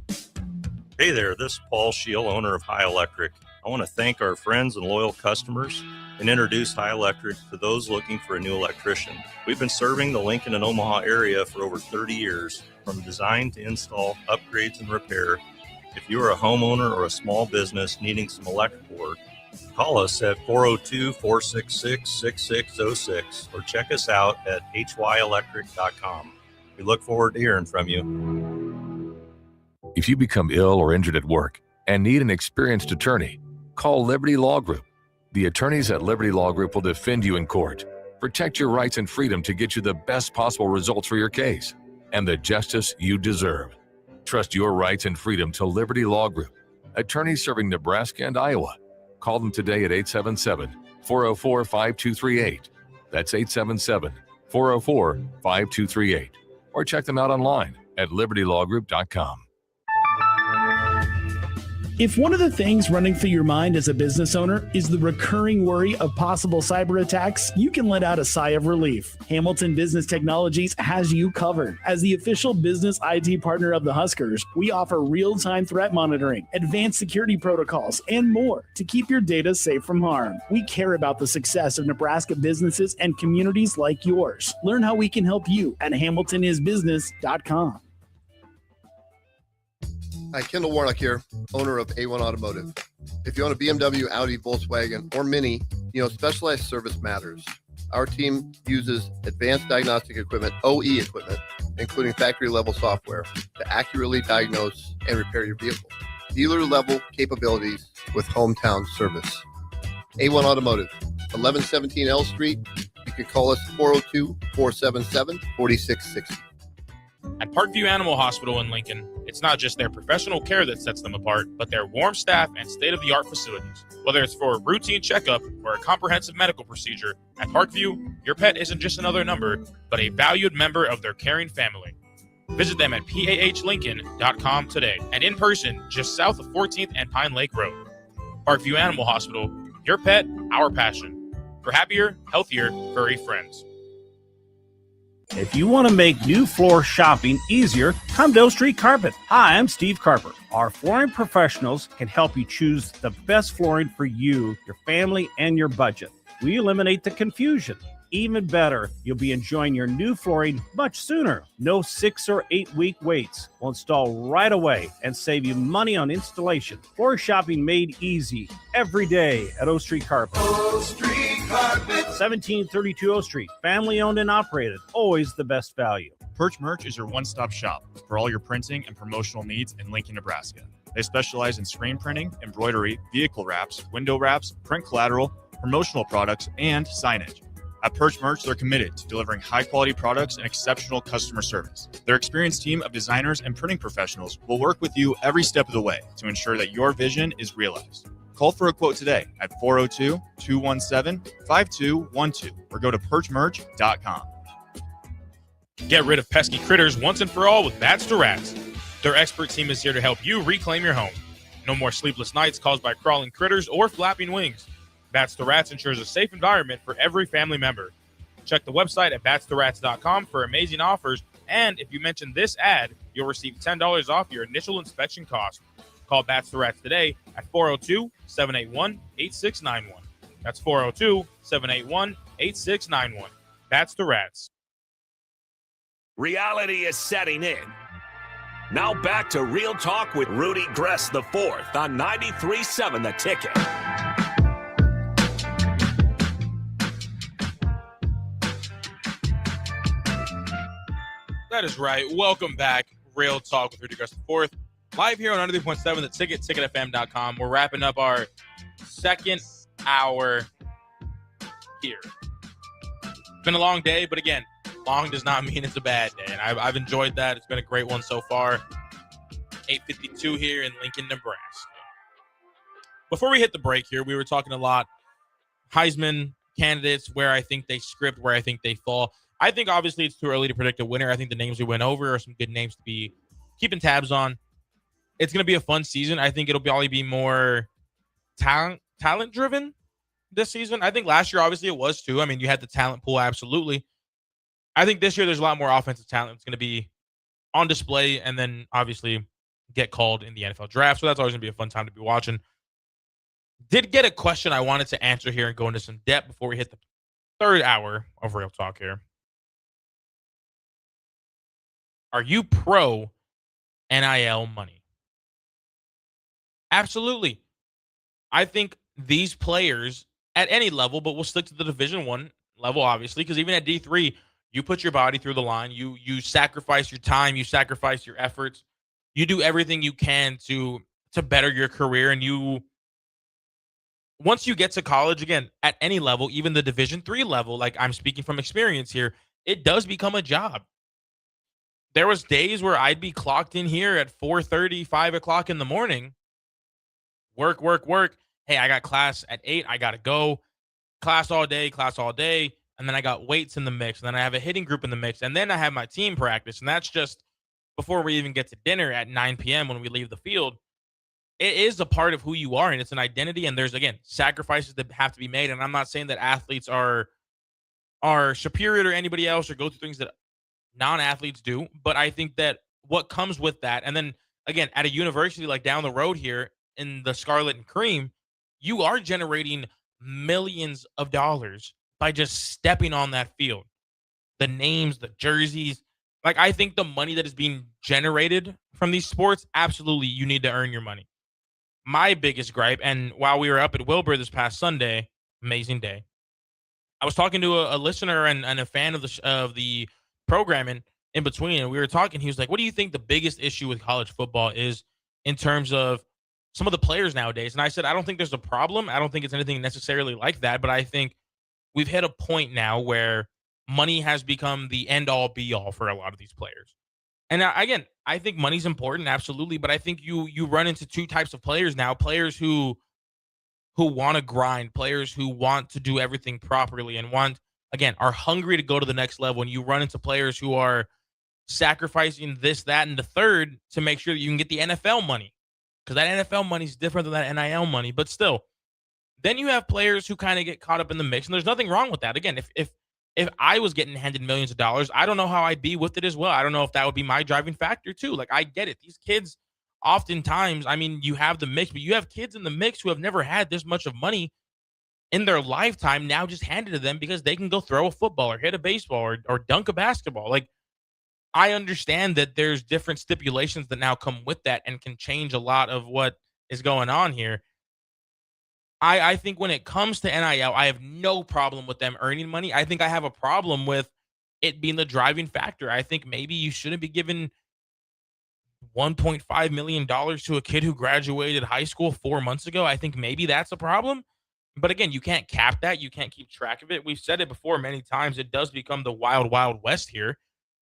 Hey there, this is Paul Scheel, owner of High Electric. I want to thank our friends and loyal customers and introduce High Electric to those looking for a new electrician. We've been serving the Lincoln and Omaha area for over 30 years, from design to install, upgrades, and repair. If you are a homeowner or a small business needing some electrical work, call us at 402-466-6606 or check us out at hyelectric.com. We look forward to hearing from you. If you become ill or injured at work and need an experienced attorney, call Liberty Law Group. The attorneys at Liberty Law Group will defend you in court, protect your rights and freedom to get you the best possible results for your case and the justice you deserve. Trust your rights and freedom to Liberty Law Group, attorneys serving Nebraska and Iowa. Call them today at 877-404-5238. That's 404-5238, or check them out online at libertylawgroup.com. If one of the things running through your mind as a business owner is the recurring worry of possible cyber attacks, you can let out a sigh of relief. Hamilton Business Technologies has you covered. As the official business IT partner of the Huskers, we offer real-time threat monitoring, advanced security protocols, and more to keep your data safe from harm. We care about the success of Nebraska businesses and communities like yours. Learn how we can help you at hamiltonisbusiness.com. Hi, Kendall Warnock here, owner of A1 Automotive. If you own a BMW, Audi, Volkswagen, or Mini, specialized service matters. Our team uses advanced diagnostic equipment, OE equipment, including factory-level software, to accurately diagnose and repair your vehicle. Dealer-level capabilities with hometown service. A1 Automotive, 1117 L Street. You can call us 402-477-4660. At Parkview Animal Hospital in Lincoln, it's not just their professional care that sets them apart, but their warm staff and state-of-the-art facilities. Whether it's for a routine checkup or a comprehensive medical procedure, at Parkview, your pet isn't just another number, but a valued member of their caring family. Visit them at pahlincoln.com today and in person just south of 14th and Pine Lake Road. Parkview Animal Hospital, your pet, our passion. For happier, healthier, furry friends. If you want to make new floor shopping easier, come to O Street Carpet. Hi, I'm Steve Carper. Our flooring professionals can help you choose the best flooring for you, your family, and your budget. We eliminate the confusion. Even better, you'll be enjoying your new flooring much sooner. No 6 or 8 week waits. We'll install right away and save you money on installation. Floor shopping made easy every day at O Street Carpet. O Street Carpet. 1732 O Street. Family owned and operated. Always the best value. Perch Merch is your one-stop shop for all your printing and promotional needs in Lincoln, Nebraska. They specialize in screen printing, embroidery, vehicle wraps, window wraps, print collateral, promotional products, and signage. At Perch Merch, they're committed to delivering high-quality products and exceptional customer service. Their experienced team of designers and printing professionals will work with you every step of the way to ensure that your vision is realized. Call for a quote today at 402-217-5212 or go to perchmerch.com. Get rid of pesky critters once and for all with Bats to Rats. Their expert team is here to help you reclaim your home. No more sleepless nights caused by crawling critters or flapping wings. Bats to Rats ensures a safe environment for every family member. Check the website at batstoRats.com for amazing offers, and if you mention this ad, you'll receive $10 off your initial inspection cost. Call Bats to Rats today at 402-781-8691. That's 402-781-8691. Bats to Rats. Reality is setting in. Now back to Real Talk with Rudy Gres IV on 93.7 The Ticket. That is right. Welcome back. Real Talk with Rudy Gres IV. Live here on 93.7 The Ticket, ticketfm.com. We're wrapping up our second hour here. It's been a long day, but again, long does not mean it's a bad day. And I've enjoyed that. It's been a great one so far. 8:52 here in Lincoln, Nebraska. Before we hit the break here, we were talking a lot Heisman candidates, where I think they script, where I think they fall. I think obviously it's too early to predict a winner. I think the names we went over are some good names to be keeping tabs on. It's going to be a fun season. I think it'll probably be more talent driven this season. I think last year, obviously, it was too. I mean, you had the talent pool, absolutely. I think this year there's a lot more offensive talent that's going to be on display and then obviously get called in the NFL draft. So that's always going to be a fun time to be watching. Did get a question I wanted to answer here and go into some depth before we hit the third hour of Real Talk here. Are you pro NIL money? Absolutely. I think these players at any level, but we'll stick to the Division I level, obviously, because even at D3, you put your body through the line. You sacrifice your time. You sacrifice your efforts. You do everything you can to better your career. And once you get to college, again, at any level, even the Division III level, like I'm speaking from experience here, it does become a job. There was days where I'd be clocked in here at 4:30, 5 o'clock in the morning. Work. Hey, I got class at 8. I got to go. Class all day. and then I got weights in the mix, and then I have a hitting group in the mix, and then I have my team practice, and that's just before we even get to dinner at 9 p.m. when we leave the field. It is a part of who you are, and it's an identity, and there's, again, sacrifices that have to be made, and I'm not saying that athletes are superior to anybody else or go through things that non-athletes do, but I think that what comes with that, and then, again, at a university like down the road here in the Scarlet and Cream, you are generating millions of dollars by just stepping on that field. The names, the jerseys. Like, I think the money that is being generated from these sports, absolutely, you need to earn your money. My biggest gripe, and while we were up at Wilbur this past Sunday, amazing day, I was talking to a listener and a fan of the programming in between, and we were talking. He was like, "What do you think the biggest issue with college football is in terms of some of the players nowadays?" And I said, "I don't think there's a problem. I don't think it's anything necessarily like that, but I think we've hit a point now where money has become the end all be all for a lot of these players." And again, I think money's important, absolutely, but I think you run into two types of players now: players who want to grind, players who want to do everything properly and are hungry to go to the next level. And you run into players who are sacrificing this, that, and the third to make sure that you can get the NFL money, because that NFL money is different than that NIL money. But still, then you have players who kind of get caught up in the mix, and there's nothing wrong with that. Again, if I was getting handed millions of dollars, I don't know how I'd be with it as well. I don't know if that would be my driving factor too. Like, I get it. These kids, oftentimes, I mean, you have the mix, but you have kids in the mix who have never had this much of money in their lifetime now just handed to them because they can go throw a football or hit a baseball or dunk a basketball. Like, I understand that there's different stipulations that now come with that and can change a lot of what is going on here. I think when it comes to NIL, I have no problem with them earning money. I think I have a problem with it being the driving factor. I think maybe you shouldn't be giving $1.5 million to a kid who graduated high school 4 months ago. I think maybe that's a problem. But again, you can't cap that. You can't keep track of it. We've said it before many times. It does become the wild, wild west here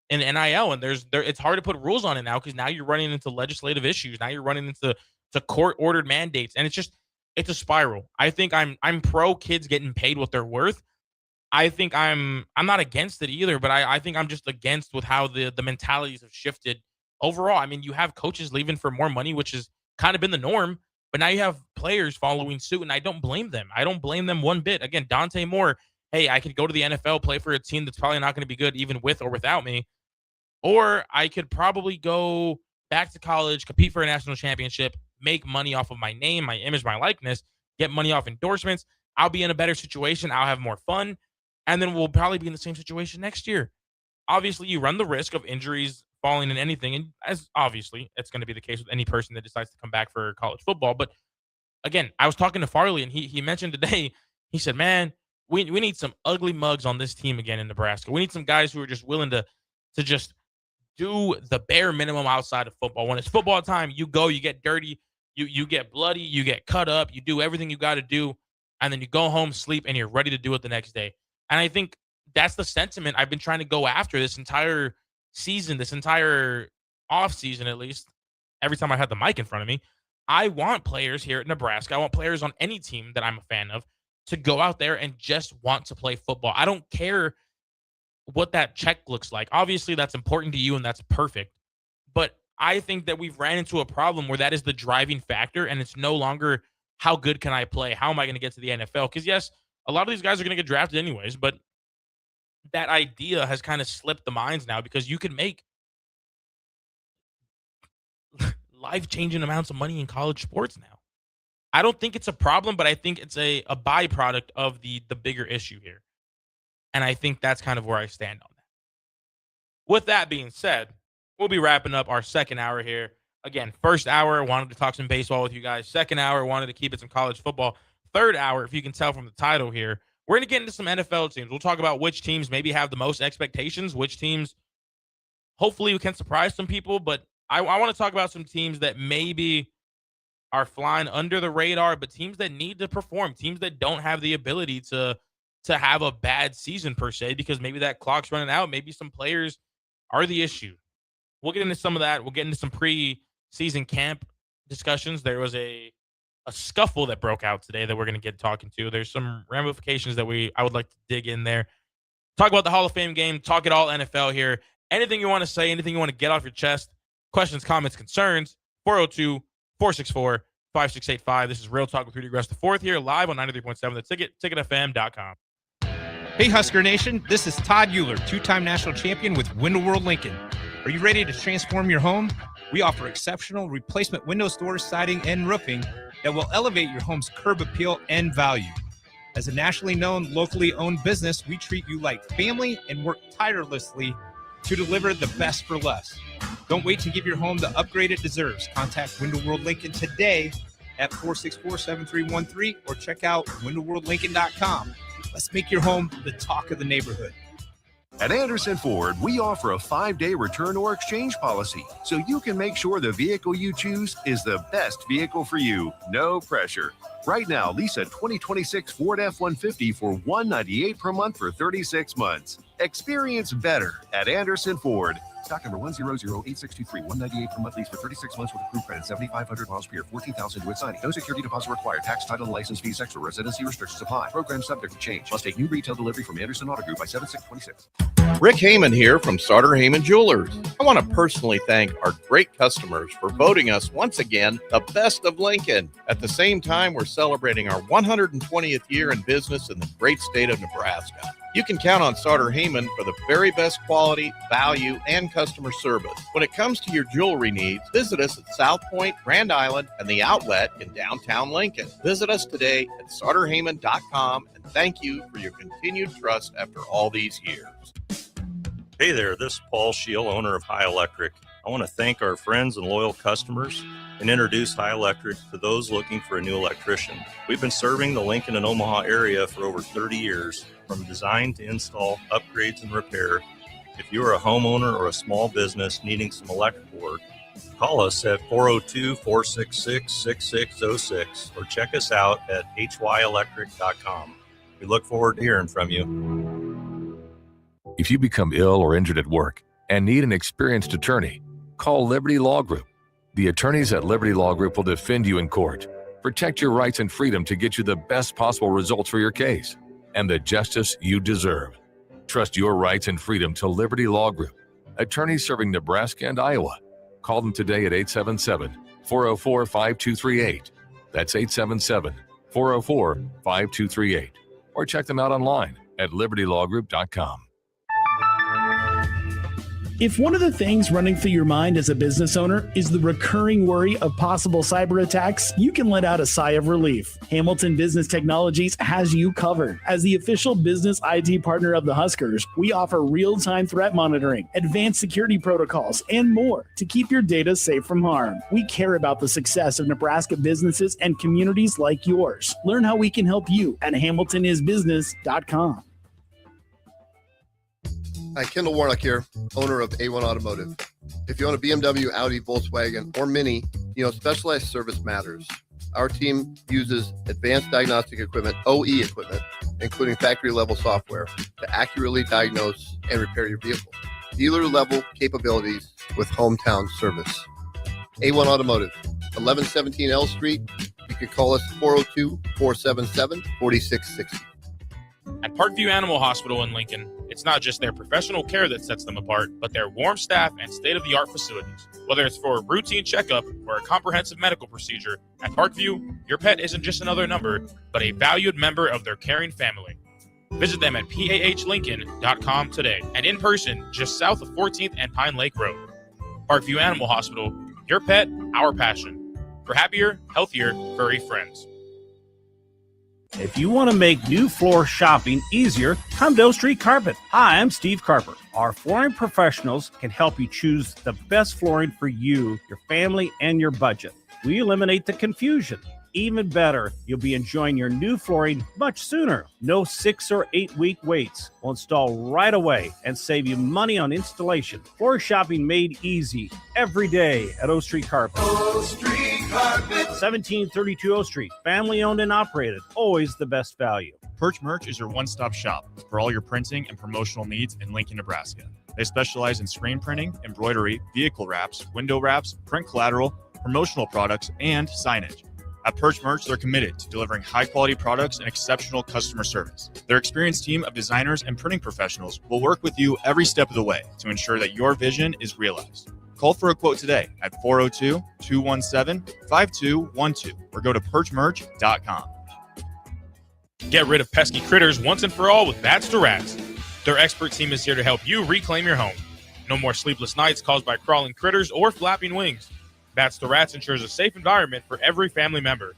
in NIL. And it's hard to put rules on it now because now you're running into legislative issues. Now you're running into court-ordered mandates. And it's a spiral. I think I'm pro kids getting paid what they're worth. I think I'm not against it either, but I think I'm just against with how the mentalities have shifted overall. I mean, you have coaches leaving for more money, which has kind of been the norm, but now you have players following suit, and I don't blame them. I don't blame them one bit. Again, Dante Moore, hey, I could go to the NFL, play for a team that's probably not going to be good even with or without me, or I could probably go back to college, compete for a national championship, make money off of my name, my image, my likeness, get money off endorsements. I'll be in a better situation. I'll have more fun. And then we'll probably be in the same situation next year. Obviously, you run the risk of injuries, falling in anything. And as obviously, it's going to be the case with any person that decides to come back for college football. But again, I was talking to Farley, and he mentioned today, he said, man, we need some ugly mugs on this team again in Nebraska. We need some guys who are just willing to just do the bare minimum outside of football. When it's football time, you go, you get dirty, you get bloody, you get cut up, you do everything you got to do, and then you go home, sleep, and you're ready to do it the next day. And I think that's the sentiment I've been trying to go after this entire season, this entire offseason at least, every time I had the mic in front of me. I want players here at Nebraska, I want players on any team that I'm a fan of to go out there and just want to play football. I don't care what that check looks like. Obviously, that's important to you, and that's perfect. But I think that we've ran into a problem where that is the driving factor, and it's no longer how good can I play? How am I going to get to the NFL? Because, yes, a lot of these guys are going to get drafted anyways, but that idea has kind of slipped the minds now because you can make life-changing amounts of money in college sports now. I don't think it's a problem, but I think it's a byproduct of the bigger issue here. And I think that's kind of where I stand on that. With that being said, we'll be wrapping up our second hour here. Again, first hour, wanted to talk some baseball with you guys. Second hour, wanted to keep it some college football. Third hour, if you can tell from the title here, we're going to get into some NFL teams. We'll talk about which teams maybe have the most expectations, which teams hopefully we can surprise some people. But I want to talk about some teams that maybe are flying under the radar, but teams that need to perform, teams that don't have the ability to have a bad season per se, because maybe that clock's running out. Maybe some players are the issue. We'll get into some of that. We'll get into some pre-season camp discussions. There was a scuffle that broke out today that we're going to get talking to. There's some ramifications that I would like to dig in there. Talk about the Hall of Fame game. Talk it all NFL here. Anything you want to say, anything you want to get off your chest, questions, comments, concerns, 402-464-5685. This is Real Talk with Rudy Gres IV here, live on 93.7 The Ticket, ticketfm.com. Hey, Husker Nation, this is Todd Euler, two-time national champion with Window World Lincoln. Are you ready to transform your home? We offer exceptional replacement windows, doors, siding, and roofing that will elevate your home's curb appeal and value. As a nationally known, locally owned business, we treat you like family and work tirelessly to deliver the best for less. Don't wait to give your home the upgrade it deserves. Contact Window World Lincoln today at 464-7313 or check out windowworldlincoln.com. Let's make your home the talk of the neighborhood. At Anderson Ford, we offer a 5-day return or exchange policy, so you can make sure the vehicle you choose is the best vehicle for you. No pressure. Right now, lease a 2026 Ford F-150 for $198 per month for 36 months. Experience better at Anderson Ford. Stock number 1008623, $198 per month lease for 36 months with approved credit, 7,500 miles per year, 14,000 with signing. No security deposit required. Tax, title, and license fees extra. Residency restrictions apply. Program subject to change. Must take new retail delivery from Anderson Auto Group by 7/6/26. Rick Heyman here from Sartor Heyman Jewelers. I want to personally thank our great customers for voting us once again the best of Lincoln. At the same time, we're celebrating our 120th year in business in the great state of Nebraska. You can count on Sartor Heyman for the very best quality, value, and customer service. When it comes to your jewelry needs, visit us at South Point, Grand Island, and the Outlet in downtown Lincoln. Visit us today at sartorheyman.com, and thank you for your continued trust after all these years. Hey there, this is Paul Scheel, owner of High Electric. I want to thank our friends and loyal customers and introduce High Electric to those looking for a new electrician. We've been serving the Lincoln and Omaha area for over 30 years, from design to install, upgrades, and repair. If you are a homeowner or a small business needing some electrical work, call us at 402-466-6606 or check us out at hyelectric.com. We look forward to hearing from you. If you become ill or injured at work and need an experienced attorney, call Liberty Law Group. The attorneys at Liberty Law Group will defend you in court, protect your rights and freedom to get you the best possible results for your case and the justice you deserve. Trust your rights and freedom to Liberty Law Group. Attorneys serving Nebraska and Iowa. Call them today at 877-404-5238. That's 877-404-5238. Or check them out online at libertylawgroup.com. If one of the things running through your mind as a business owner is the recurring worry of possible cyber attacks, you can let out a sigh of relief. Hamilton Business Technologies has you covered. As the official business IT partner of the Huskers, we offer real-time threat monitoring, advanced security protocols, and more to keep your data safe from harm. We care about the success of Nebraska businesses and communities like yours. Learn how we can help you at hamiltonisbusiness.com. Hi, Kendall Warnock here, owner of A1 Automotive. If you own a BMW, Audi, Volkswagen, or Mini, specialized service matters. Our team uses advanced diagnostic equipment, OE equipment, including factory-level software, to accurately diagnose and repair your vehicle. Dealer-level capabilities with hometown service. A1 Automotive, 1117 L Street. You can call us 402-477-4660. At Parkview Animal Hospital in Lincoln, it's not just their professional care that sets them apart, but their warm staff and state-of-the-art facilities. Whether it's for a routine checkup or a comprehensive medical procedure, at Parkview, your pet isn't just another number, but a valued member of their caring family. Visit them at pahlincoln.com today and in person just south of 14th and Pine Lake Road. Parkview Animal Hospital, your pet, our passion. For happier, healthier, furry friends. If you want to make new floor shopping easier, come to O Street Carpet. Hi, I'm Steve Carper. Our flooring professionals can help you choose the best flooring for you, your family, and your budget. We eliminate the confusion. Even better, you'll be enjoying your new flooring much sooner. No 6 or 8 week waits. We'll install right away and save you money on installation. Floor shopping made easy every day at O Street Carpet. O Street Carpet. 1732 O Street. Family owned and operated. Always the best value. Perch Merch is your one-stop shop for all your printing and promotional needs in Lincoln, Nebraska. They specialize in screen printing, embroidery, vehicle wraps, window wraps, print collateral, promotional products, and signage. At Perch Merch, they're committed to delivering high-quality products and exceptional customer service. Their experienced team of designers and printing professionals will work with you every step of the way to ensure that your vision is realized. Call for a quote today at 402-217-5212 or go to perchmerch.com. Get rid of pesky critters once and for all with Bats to Rats. Their expert team is here to help you reclaim your home. No more sleepless nights caused by crawling critters or flapping wings. Bats to Rats ensures a safe environment for every family member.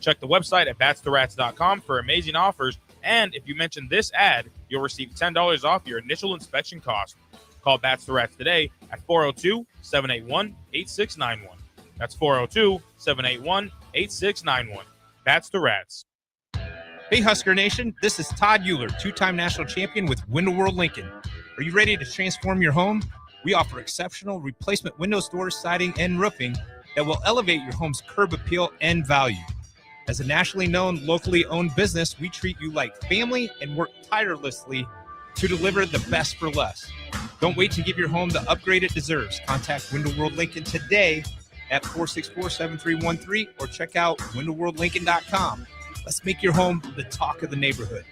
Check the website at batstoRats.com for amazing offers, and if you mention this ad, you'll receive $10 off your initial inspection cost. Call Bats to Rats today at 402-781-8691. That's 402-781-8691. Bats to Rats. Hey, Husker Nation, this is Todd Euler, two-time national champion with Window World Lincoln. Are you ready to transform your home? We offer exceptional replacement windows, doors, siding, and roofing that will elevate your home's curb appeal and value. As a nationally known, locally owned business, we treat you like family and work tirelessly to deliver the best for less. Don't wait to give your home the upgrade it deserves. Contact Window World Lincoln today at 464-7313 or check out windowworldlincoln.com. Let's make your home the talk of the neighborhood.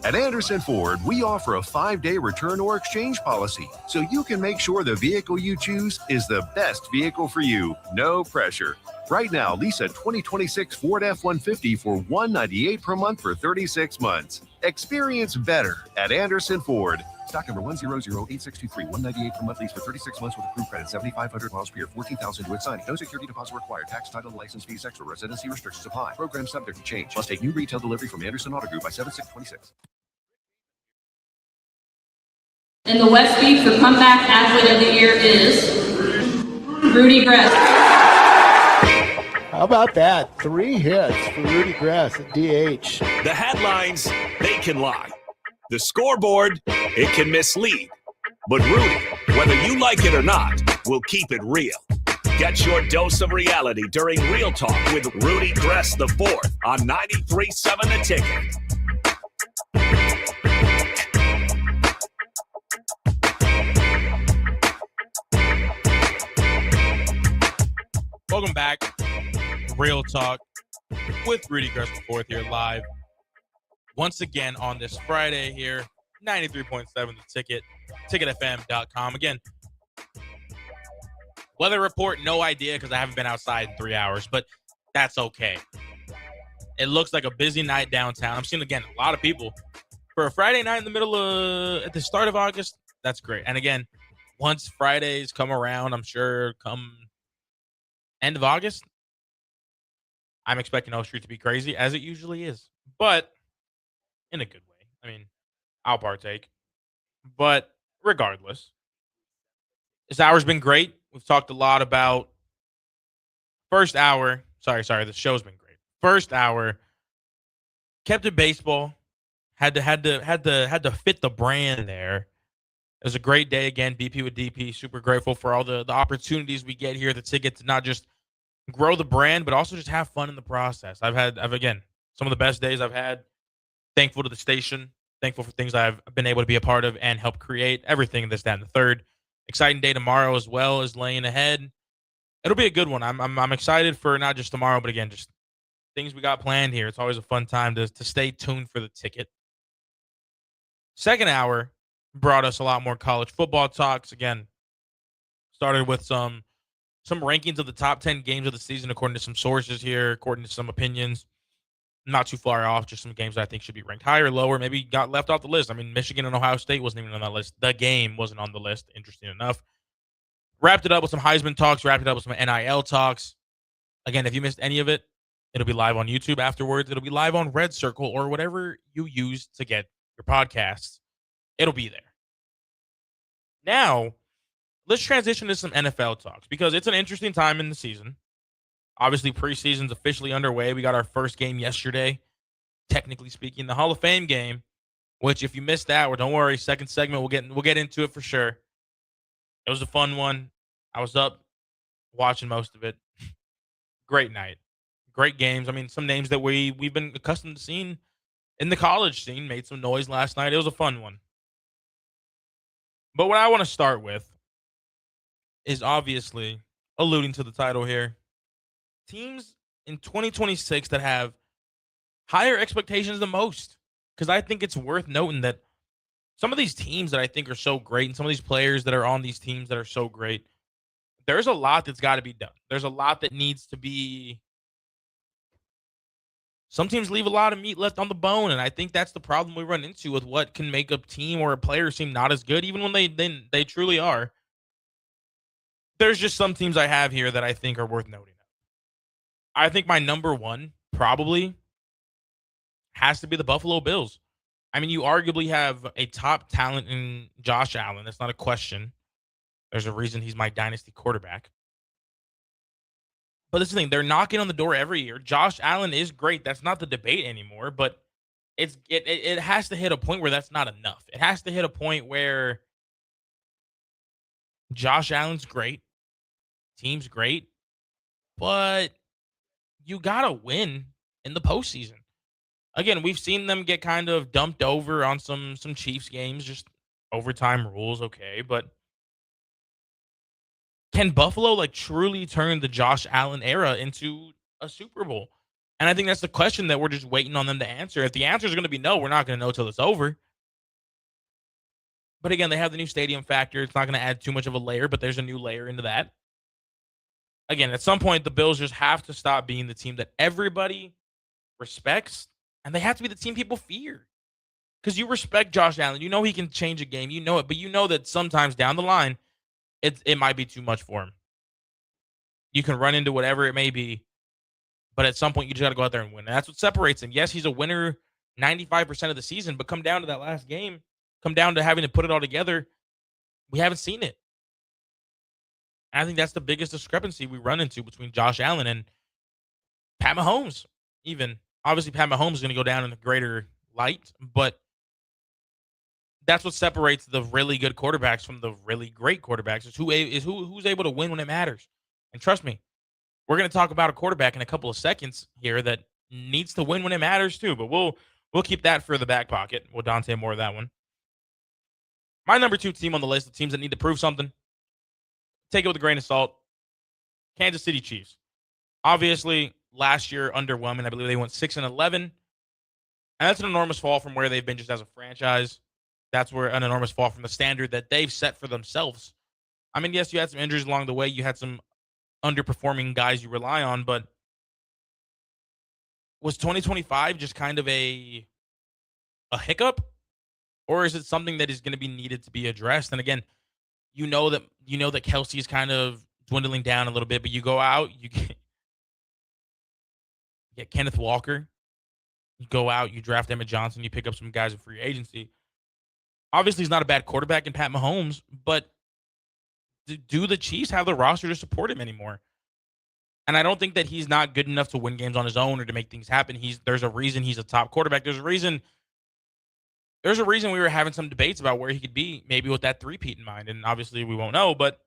At Anderson Ford, we offer a 5-day return or exchange policy, so you can make sure the vehicle you choose is the best vehicle for you. No pressure. Right now, lease a 2026 Ford F-150 for $198 per month for 36 months. Experience better at Anderson Ford. Stock number 1008623, $198 per month lease for 36 months with approved credit, 7,500 miles per year, 14,000 to signing. No security deposit required. Tax, title, license fees, extra residency restrictions apply. Program subject to change. Must take new retail delivery from Anderson Auto Group by 7/6/26. In the Westby for comeback athlete of the year is Rudy Gres. How about that? 3 hits for Rudy Gres at DH. The headlines, they can lie. The scoreboard, it can mislead. But Rudy, whether you like it or not, will keep it real. Get your dose of reality during Real Talk with Rudy Gres IV on 93.7 The Ticket. Welcome back. Real Talk with Rudy Gres IV here live. Once again on this Friday here, 93.7 The Ticket, ticketfm.com. Again, weather report, no idea because I haven't been outside in 3 hours, but that's okay. It looks like a busy night downtown. I'm seeing, again, a lot of people. For a Friday night in the middle of, at the start of August, that's great. And again, once Fridays come around, I'm sure come end of August, I'm expecting O Street to be crazy, as it usually is. But in a good way. I mean, I'll partake. But regardless, this hour's been great. We've talked a lot about first hour. Sorry, the show's been great. First hour, kept it baseball. Had to fit the brand there. It was a great day again. BP with DP. Super grateful for all the opportunities we get here. The ticket to not just grow the brand, but also just have fun in the process. I've again some of the best days I've had. Thankful to the station. Thankful for things I've been able to be a part of and help create. Everything this, that, and the third. Exciting day tomorrow as well as laying ahead. It'll be a good one. I'm excited for not just tomorrow, but again, just things we got planned here. It's always a fun time to stay tuned for the ticket. Second hour brought us a lot more college football talks. Again, started with some rankings of the top 10 games of the season according to some sources here, according to some opinions. Not too far off, just some games that I think should be ranked higher or lower, maybe got left off the list. I mean, Michigan and Ohio State wasn't even on that list. The game wasn't on the list, interesting enough. Wrapped it up with some Heisman talks, wrapped it up with some NIL talks. Again, if you missed any of it, it'll be live on YouTube afterwards. It'll be live on Red Circle or whatever you use to get your podcasts. It'll be there. Now, let's transition to some NFL talks because it's an interesting time in the season. Obviously, preseason's officially underway. We got our first game yesterday, technically speaking, the Hall of Fame game, which if you missed that, well, don't worry, second segment, we'll get into it for sure. It was a fun one. I was up watching most of it. Great night. Great games. I mean, some names that we've been accustomed to seeing in the college scene made some noise last night. It was a fun one. But what I want to start with is obviously alluding to the title here. Teams in 2026 that have higher expectations than most. Because I think it's worth noting that some of these teams that I think are so great and some of these players that are on these teams that are so great, there's a lot that's got to be done. There's a lot that needs to be. Some teams leave a lot of meat left on the bone, and I think that's the problem we run into with what can make a team or a player seem not as good, even when they truly are. There's just some teams I have here that I think are worth noting. I think my number one probably has to be the Buffalo Bills. I mean, you arguably have a top talent in Josh Allen. That's not a question. There's a reason he's my dynasty quarterback. But this is the thing. They're knocking on the door every year. Josh Allen is great. That's not the debate anymore. But it has to hit a point where that's not enough. It has to hit a point where Josh Allen's great. Team's great. But you got to win in the postseason. Again, we've seen them get kind of dumped over on some Chiefs games, just overtime rules, okay. But can Buffalo truly turn the Josh Allen era into a Super Bowl? And I think that's the question that we're just waiting on them to answer. If the answer is going to be no, we're not going to know till it's over. But again, they have the new stadium factor. It's not going to add too much of a layer, but there's a new layer into that. Again, at some point, the Bills just have to stop being the team that everybody respects, and they have to be the team people fear. Because you respect Josh Allen. You know he can change a game. You know it, but you know that sometimes down the line, it might be too much for him. You can run into whatever it may be, but at some point, you just got to go out there and win. And that's what separates him. Yes, he's a winner 95% of the season, but come down to that last game, come down to having to put it all together, we haven't seen it. And I think that's the biggest discrepancy we run into between Josh Allen and Pat Mahomes. Even obviously, Pat Mahomes is going to go down in a greater light, but that's what separates the really good quarterbacks from the really great quarterbacks. Is who's able to win when it matters. And trust me, we're going to talk about a quarterback in a couple of seconds here that needs to win when it matters too. But we'll keep that for the back pocket. We'll Dante more of that one. My number 2 team on the list of teams that need to prove something. Take it with a grain of salt. Kansas City Chiefs. Obviously, last year underwhelming. I believe they went 6-11. And that's an enormous fall from where they've been just as a franchise. That's where an enormous fall from the standard that they've set for themselves. I mean, yes, you had some injuries along the way. You had some underperforming guys you rely on, but was 2025 just kind of a hiccup? Or is it something that is going to be needed to be addressed? And again, you know that Kelsey is kind of dwindling down a little bit, but you go out, you get Kenneth Walker. You go out, you draft Emmett Johnson, you pick up some guys in free agency. Obviously, he's not a bad quarterback in Pat Mahomes, but do the Chiefs have the roster to support him anymore? And I don't think that he's not good enough to win games on his own or to make things happen. There's a reason he's a top quarterback. There's a reason we were having some debates about where he could be, maybe with that three-peat in mind. And obviously, we won't know, but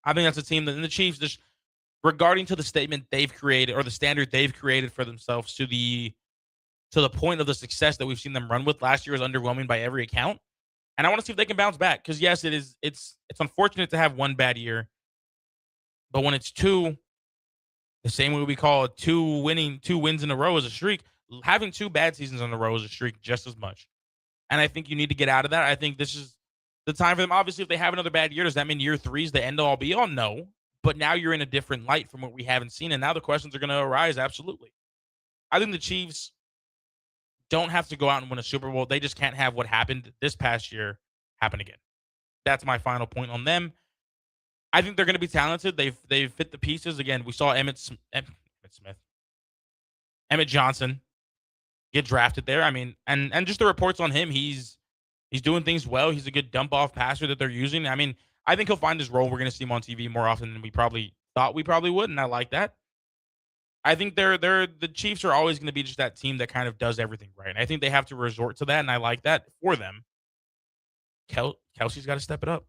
I think that's a team that in the Chiefs, just regarding to the statement they've created or the standard they've created for themselves to the point of the success that we've seen them run with. Last year was underwhelming by every account. And I want to see if they can bounce back. Because yes, it's unfortunate to have one bad year. But when it's two, the same way we call it, two wins in a row is a streak. Having two bad seasons in a row is a streak just as much. And I think you need to get out of that. I think this is the time for them. Obviously, if they have another bad year, does that mean year 3 is the end all be all? No. But now you're in a different light from what we haven't seen. And now the questions are going to arise. Absolutely. I think the Chiefs don't have to go out and win a Super Bowl. They just can't have what happened this past year happen again. That's my final point on them. I think they're going to be talented. They've fit the pieces. Again, we saw Emmett Johnson get drafted there. I mean, and just the reports on him, he's doing things well. He's a good dump off passer that they're using. I mean, I think he'll find his role. We're going to see him on TV more often than we probably thought we probably would, and I like that. I think the Chiefs are always going to be just that team that kind of does everything right. And I think they have to resort to that, and I like that for them. Kelsey's got to step it up.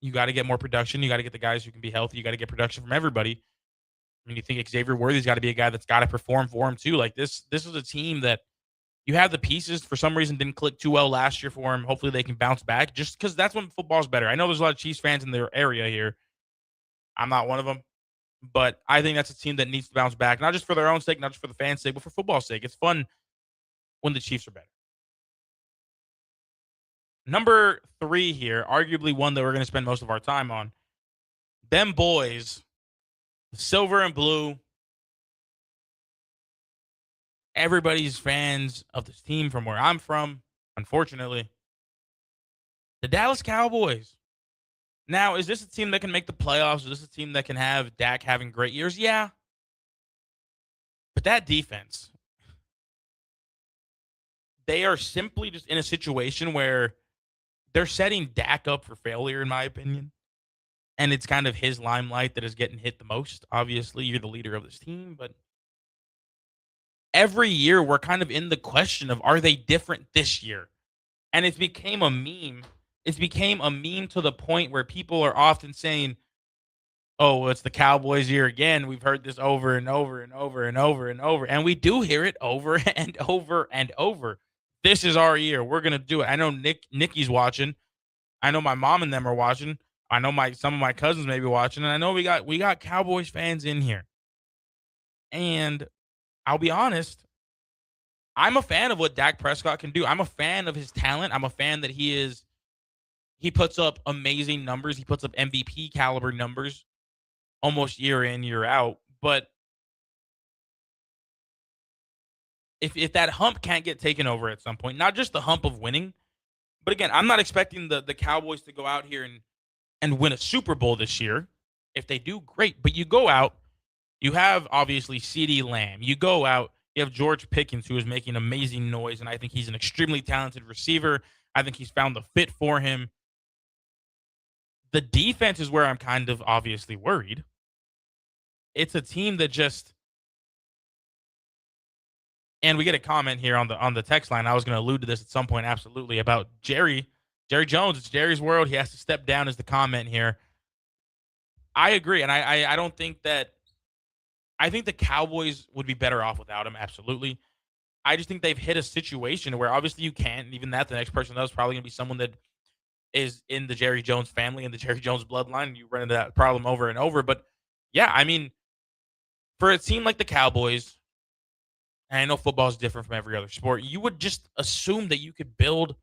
You got to get more production. You got to get the guys who can be healthy. You got to get production from everybody. I mean, you think Xavier Worthy's got to be a guy that's got to perform for him too. Like this is a team that you have the pieces. For some reason, didn't click too well last year for him. Hopefully, they can bounce back just because that's when football's better. I know there's a lot of Chiefs fans in their area here. I'm not one of them. But I think that's a team that needs to bounce back, not just for their own sake, not just for the fans' sake, but for football's sake. It's fun when the Chiefs are better. Number 3 here, arguably one that we're going to spend most of our time on. Them boys, silver and blue. Everybody's fans of this team from where I'm from, unfortunately. The Dallas Cowboys. Now, is this a team that can make the playoffs? Is this a team that can have Dak having great years? Yeah. But that defense, they are simply just in a situation where they're setting Dak up for failure, in my opinion. And it's kind of his limelight that is getting hit the most. Obviously, you're the leader of this team, but every year we're kind of in the question of, are they different this year? And it's became a meme. It's became a meme to the point where people are often saying, oh, well, it's the Cowboys year again. We've heard this over and over and over and over and over. And we do hear it over and over and over. This is our year. We're going to do it. I know Nikki's watching. I know my mom and them are watching. I know some of my cousins may be watching. And I know we got Cowboys fans in here. And I'll be honest, I'm a fan of what Dak Prescott can do. I'm a fan of his talent. I'm a fan that he puts up amazing numbers. He puts up MVP caliber numbers almost year in, year out. But if that hump can't get taken over at some point, not just the hump of winning, but again, I'm not expecting the Cowboys to go out here and win a Super Bowl this year. If they do, great. But you go out, you have obviously CeeDee Lamb. You go out, you have George Pickens, who is making amazing noise, and I think he's an extremely talented receiver. I think he's found the fit for him. The defense is where I'm kind of obviously worried. It's a team that just, and we get a comment here on the text line. I was going to allude to this at some point, absolutely, about Jerry Jones. It's Jerry's world. He has to step down as the comment here. I agree, and I don't think that. I think the Cowboys would be better off without him, absolutely. I just think they've hit a situation where obviously you can't, and even that, the next person does probably going to be someone that is in the Jerry Jones family and the Jerry Jones bloodline, and you run into that problem over and over. But, yeah, I mean, for a team like the Cowboys, and I know football is different from every other sport, you would just assume that you could build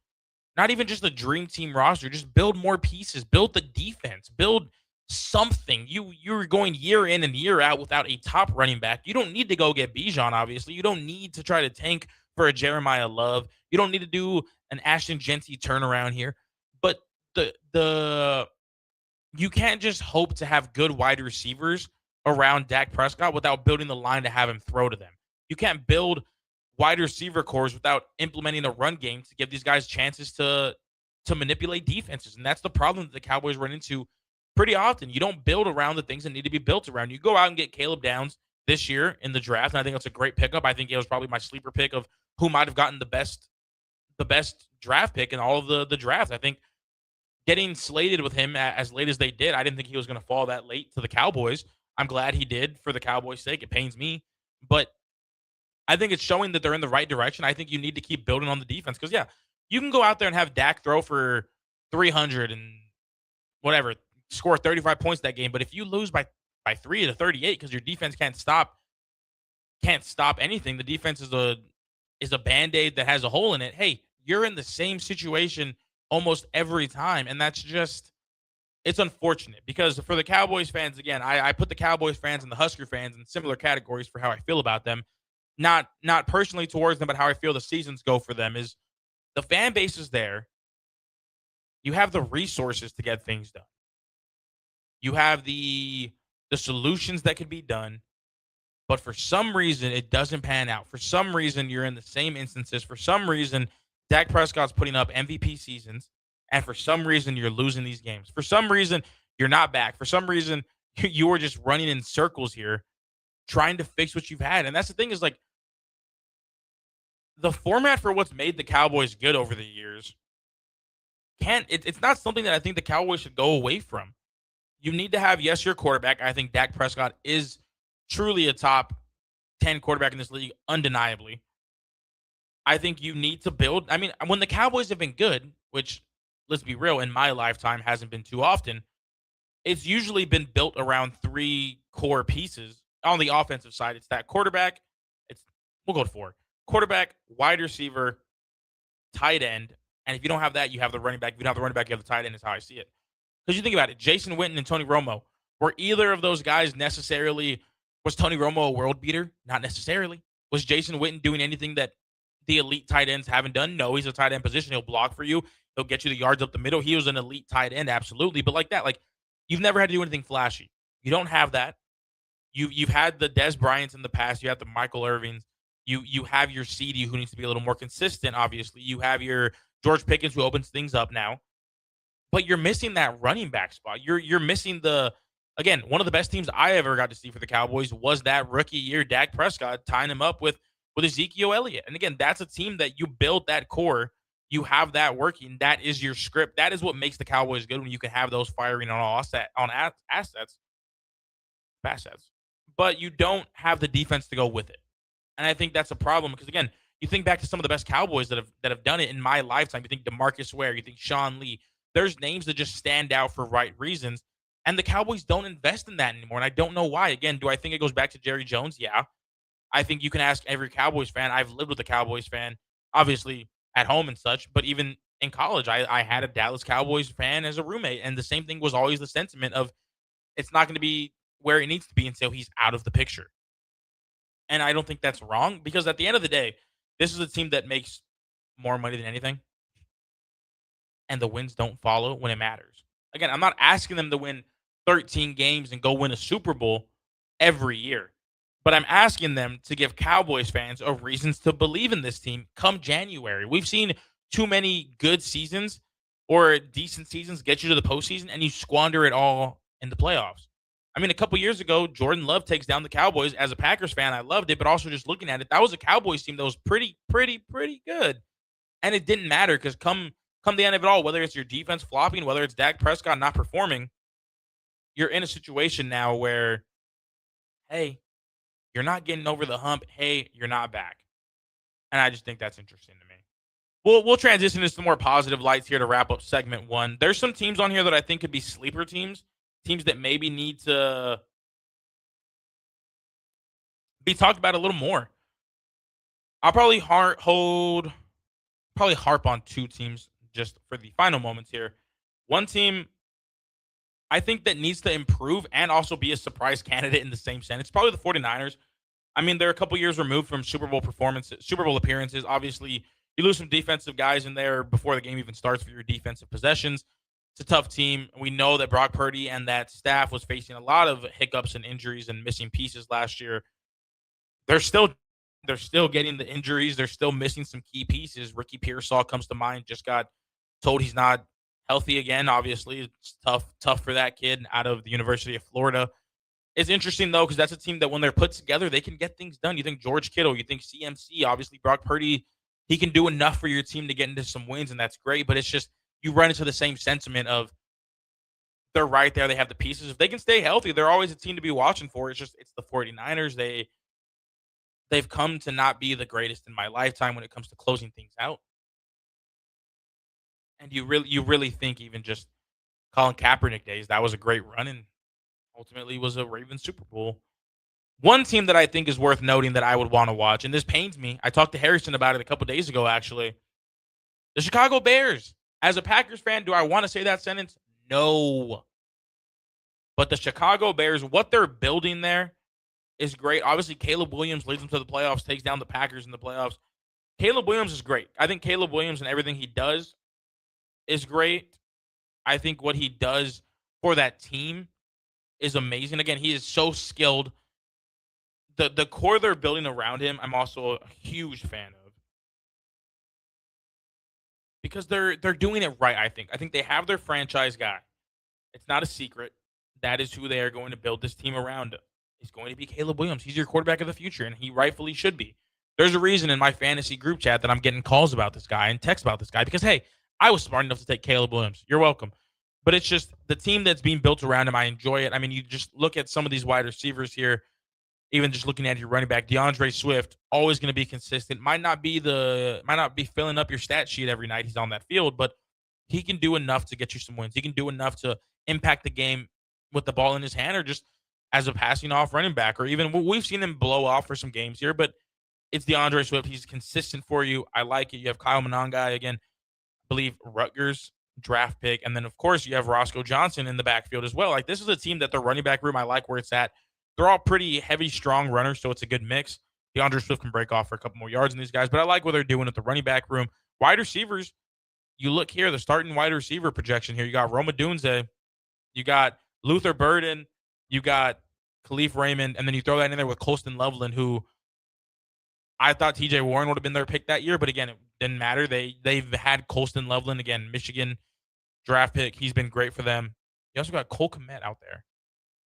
not even just a dream team roster, just build more pieces, build the defense, build something. You're going year in and year out without a top running back. You don't need to go get Bijan, obviously. You don't need to try to tank for a Jeremiah Love. You don't need to do an Ashton Genty turnaround here. But the you can't just hope to have good wide receivers around Dak Prescott without building the line to have him throw to them. You can't build wide receiver cores without implementing a run game to give these guys chances to manipulate defenses. And that's the problem that the Cowboys run into pretty often. You don't build around the things that need to be built around. You go out and get Caleb Downs this year in the draft, and I think that's a great pickup. I think it was probably my sleeper pick of who might have gotten the best draft pick in all of the draft. I think getting slated with him as late as they did, I didn't think he was going to fall that late to the Cowboys. I'm glad he did for the Cowboys' sake. It pains me. But I think it's showing that they're in the right direction. I think you need to keep building on the defense because, yeah, you can go out there and have Dak throw for 300 and whatever, score 35 points that game. But if you lose by 3 to 38 because your defense can't stop anything, the defense is a Band-Aid that has a hole in it. Hey, you're in the same situation almost every time, and that's just it's unfortunate because for the Cowboys fans, again, I put the Cowboys fans and the Husker fans in similar categories for how I feel about them. Not personally towards them, but how I feel the seasons go for them is the fan base is there. You have the resources to get things done. You have the solutions that can be done, but for some reason it doesn't pan out. For some reason you're in the same instances. For some reason Dak Prescott's putting up MVP seasons, and for some reason you're losing these games. For some reason you're not back. For some reason you are just running in circles here, trying to fix what you've had. And that's the thing is like the format for what's made the Cowboys good over the years it's not something that I think the Cowboys should go away from. You need to have, yes, your quarterback. I think Dak Prescott is truly a top 10 quarterback in this league, undeniably. I think you need to build. I mean, when the Cowboys have been good, which, let's be real, in my lifetime hasn't been too often, it's usually been built around 3 core pieces on the offensive side. It's that quarterback. We'll go to 4. Quarterback, wide receiver, tight end. And if you don't have that, you have the running back. If you don't have the running back, you have the tight end is how I see it. Because you think about it, Jason Witten and Tony Romo, were either of those guys necessarily, was Tony Romo a world beater? Not necessarily. Was Jason Witten doing anything that the elite tight ends haven't done? No, he's a tight end position. He'll block for you. He'll get you the yards up the middle. He was an elite tight end, absolutely. But like that, like you've never had to do anything flashy. You don't have that. You've had the Des Bryants in the past. You have the Michael Irvings. You have your CD who needs to be a little more consistent, obviously. You have your George Pickens who opens things up now. But you're missing that running back spot. You're missing again, one of the best teams I ever got to see for the Cowboys was that rookie year, Dak Prescott, tying him up with Ezekiel Elliott. And again, that's a team that you build that core. You have that working. That is your script. That is what makes the Cowboys good when you can have those firing on all assets. But you don't have the defense to go with it. And I think that's a problem because, again, you think back to some of the best Cowboys that have done it in my lifetime. You think DeMarcus Ware, you think Sean Lee. There's names that just stand out for right reasons. And the Cowboys don't invest in that anymore. And I don't know why. Again, do I think it goes back to Jerry Jones? Yeah. I think you can ask every Cowboys fan. I've lived with a Cowboys fan, obviously at home and such. But even in college, I had a Dallas Cowboys fan as a roommate. And the same thing was always the sentiment of it's not going to be where it needs to be until he's out of the picture. And I don't think that's wrong because at the end of the day, this is a team that makes more money than anything. And the wins don't follow when it matters. Again, I'm not asking them to win 13 games and go win a Super Bowl every year. But I'm asking them to give Cowboys fans a reasons to believe in this team come January. We've seen too many good seasons or decent seasons get you to the postseason and you squander it all in the playoffs. I mean, a couple years ago, Jordan Love takes down the Cowboys. As a Packers fan, I loved it, but also just looking at it, that was a Cowboys team that was pretty good. And it didn't matter because come the end of it all, whether it's your defense flopping, whether it's Dak Prescott not performing, you're in a situation now where, hey, you're not getting over the hump. Hey, you're not back. And I just think that's interesting to me. We'll transition to some more positive lights here to wrap up segment 1. There's some teams on here that I think could be sleeper teams that maybe need to be talked about a little more. I'll probably harp on 2 teams just for the final moments here. One team I think that needs to improve and also be a surprise candidate in the same sense. It's probably the 49ers. I mean, they're a couple years removed from Super Bowl appearances. Obviously, you lose some defensive guys in there before the game even starts for your defensive possessions. It's a tough team. We know that Brock Purdy and that staff was facing a lot of hiccups and injuries and missing pieces last year. They're still getting the injuries. They're still missing some key pieces. Ricky Pearsall comes to mind. Just got told he's not healthy again. Obviously, it's tough for that kid out of the University of Florida. It's interesting, though, because that's a team that when they're put together, they can get things done. You think George Kittle, you think CMC, obviously Brock Purdy, he can do enough for your team to get into some wins, and that's great. But it's just you run into the same sentiment of they're right there. They have the pieces. If they can stay healthy, they're always a team to be watching for. It's the 49ers. They've come to not be the greatest in my lifetime when it comes to closing things out. And you really think even just Colin Kaepernick days, that was a great run and ultimately was a Ravens Super Bowl. One team that I think is worth noting that I would want to watch, and this pains me. I talked to Harrison about it a couple days ago, actually. The Chicago Bears. As a Packers fan, do I want to say that sentence? No. But the Chicago Bears, what they're building there is great. Obviously, Caleb Williams leads them to the playoffs, takes down the Packers in the playoffs. Caleb Williams is great. I think Caleb Williams and everything he does is great. I think what he does for that team is amazing. Again, he is so skilled. The core they're building around him, I'm also a huge fan of. Because they're doing it right, I think. I think they have their franchise guy. It's not a secret. That is who they are going to build this team around. He's going to be Caleb Williams. He's your quarterback of the future, and he rightfully should be. There's a reason in my fantasy group chat that I'm getting calls about this guy and texts about this guy because, hey, I was smart enough to take Caleb Williams. You're welcome. But it's just the team that's being built around him. I enjoy it. I mean, you just look at some of these wide receivers here, even just looking at your running back, DeAndre Swift, always going to be consistent. Might not be filling up your stat sheet every night he's on that field, but he can do enough to get you some wins. He can do enough to impact the game with the ball in his hand or just as a passing off running back, or even we've seen him blow off for some games here, but it's DeAndre Swift. He's consistent for you. I like it. You have Kyle Monangai again, I believe Rutgers draft pick. And then, of course, you have Roscoe Johnson in the backfield as well. Like, this is a team that the running back room, I like where it's at. They're all pretty heavy, strong runners, so it's a good mix. DeAndre Swift can break off for a couple more yards in these guys, but I like what they're doing at the running back room. Wide receivers, you look here, the starting wide receiver projection here. You got Roma Dunze, you got Luther Burden, you got Khalif Raymond, and then you throw that in there with Colston Loveland, who I thought TJ Warren would have been their pick that year, but again, it didn't matter. They've had Colston Loveland, again, Michigan draft pick. He's been great for them. You also got Cole Kmet out there.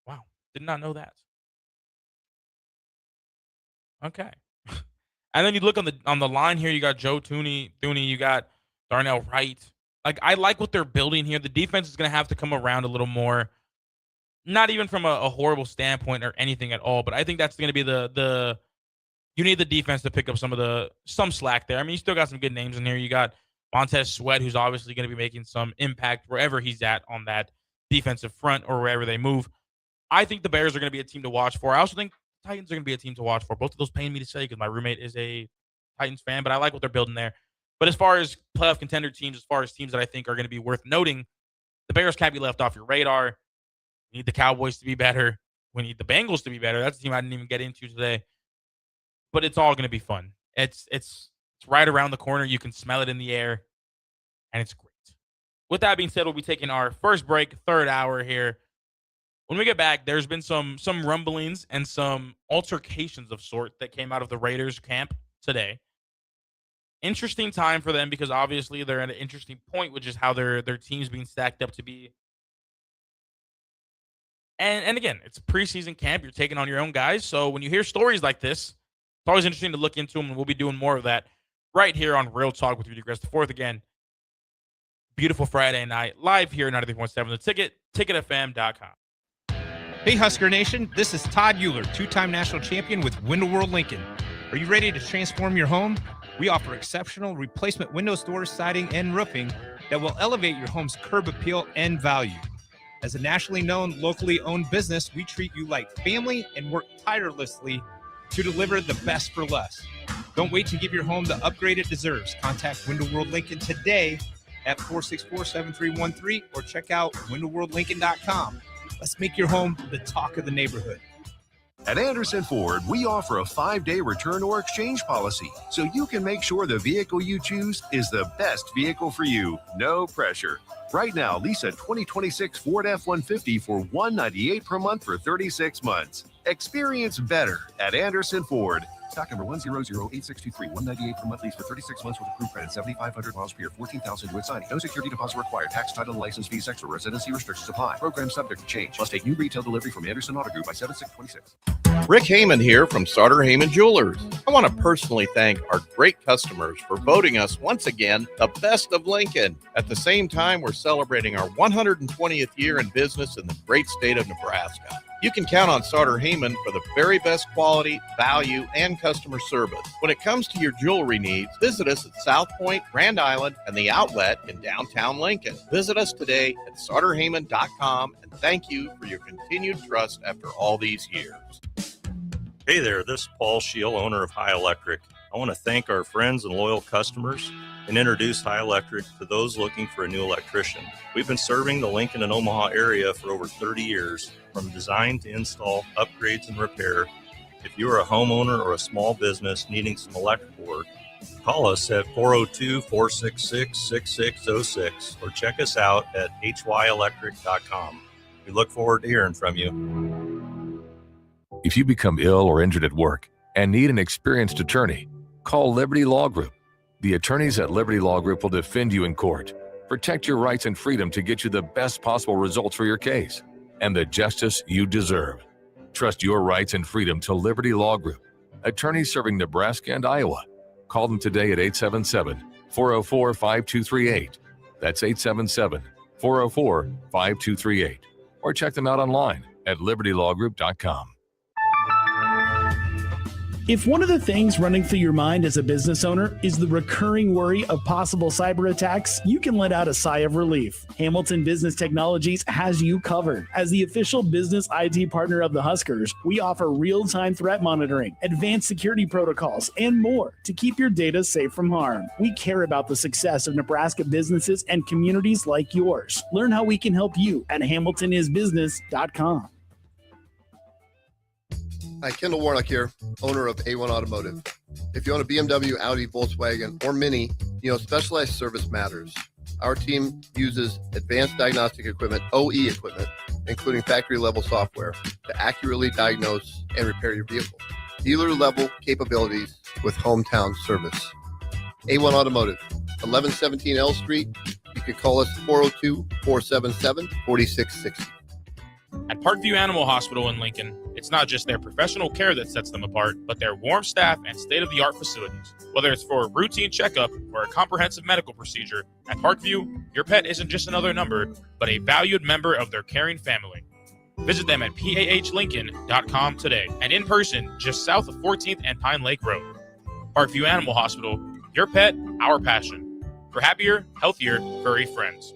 Wow, did not know that. Okay. And then you look on the line here, you got Joe Thuney, you got Darnell Wright. Like, I like what they're building here. The defense is going to have to come around a little more. Not even from a horrible standpoint or anything at all, but I think that's going to be the you need the defense to pick up some slack there. I mean, you still got some good names in here. You got Montez Sweat, who's obviously going to be making some impact wherever he's at on that defensive front or wherever they move. I think the Bears are going to be a team to watch for. I also think Titans are going to be a team to watch for. Both of those pain me to say because my roommate is a Titans fan, but I like what they're building there. But as far as playoff contender teams, as far as teams that I think are going to be worth noting, the Bears can't be left off your radar. We need the Cowboys to be better. We need the Bengals to be better. That's a team I didn't even get into today. But it's all going to be fun. It's right around the corner. You can smell it in the air, and it's great. With that being said, we'll be taking our first break, third hour here. When we get back, there's been some rumblings and some altercations of sort that came out of the Raiders camp today. Interesting time for them because obviously they're at an interesting point, which is how their team's being stacked up to be. And again, it's a preseason camp. You're taking on your own guys. So when you hear stories like this, it's always interesting to look into them, and we'll be doing more of that right here on Real Talk with Rudy Gres the Fourth. Again, beautiful Friday night, live here at 93.7 The Ticket, ticketfm.com. Hey, Husker Nation, this is Todd Euler, two-time national champion with Window World Lincoln. Are you ready to transform your home? We offer exceptional replacement windows, doors, siding, and roofing that will elevate your home's curb appeal and value. As a nationally known, locally owned business, we treat you like family and work tirelessly to deliver the best for less. Don't wait to give your home the upgrade it deserves. Contact Window World Lincoln today at 464-7313 or check out windowworldlincoln.com. Let's make your home the talk of the neighborhood. At Anderson Ford, we offer a 5-day return or exchange policy, so you can make sure the vehicle you choose is the best vehicle for you. No pressure. Right now, lease a 2026 Ford F-150 for $198 per month for 36 months. Experience better at Anderson Ford. Stock number 1008623, $198 per month lease for 36 months with approved credit, 7,500 miles per year, 14,000 with signing. No security deposit required. Tax, title, and license fees extra. Residency restrictions apply. Program subject to change. Must take new retail delivery from Anderson Auto Group by 7/6/26. Rick Heyman here from Sauter Heyman Jewelers. I want to personally thank our great customers for voting us once again the best of Lincoln. At the same time, we're celebrating our 120th year in business in the great state of Nebraska. You can count on Sauter Heyman for the very best quality, value, and customer service. When it comes to your jewelry needs, visit us at South Point, Grand Island, and the Outlet in downtown Lincoln. Visit us today at sauterheyman.com, and thank you for your continued trust after all these years. Hey there, this is Paul Scheel, owner of High Electric. I want to thank our friends and loyal customers and introduce High Electric to those looking for a new electrician. We've been serving the Lincoln and Omaha area for over 30 years, from design to install, upgrades, and repair. If you are a homeowner or a small business needing some electrical work, call us at 402-466-6606 or check us out at hyelectric.com. We look forward to hearing from you. If you become ill or injured at work and need an experienced attorney, call Liberty Law Group. The attorneys at Liberty Law Group will defend you in court, protect your rights and freedom to get you the best possible results for your case and the justice you deserve. Trust your rights and freedom to Liberty Law Group, attorneys serving Nebraska and Iowa. Call them today at 877-404-5238. That's 877-404-5238. Or check them out online at libertylawgroup.com. If one of the things running through your mind as a business owner is the recurring worry of possible cyber attacks, you can let out a sigh of relief. Hamilton Business Technologies has you covered. As the official business IT partner of the Huskers, we offer real-time threat monitoring, advanced security protocols, and more to keep your data safe from harm. We care about the success of Nebraska businesses and communities like yours. Learn how we can help you at hamiltonisbusiness.com. Hi, Kendall Warnock here, owner of A1 Automotive. If you own a BMW, Audi, Volkswagen, or Mini, specialized service matters. Our team uses advanced diagnostic equipment, OE equipment, including factory-level software, to accurately diagnose and repair your vehicle. Dealer-level capabilities with hometown service. A1 Automotive, 1117 L Street. You can call us 402-477-4660. At Parkview Animal Hospital in Lincoln, it's not just their professional care that sets them apart, but their warm staff and state-of-the-art facilities. Whether it's for a routine checkup or a comprehensive medical procedure, at Parkview, your pet isn't just another number, but a valued member of their caring family. Visit them at pahlincoln.com today and in person just south of 14th and Pine Lake Road. Parkview Animal Hospital, your pet, our passion. For happier, healthier, furry friends.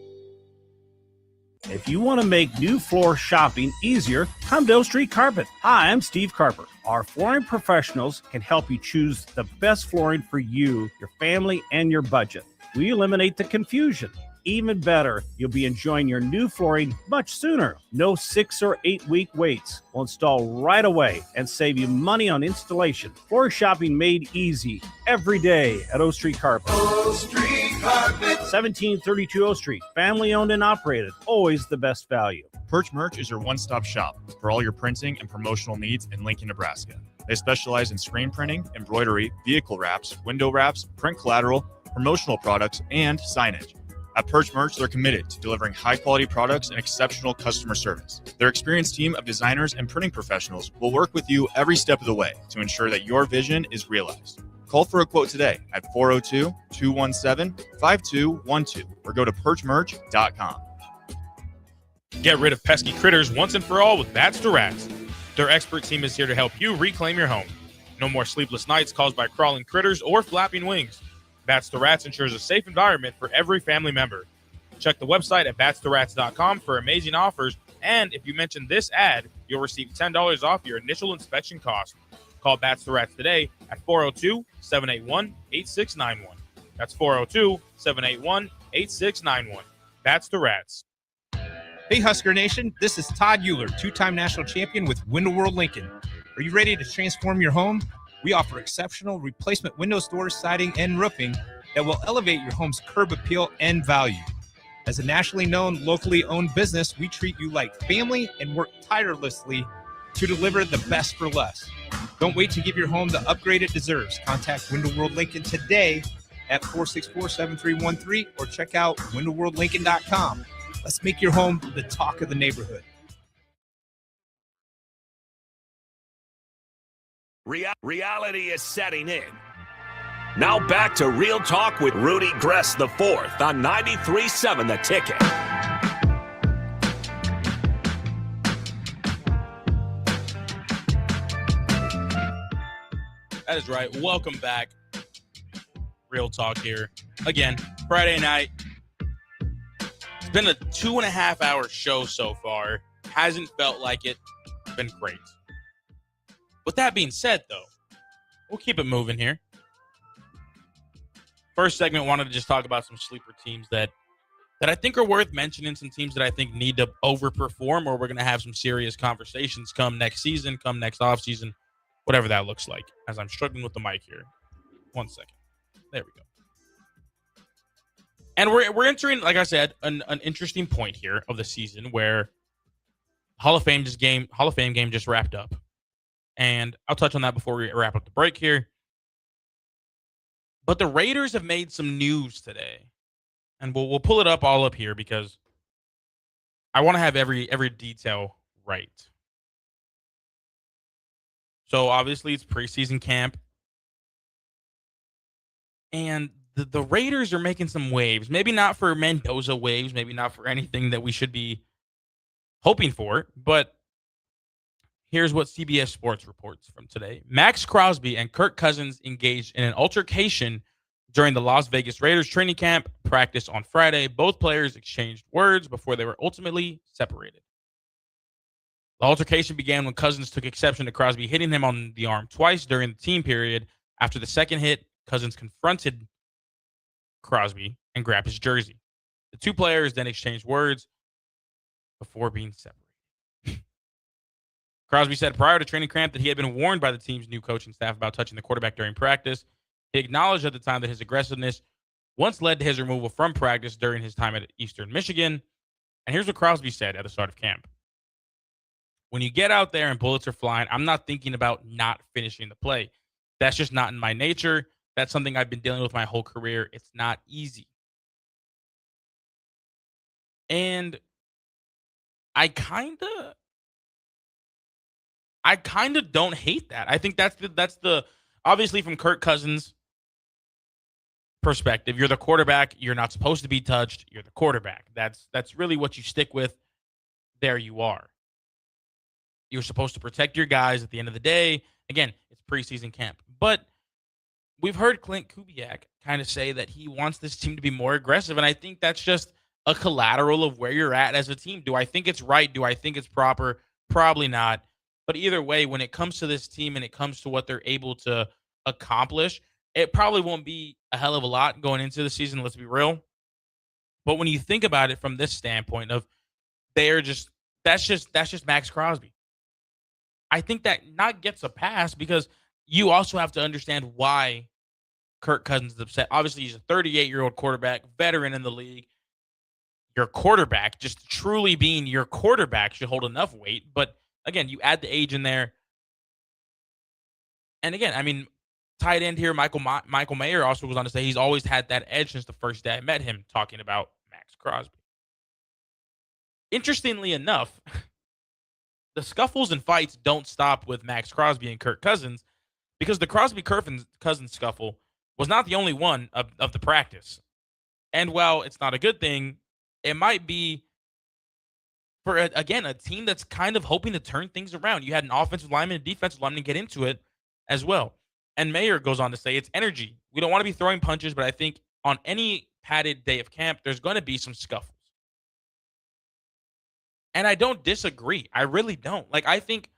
If you want to make new floor shopping easier, come to O Street Carpet. Hi, I'm Steve Carper. Our flooring professionals can help you choose the best flooring for you, your family, and your budget. We eliminate the confusion. Even better, you'll be enjoying your new flooring much sooner. No 6 or 8 week waits. We'll install right away and save you money on installation. Floor shopping made easy every day at O Street Carpet. O Street Carpet. 1732 O Street. Family owned and operated. Always the best value. Perch Merch is your one-stop shop for all your printing and promotional needs in Lincoln, Nebraska. They specialize in screen printing, embroidery, vehicle wraps, window wraps, print collateral, promotional products, and signage. At Perch Merch, they're committed to delivering high-quality products and exceptional customer service. Their experienced team of designers and printing professionals will work with you every step of the way to ensure that your vision is realized. Call for a quote today at 402-217-5212 or go to perchmerch.com. Get rid of pesky critters once and for all with Bats to Rats. Their expert team is here to help you reclaim your home. No more sleepless nights caused by crawling critters or flapping wings. Bats to Rats ensures a safe environment for every family member. Check the website at batstoRats.com for amazing offers, and if you mention this ad, you'll receive $10 off your initial inspection cost. Call Bats to Rats today at 402-781-8691. That's 402-781-8691. Bats to Rats. Hey, Husker Nation, this is Todd Euler, two-time national champion with Window World Lincoln. Are you ready to transform your home? We offer exceptional replacement windows, doors, siding, and roofing that will elevate your home's curb appeal and value. As a nationally known, locally owned business, we treat you like family and work tirelessly to deliver the best for less. Don't wait to give your home the upgrade it deserves. Contact Window World Lincoln today at 464-7313 or check out windowworldlincoln.com. Let's make your home the talk of the neighborhood. Reality is setting in. Now back to Real Talk with Rudy Gres IV on 93.7 The Ticket. That is right. Welcome back. Real Talk here. Again, Friday night. It's been a 2.5 hour show so far. Hasn't felt like it. It's been great. With that being said, though, we'll keep it moving here. First segment, wanted to just talk about some sleeper teams that I think are worth mentioning, some teams that I think need to overperform, or we're going to have some serious conversations come next season, come next offseason, whatever that looks like, as I'm struggling with the mic here. 1 second. There we go. And we're entering, like I said, an interesting point here of the season where Hall of Fame game just wrapped up. And I'll touch on that before we wrap up the break here. But the Raiders have made some news today. And we'll pull it all up here because I want to have every detail right. So obviously it's preseason camp. And the Raiders are making some waves. Maybe not for Mendoza waves, maybe not for anything that we should be hoping for, but Here's what CBS Sports reports from today. Max Crosby and Kirk Cousins engaged in an altercation during the Las Vegas Raiders training camp practice on Friday. Both players exchanged words before they were ultimately separated. The altercation began when Cousins took exception to Crosby hitting him on the arm twice during the team period. After the second hit, Cousins confronted Crosby and grabbed his jersey. The two players then exchanged words before being separated. Crosby said prior to training camp that he had been warned by the team's new coaching staff about touching the quarterback during practice. He acknowledged at the time that his aggressiveness once led to his removal from practice during his time at Eastern Michigan. And here's what Crosby said at the start of camp. When you get out there and bullets are flying, I'm not thinking about not finishing the play. That's just not in my nature. That's something I've been dealing with my whole career. It's not easy. And I kind of don't hate that. I think that's the obviously from Kirk Cousins' perspective, you're the quarterback. You're not supposed to be touched. You're the quarterback. That's really what you stick with. There you are. You're supposed to protect your guys at the end of the day. Again, it's preseason camp. But we've heard Clint Kubiak kind of say that he wants this team to be more aggressive, and I think that's just a collateral of where you're at as a team. Do I think it's right? Do I think it's proper? Probably not. But either way, when it comes to this team and it comes to what they're able to accomplish, it probably won't be a hell of a lot going into the season, let's be real. But when you think about it from this standpoint of that's just Max Crosby. I think that not gets a pass because you also have to understand why Kirk Cousins is upset. Obviously, he's a 38-year-old quarterback, veteran in the league. Your quarterback, just truly being your quarterback, should hold enough weight. But again, you add the age in there. And again, I mean, tight end here, Michael Mayer also goes on to say he's always had that edge since the first day I met him, talking about Max Crosby. Interestingly enough, the scuffles and fights don't stop with Max Crosby and Kirk Cousins because the Crosby-Cousins scuffle was not the only one of the practice. And while it's not a good thing, it might be for, again, a team that's kind of hoping to turn things around. You had an offensive lineman and defensive lineman get into it as well. And Mayer goes on to say it's energy. We don't want to be throwing punches, but I think on any padded day of camp, there's going to be some scuffles. And I don't disagree. I really don't. Like, I think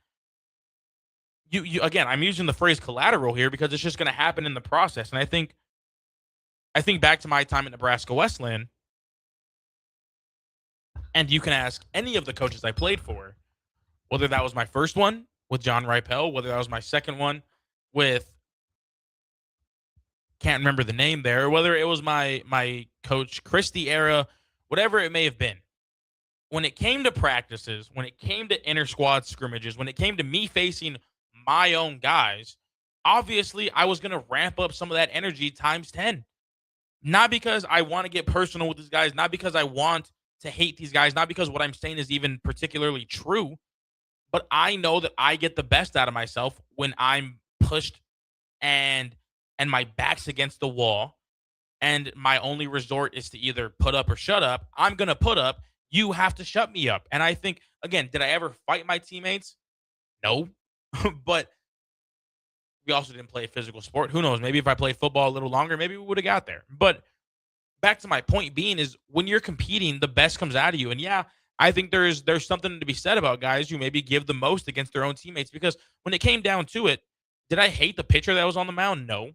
you again, I'm using the phrase collateral here because it's just going to happen in the process. And I think back to my time at Nebraska Westland, and you can ask any of the coaches I played for, whether that was my first one with John Ripel, whether that was my second one with, can't remember the name there, or whether it was my Coach Christie era, whatever it may have been. When it came to practices, when it came to inter-squad scrimmages, when it came to me facing my own guys, obviously I was going to ramp up some of that energy times 10. Not because I want to get personal with these guys, not because I want to hate these guys, not because what I'm saying is even particularly true, but I know that I get the best out of myself when I'm pushed and my back's against the wall and my only resort is to either put up or shut up. I'm going to put up. You have to shut me up. And I think, again, did I ever fight my teammates? No. But we also didn't play a physical sport. Who knows? Maybe if I played football a little longer, maybe we would have got there. But back to my point being is when you're competing, the best comes out of you. And yeah, I think there's something to be said about guys who maybe give the most against their own teammates because when it came down to it, did I hate the pitcher that was on the mound? No.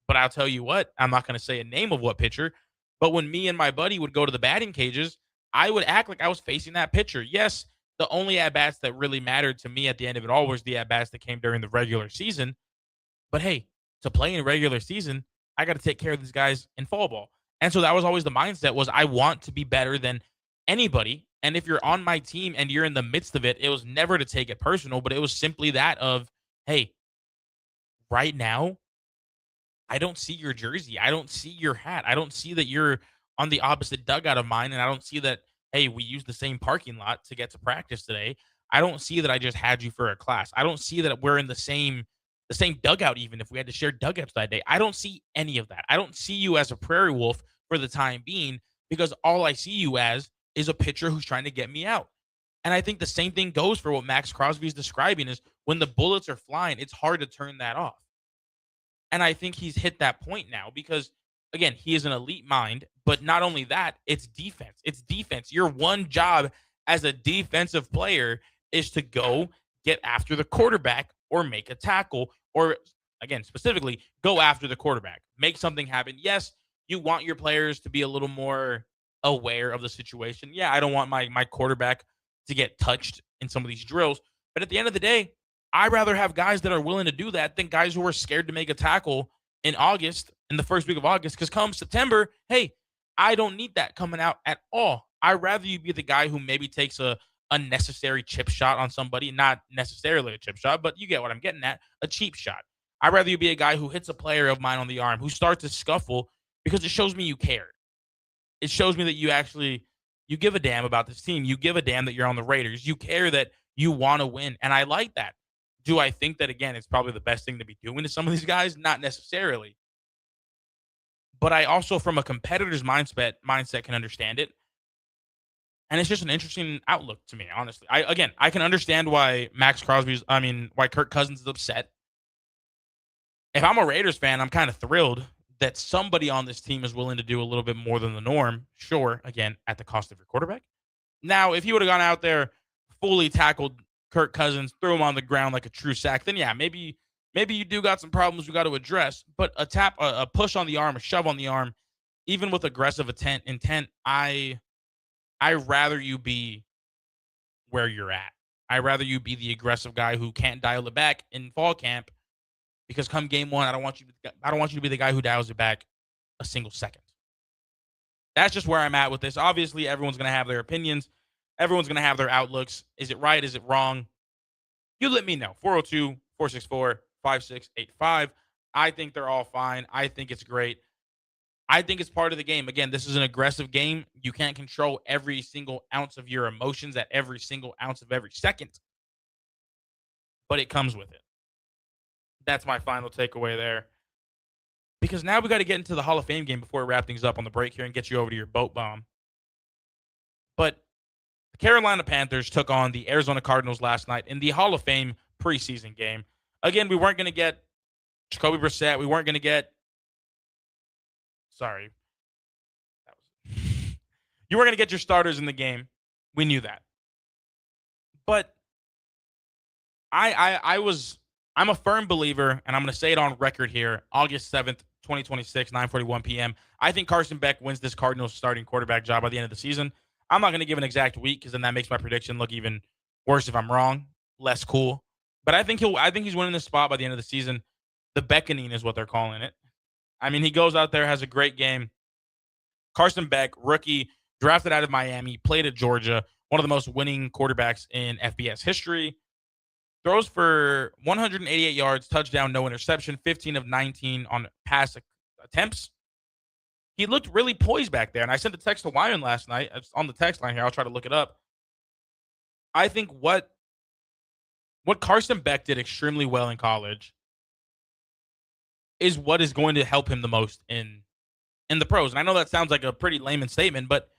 But I'll tell you what, I'm not going to say a name of what pitcher, but when me and my buddy would go to the batting cages, I would act like I was facing that pitcher. Yes, the only at-bats that really mattered to me at the end of it all was the at-bats that came during the regular season. But hey, to play in regular season, I got to take care of these guys in fall ball. And so that was always the mindset was I want to be better than anybody. And if you're on my team and you're in the midst of it, it was never to take it personal, but it was simply that of, hey, right now, I don't see your jersey. I don't see your hat. I don't see that you're on the opposite dugout of mine. And I don't see that, hey, we used the same parking lot to get to practice today. I don't see that I just had you for a class. I don't see that we're in the same dugout, even if we had to share dugouts that day. I don't see any of that. I don't see you as a prairie wolf for the time being because all I see you as is a pitcher who's trying to get me out. And I think the same thing goes for what Max Crosby is describing is when the bullets are flying, it's hard to turn that off. And I think he's hit that point now because, again, he is an elite mind. But not only that, it's defense. It's defense. Your one job as a defensive player is to go get after the quarterback or make a tackle or, again, specifically, go after the quarterback. Make something happen. Yes, you want your players to be a little more aware of the situation. Yeah, I don't want my quarterback to get touched in some of these drills. But at the end of the day, I'd rather have guys that are willing to do that than guys who are scared to make a tackle in August, in the first week of August. Because come September, hey, I don't need that coming out at all. I'd rather you be the guy who maybe takes a unnecessary chip shot on somebody, not necessarily a chip shot, but you get what I'm getting at, a cheap shot. I'd rather you be a guy who hits a player of mine on the arm, who starts to scuffle because it shows me you care. It shows me that you give a damn about this team. You give a damn that you're on the Raiders. You care that you want to win. And I like that. Do I think that, again, it's probably the best thing to be doing to some of these guys? Not necessarily. But I also, from a competitor's mindset can understand it. And it's just an interesting outlook to me, honestly. I can understand why why Kirk Cousins is upset. If I'm a Raiders fan, I'm kind of thrilled that somebody on this team is willing to do a little bit more than the norm. Sure, again, at the cost of your quarterback. Now, if you would have gone out there, fully tackled Kirk Cousins, threw him on the ground like a true sack, then yeah, maybe you do got some problems we got to address. But a push on the arm, a shove on the arm, even with aggressive intent, I rather you be where you're at. I rather you be the aggressive guy who can't dial it back in fall camp, because come game one, I don't want you to be the guy who dials it back a single second. That's just where I'm at with this. Obviously, everyone's going to have their opinions. Everyone's going to have their outlooks. Is it right? Is it wrong? You let me know. 402-464-5685. I think they're all fine. I think it's great. I think it's part of the game. Again, this is an aggressive game. You can't control every single ounce of your emotions at every single ounce of every second. But it comes with it. That's my final takeaway there. Because now we got to get into the Hall of Fame game before we wrap things up on the break here and get you over to your boat bomb. But the Carolina Panthers took on the Arizona Cardinals last night in the Hall of Fame preseason game. Again, we weren't going to get Jacoby Brissett. We weren't going to get you weren't going to get your starters in the game. We knew that. But I'm a firm believer, and I'm going to say it on record here, August 7th, 2026, 9:41 p.m. I think Carson Beck wins this Cardinals starting quarterback job by the end of the season. I'm not going to give an exact week because then that makes my prediction look even worse if I'm wrong. Less cool. But I think he's winning this spot by the end of the season. The beckoning is what they're calling it. I mean, he goes out there, has a great game. Carson Beck, rookie, drafted out of Miami, played at Georgia, one of the most winning quarterbacks in FBS history. Throws for 188 yards, touchdown, no interception, 15 of 19 on pass attempts. He looked really poised back there. And I sent a text to Wyman last night. It's on the text line here. I'll try to look it up. I think what Carson Beck did extremely well in college is what is going to help him the most in the pros. And I know that sounds like a pretty layman statement, but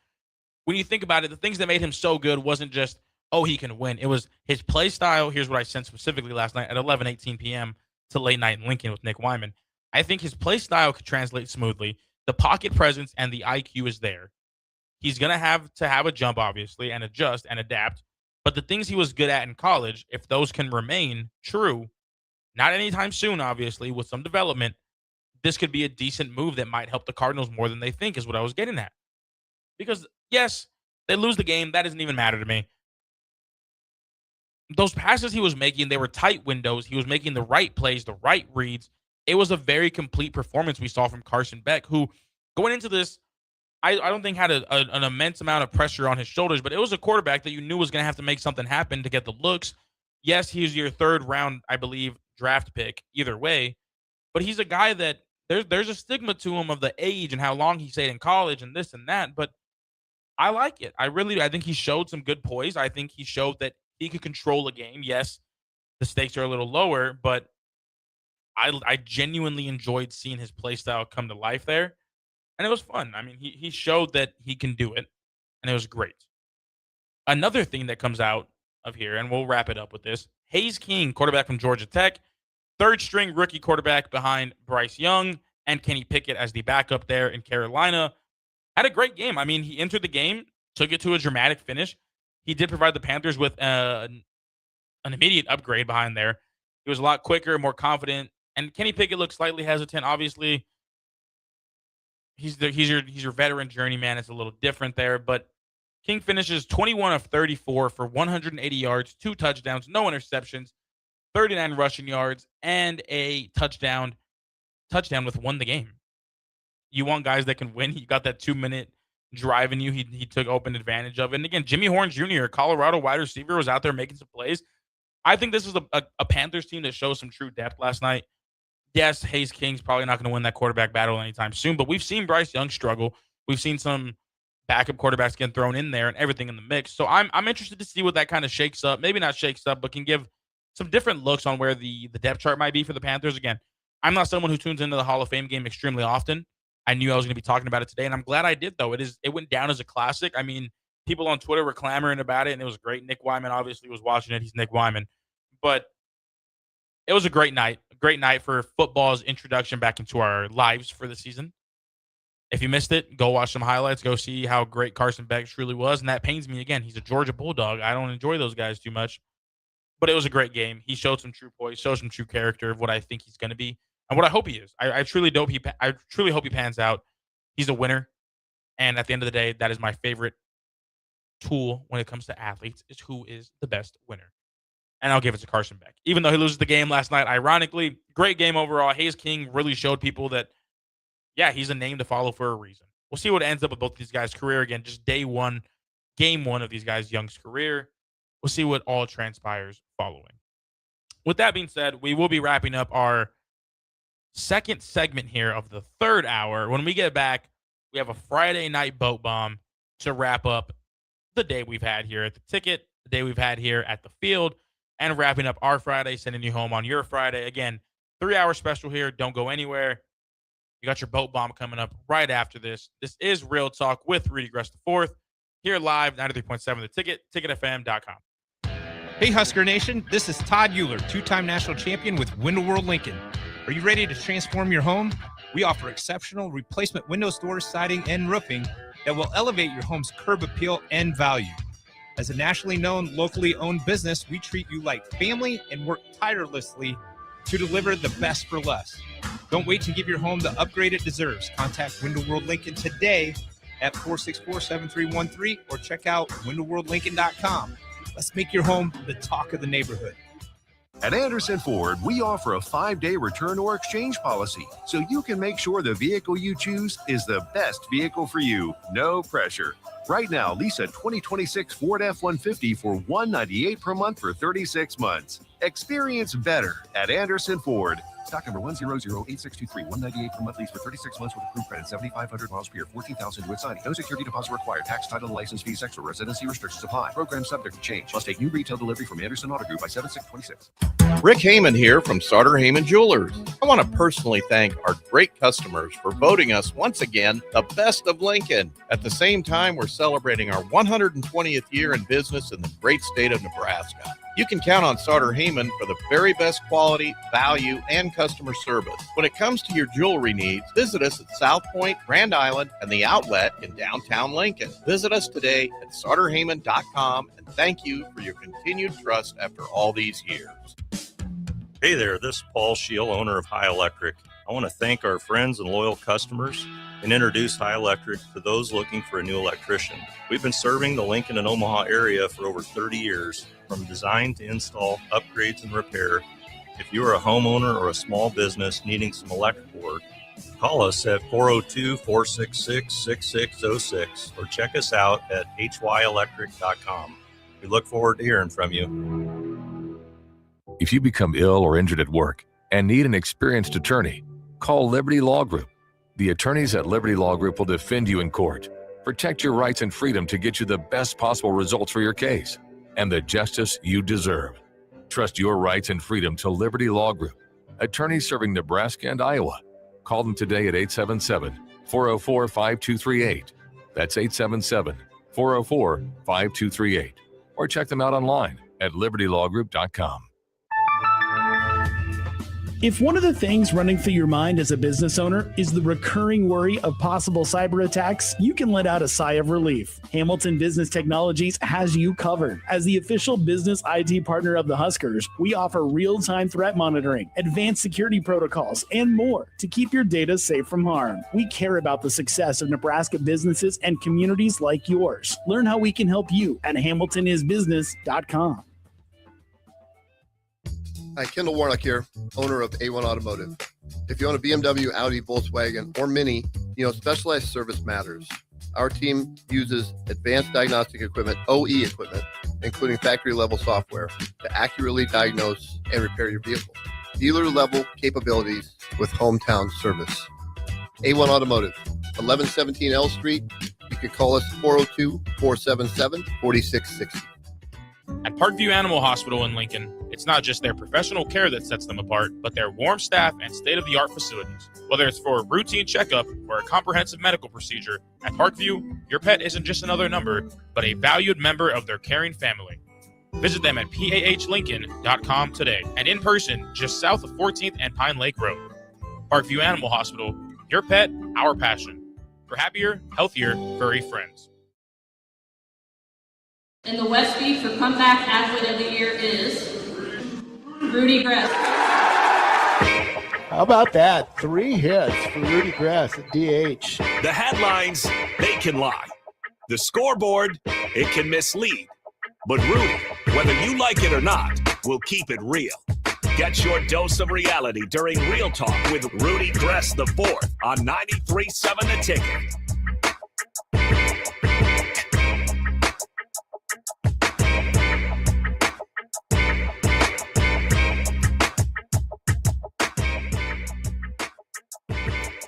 when you think about it, the things that made him so good wasn't just, oh, he can win. It was his play style. Here's what I sent specifically last night at 11:18 p.m. to Late Night in Lincoln with Nick Wyman. I think his play style could translate smoothly. The pocket presence and the IQ is there. He's going to have a jump, obviously, and adjust and adapt. But the things he was good at in college, if those can remain true, not anytime soon, obviously, with some development, this could be a decent move that might help the Cardinals more than they think, is what I was getting at. Because, yes, they lose the game. That doesn't even matter to me. Those passes he was making, they were tight windows. He was making the right plays, the right reads. It was a very complete performance we saw from Carson Beck, who, going into this, I don't think had an immense amount of pressure on his shoulders, but it was a quarterback that you knew was going to have to make something happen to get the looks. Yes, he's your third round, I believe, draft pick either way, but he's a guy that there's a stigma to him of the age and how long he stayed in college and this and that, but I like it. I think he showed some good poise. I think he showed that he could control a game. Yes, the stakes are a little lower, but I genuinely enjoyed seeing his play style come to life there. And it was fun. I mean, he showed that he can do it, and it was great. Another thing that comes out of here, and we'll wrap it up with this. Hayes King, quarterback from Georgia Tech, third-string rookie quarterback behind Bryce Young and Kenny Pickett as the backup there in Carolina, had a great game. I mean, he entered the game, took it to a dramatic finish. He did provide the Panthers with an immediate upgrade behind there. He was a lot quicker, more confident, and Kenny Pickett looked slightly hesitant. Obviously, he's your veteran journeyman. It's a little different there, but King finishes 21 of 34 for 180 yards, 2 touchdowns, no interceptions, 39 rushing yards, and a touchdown with won the game. You want guys that can win. He got that 2-minute drive in you. He took open advantage of it. And again, Jimmy Horn Jr., Colorado wide receiver, was out there making some plays. I think this is a Panthers team that shows some true depth last night. Yes, Hayes King's probably not going to win that quarterback battle anytime soon, but we've seen Bryce Young struggle. We've seen some backup quarterbacks getting thrown in there and everything in the mix. So I'm interested to see what that kind of shakes up. Maybe not shakes up, but can give some different looks on where the depth chart might be for the Panthers. Again, I'm not someone who tunes into the Hall of Fame game extremely often. I knew I was going to be talking about it today, and I'm glad I did, though. It went down as a classic. I mean, people on Twitter were clamoring about it, and it was great. Nick Wyman obviously was watching it. He's Nick Wyman. But it was a great night for football's introduction back into our lives for the season. If you missed it, go watch some highlights. Go see how great Carson Beck truly was. And that pains me again. He's a Georgia Bulldog. I don't enjoy those guys too much. But it was a great game. He showed some true poise, showed some true character of what I think he's going to be and what I hope he is. I truly hope he pans out. He's a winner. And at the end of the day, that is my favorite tool when it comes to athletes, is who is the best winner. And I'll give it to Carson Beck. Even though he loses the game last night, ironically, great game overall. Hayes King really showed people that, yeah, he's a name to follow for a reason. We'll see what ends up with both these guys' career. Again, just game one of these guys' Young's career. We'll see what all transpires following. With that being said, we will be wrapping up our second segment here of the third hour. When we get back, we have a Friday night boat bomb to wrap up the day we've had here at the ticket, the day we've had here at the field, and wrapping up our Friday, sending you home on your Friday. Again, 3-hour special here. Don't go anywhere. You got your boat bomb coming up right after this. This is Real Talk with Rudy Gres IV, here live, 93.7 The Ticket, ticketfm.com. Hey, Husker Nation, this is Todd Euler, 2-time national champion with Window World Lincoln. Are you ready to transform your home? We offer exceptional replacement windows, doors, siding, and roofing that will elevate your home's curb appeal and value. As a nationally known, locally owned business, we treat you like family and work tirelessly to deliver the best for less. Don't wait to give your home the upgrade it deserves. Contact Window World Lincoln today at 464-7313 or check out windowworldlincoln.com. Let's make your home the talk of the neighborhood. At Anderson Ford, we offer a 5-day return or exchange policy, so you can make sure the vehicle you choose is the best vehicle for you. No pressure. Right now, lease a 2026 Ford F-150 for $198 per month for 36 months. Experience better at Anderson Ford. Stock number 1008623, $198 per month lease for 36 months with approved credit, 7,500 miles per year, 14,000 with signing. No security deposit required. Tax, title, and license fees extra. Residency restrictions apply. Program subject to change. Must take new retail delivery from Anderson Auto Group by 7/6/26. Rick Heyman here from Sauter Heyman Jewelers. I want to personally thank our great customers for voting us once again the best of Lincoln. At the same time, we're celebrating our 120th year in business in the great state of Nebraska. You can count on Sauter Heyman for the very best quality, value, and customer service. When it comes to your jewelry needs, visit us at South Point, Grand Island, and the Outlet in downtown Lincoln. Visit us today at sauterheyman.com, and thank you for your continued trust after all these years. Hey there, this is Paul Scheel, owner of High Electric. I want to thank our friends and loyal customers and introduce High Electric to those looking for a new electrician. We've been serving the Lincoln and Omaha area for over 30 years, from design to install, upgrades, and repair. If you are a homeowner or a small business needing some electrical work, call us at 402-466-6606 or check us out at hyelectric.com. We look forward to hearing from you. If you become ill or injured at work and need an experienced attorney, call Liberty Law Group. The attorneys at Liberty Law Group will defend you in court, protect your rights and freedom to get you the best possible results for your case and the justice you deserve. Trust your rights and freedom to Liberty Law Group, attorneys serving Nebraska and Iowa. Call them today at 877-404-5238. That's 404-5238, or check them out online at libertylawgroup.com. If one of the things running through your mind as a business owner is the recurring worry of possible cyber attacks, you can let out a sigh of relief. Hamilton Business Technologies has you covered. As the official business IT partner of the Huskers, we offer real-time threat monitoring, advanced security protocols, and more to keep your data safe from harm. We care about the success of Nebraska businesses and communities like yours. Learn how we can help you at hamiltonisbusiness.com. Hi, Kendall Warnock here, owner of A1 Automotive. If you own a BMW, Audi, Volkswagen, or Mini, specialized service matters. Our team uses advanced diagnostic equipment, OE equipment, including factory-level software, to accurately diagnose and repair your vehicle. Dealer-level capabilities with hometown service. A1 Automotive, 1117 L Street. You can call us 402-477-4660. At Parkview Animal Hospital in Lincoln, it's not just their professional care that sets them apart, but their warm staff and state-of-the-art facilities. Whether it's for a routine checkup or a comprehensive medical procedure, at Parkview, your pet isn't just another number, but a valued member of their caring family. Visit them at pahlincoln.com today and in person just south of 14th and Pine Lake Road. Parkview Animal Hospital, your pet, our passion. For happier, healthier, furry friends. In the Westby for Comeback Athlete of the Year is Rudy Gres. How about that? 3 hits for Rudy Gres at DH. The headlines, they can lie. The scoreboard, it can mislead. But Rudy, whether you like it or not, will keep it real. Get your dose of reality during Real Talk with Rudy Gres the Fourth on 93.7 The Ticket.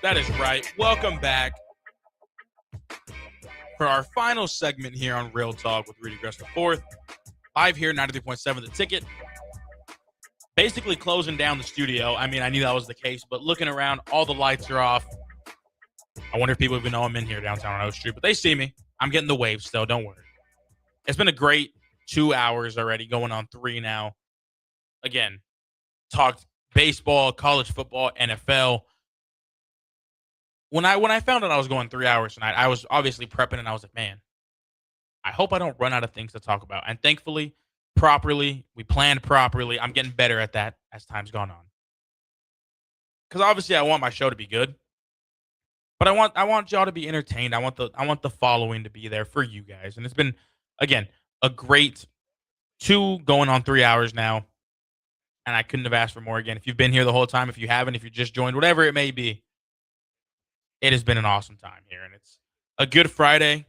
That is right. Welcome back for our final segment here on Real Talk with Rudy Gres the Fourth. Live here, 93.7 The Ticket. Basically closing down the studio. I mean, I knew that was the case, but looking around, all the lights are off. I wonder if people even know I'm in here downtown on O Street, but they see me. I'm getting the wave still. Don't worry. It's been a great 2 hours already, going on 3 now. Again, talked baseball, college football, NFL. When I found out I was going 3 hours tonight, I was obviously prepping, and I was like, man, I hope I don't run out of things to talk about. And thankfully, we planned properly. I'm getting better at that as time's gone on. Because obviously I want my show to be good. But I want y'all to be entertained. I want the following to be there for you guys. And it's been, again, a great 2 going on 3 hours now. And I couldn't have asked for more. Again, if you've been here the whole time, if you haven't, if you just joined, whatever it may be, it has been an awesome time here. And it's a good Friday.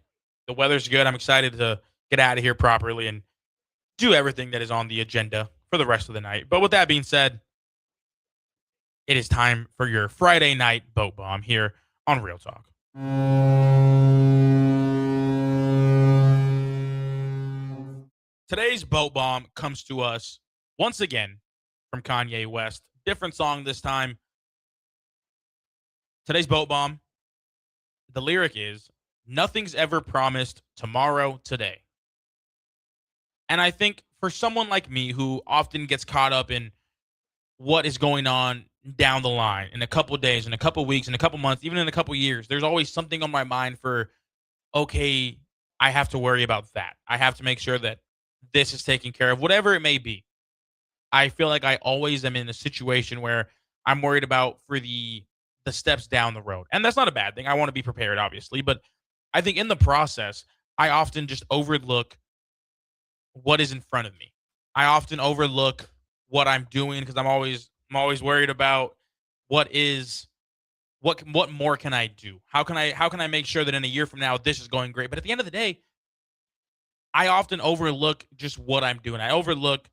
The weather's good. I'm excited to get out of here properly and do everything that is on the agenda for the rest of the night. But with that being said, it is time for your Friday night boat bomb here on Real Talk. Today's boat bomb comes to us once again from Kanye West. Different song this time. Today's boat bomb, the lyric is, "Nothing's ever promised tomorrow today." And I think for someone like me who often gets caught up in what is going on down the line in a couple of days, in a couple of weeks, in a couple of months, even in a couple of years, there's always something on my mind for, okay, I have to worry about that. I have to make sure that this is taken care of, whatever it may be. I feel like I always am in a situation where I'm worried about for the steps down the road. And that's not a bad thing. I want to be prepared, obviously. But I think in the process, I often just overlook what is in front of me. I often overlook what I'm doing because I'm always worried about what more can I do? How can I make sure that in a year from now this is going great? But at the end of the day, I often overlook just what I'm doing. I overlook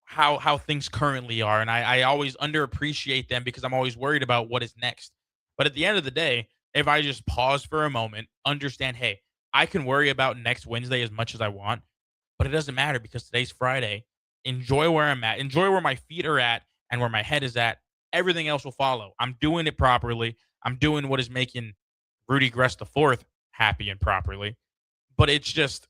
how things currently are, and I always underappreciate them because I'm always worried about what is next. But at the end of the day, if I just pause for a moment, understand, hey, I can worry about next Wednesday as much as I want, but it doesn't matter because today's Friday. Enjoy where I'm at. Enjoy where my feet are at and where my head is at. Everything else will follow. I'm doing it properly. I'm doing what is making Rudy Gres the Fourth happy and properly. But it's just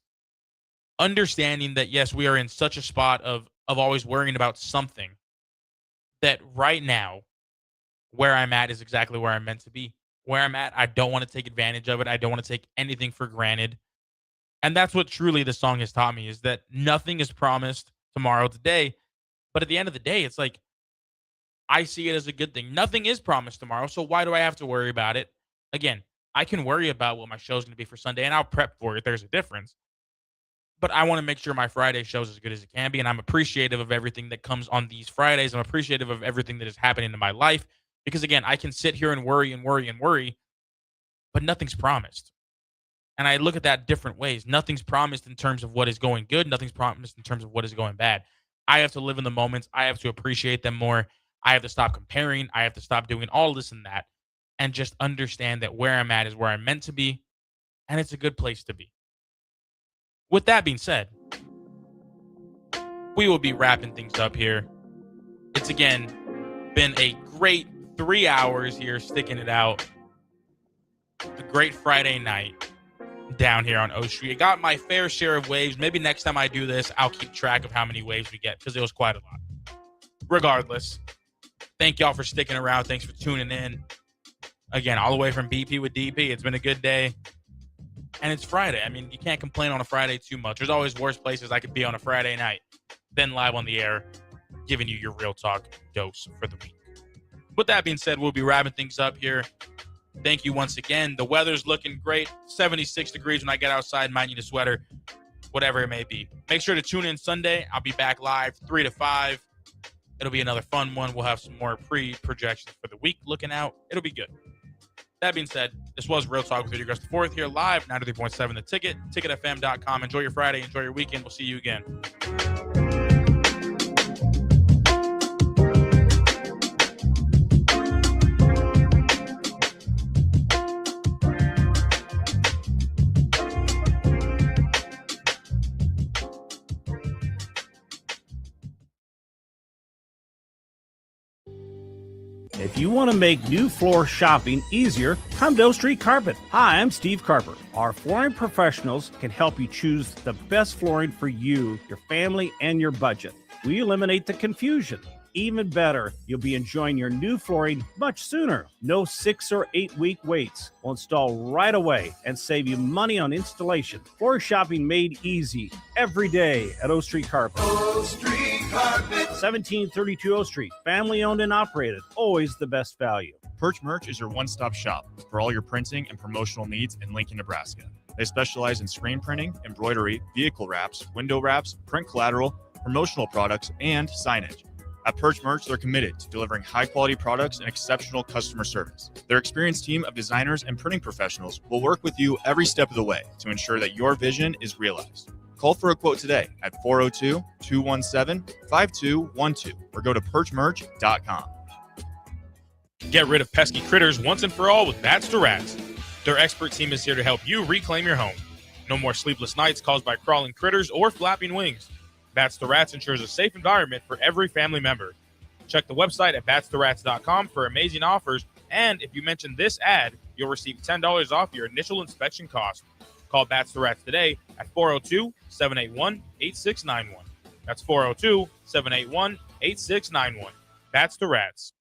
understanding that, yes, we are in such a spot of always worrying about something, that right now, where I'm at is exactly where I'm meant to be. Where I'm at, I don't want to take advantage of it. I don't want to take anything for granted. And that's what truly the song has taught me, is that nothing is promised tomorrow today. But at the end of the day, it's like, I see it as a good thing. Nothing is promised tomorrow, so why do I have to worry about it? Again, I can worry about what my show's going to be for Sunday, and I'll prep for it. There's a difference. But I want to make sure my Friday show's as good as it can be, and I'm appreciative of everything that comes on these Fridays. I'm appreciative of everything that is happening in my life, because, again, I can sit here and worry and worry and worry, but nothing's promised. And I look at that different ways. Nothing's promised in terms of what is going good. Nothing's promised in terms of what is going bad. I have to live in the moments. I have to appreciate them more. I have to stop comparing. I have to stop doing all this and that, and just understand that where I'm at is where I'm meant to be, and it's a good place to be. With that being said, we will be wrapping things up here. It's, again, been a great 3 hours here sticking it out. A great Friday night down here on O Street. I got my fair share of waves. Maybe next time I do this, I'll keep track of how many waves we get, because it was quite a lot. Regardless, thank y'all for sticking around. Thanks for tuning in. Again, all the way from BP with DP. It's been a good day. And it's Friday. I mean, you can't complain on a Friday too much. There's always worse places I could be on a Friday night than live on the air, giving you your real talk dose for the week. With that being said, we'll be wrapping things up here. Thank you once again. The weather's looking great. 76 degrees when I get outside. Might need a sweater, whatever it may be. Make sure to tune in Sunday. I'll be back live 3 to 5. It'll be another fun one. We'll have some more pre-projections for the week looking out. It'll be good. That being said, this was Real Talk with Rudy Gres IV here live, 93.7 The Ticket, ticketfm.com. Enjoy your Friday. Enjoy your weekend. We'll see you again. If you want to make new floor shopping easier, come to O Street Carpet. Hi, I'm Steve Carper. Our flooring professionals can help you choose the best flooring for you, your family, and your budget. We eliminate the confusion. Even better, you'll be enjoying your new flooring much sooner. No 6 or 8 week waits. We'll install right away and save you money on installation. Floor shopping made easy every day at O Street Carpet. O Street Carpet. 1732 O Street. Family owned and operated. Always the best value. Perch Merch is your one-stop shop for all your printing and promotional needs in Lincoln, Nebraska. They specialize in screen printing, embroidery, vehicle wraps, window wraps, print collateral, promotional products, and signage. At Perch Merch, they're committed to delivering high-quality products and exceptional customer service. Their experienced team of designers and printing professionals will work with you every step of the way to ensure that your vision is realized. Call for a quote today at 402-217-5212 or go to perchmerch.com. Get rid of pesky critters once and for all with Bats to Rats. Their expert team is here to help you reclaim your home. No more sleepless nights caused by crawling critters or flapping wings. Bats to Rats ensures a safe environment for every family member. Check the website at batstoRats.com for amazing offers, and if you mention this ad, you'll receive $10 off your initial inspection cost. Call Bats to Rats today at 402-781-8691. That's 402-781-8691. Bats to Rats.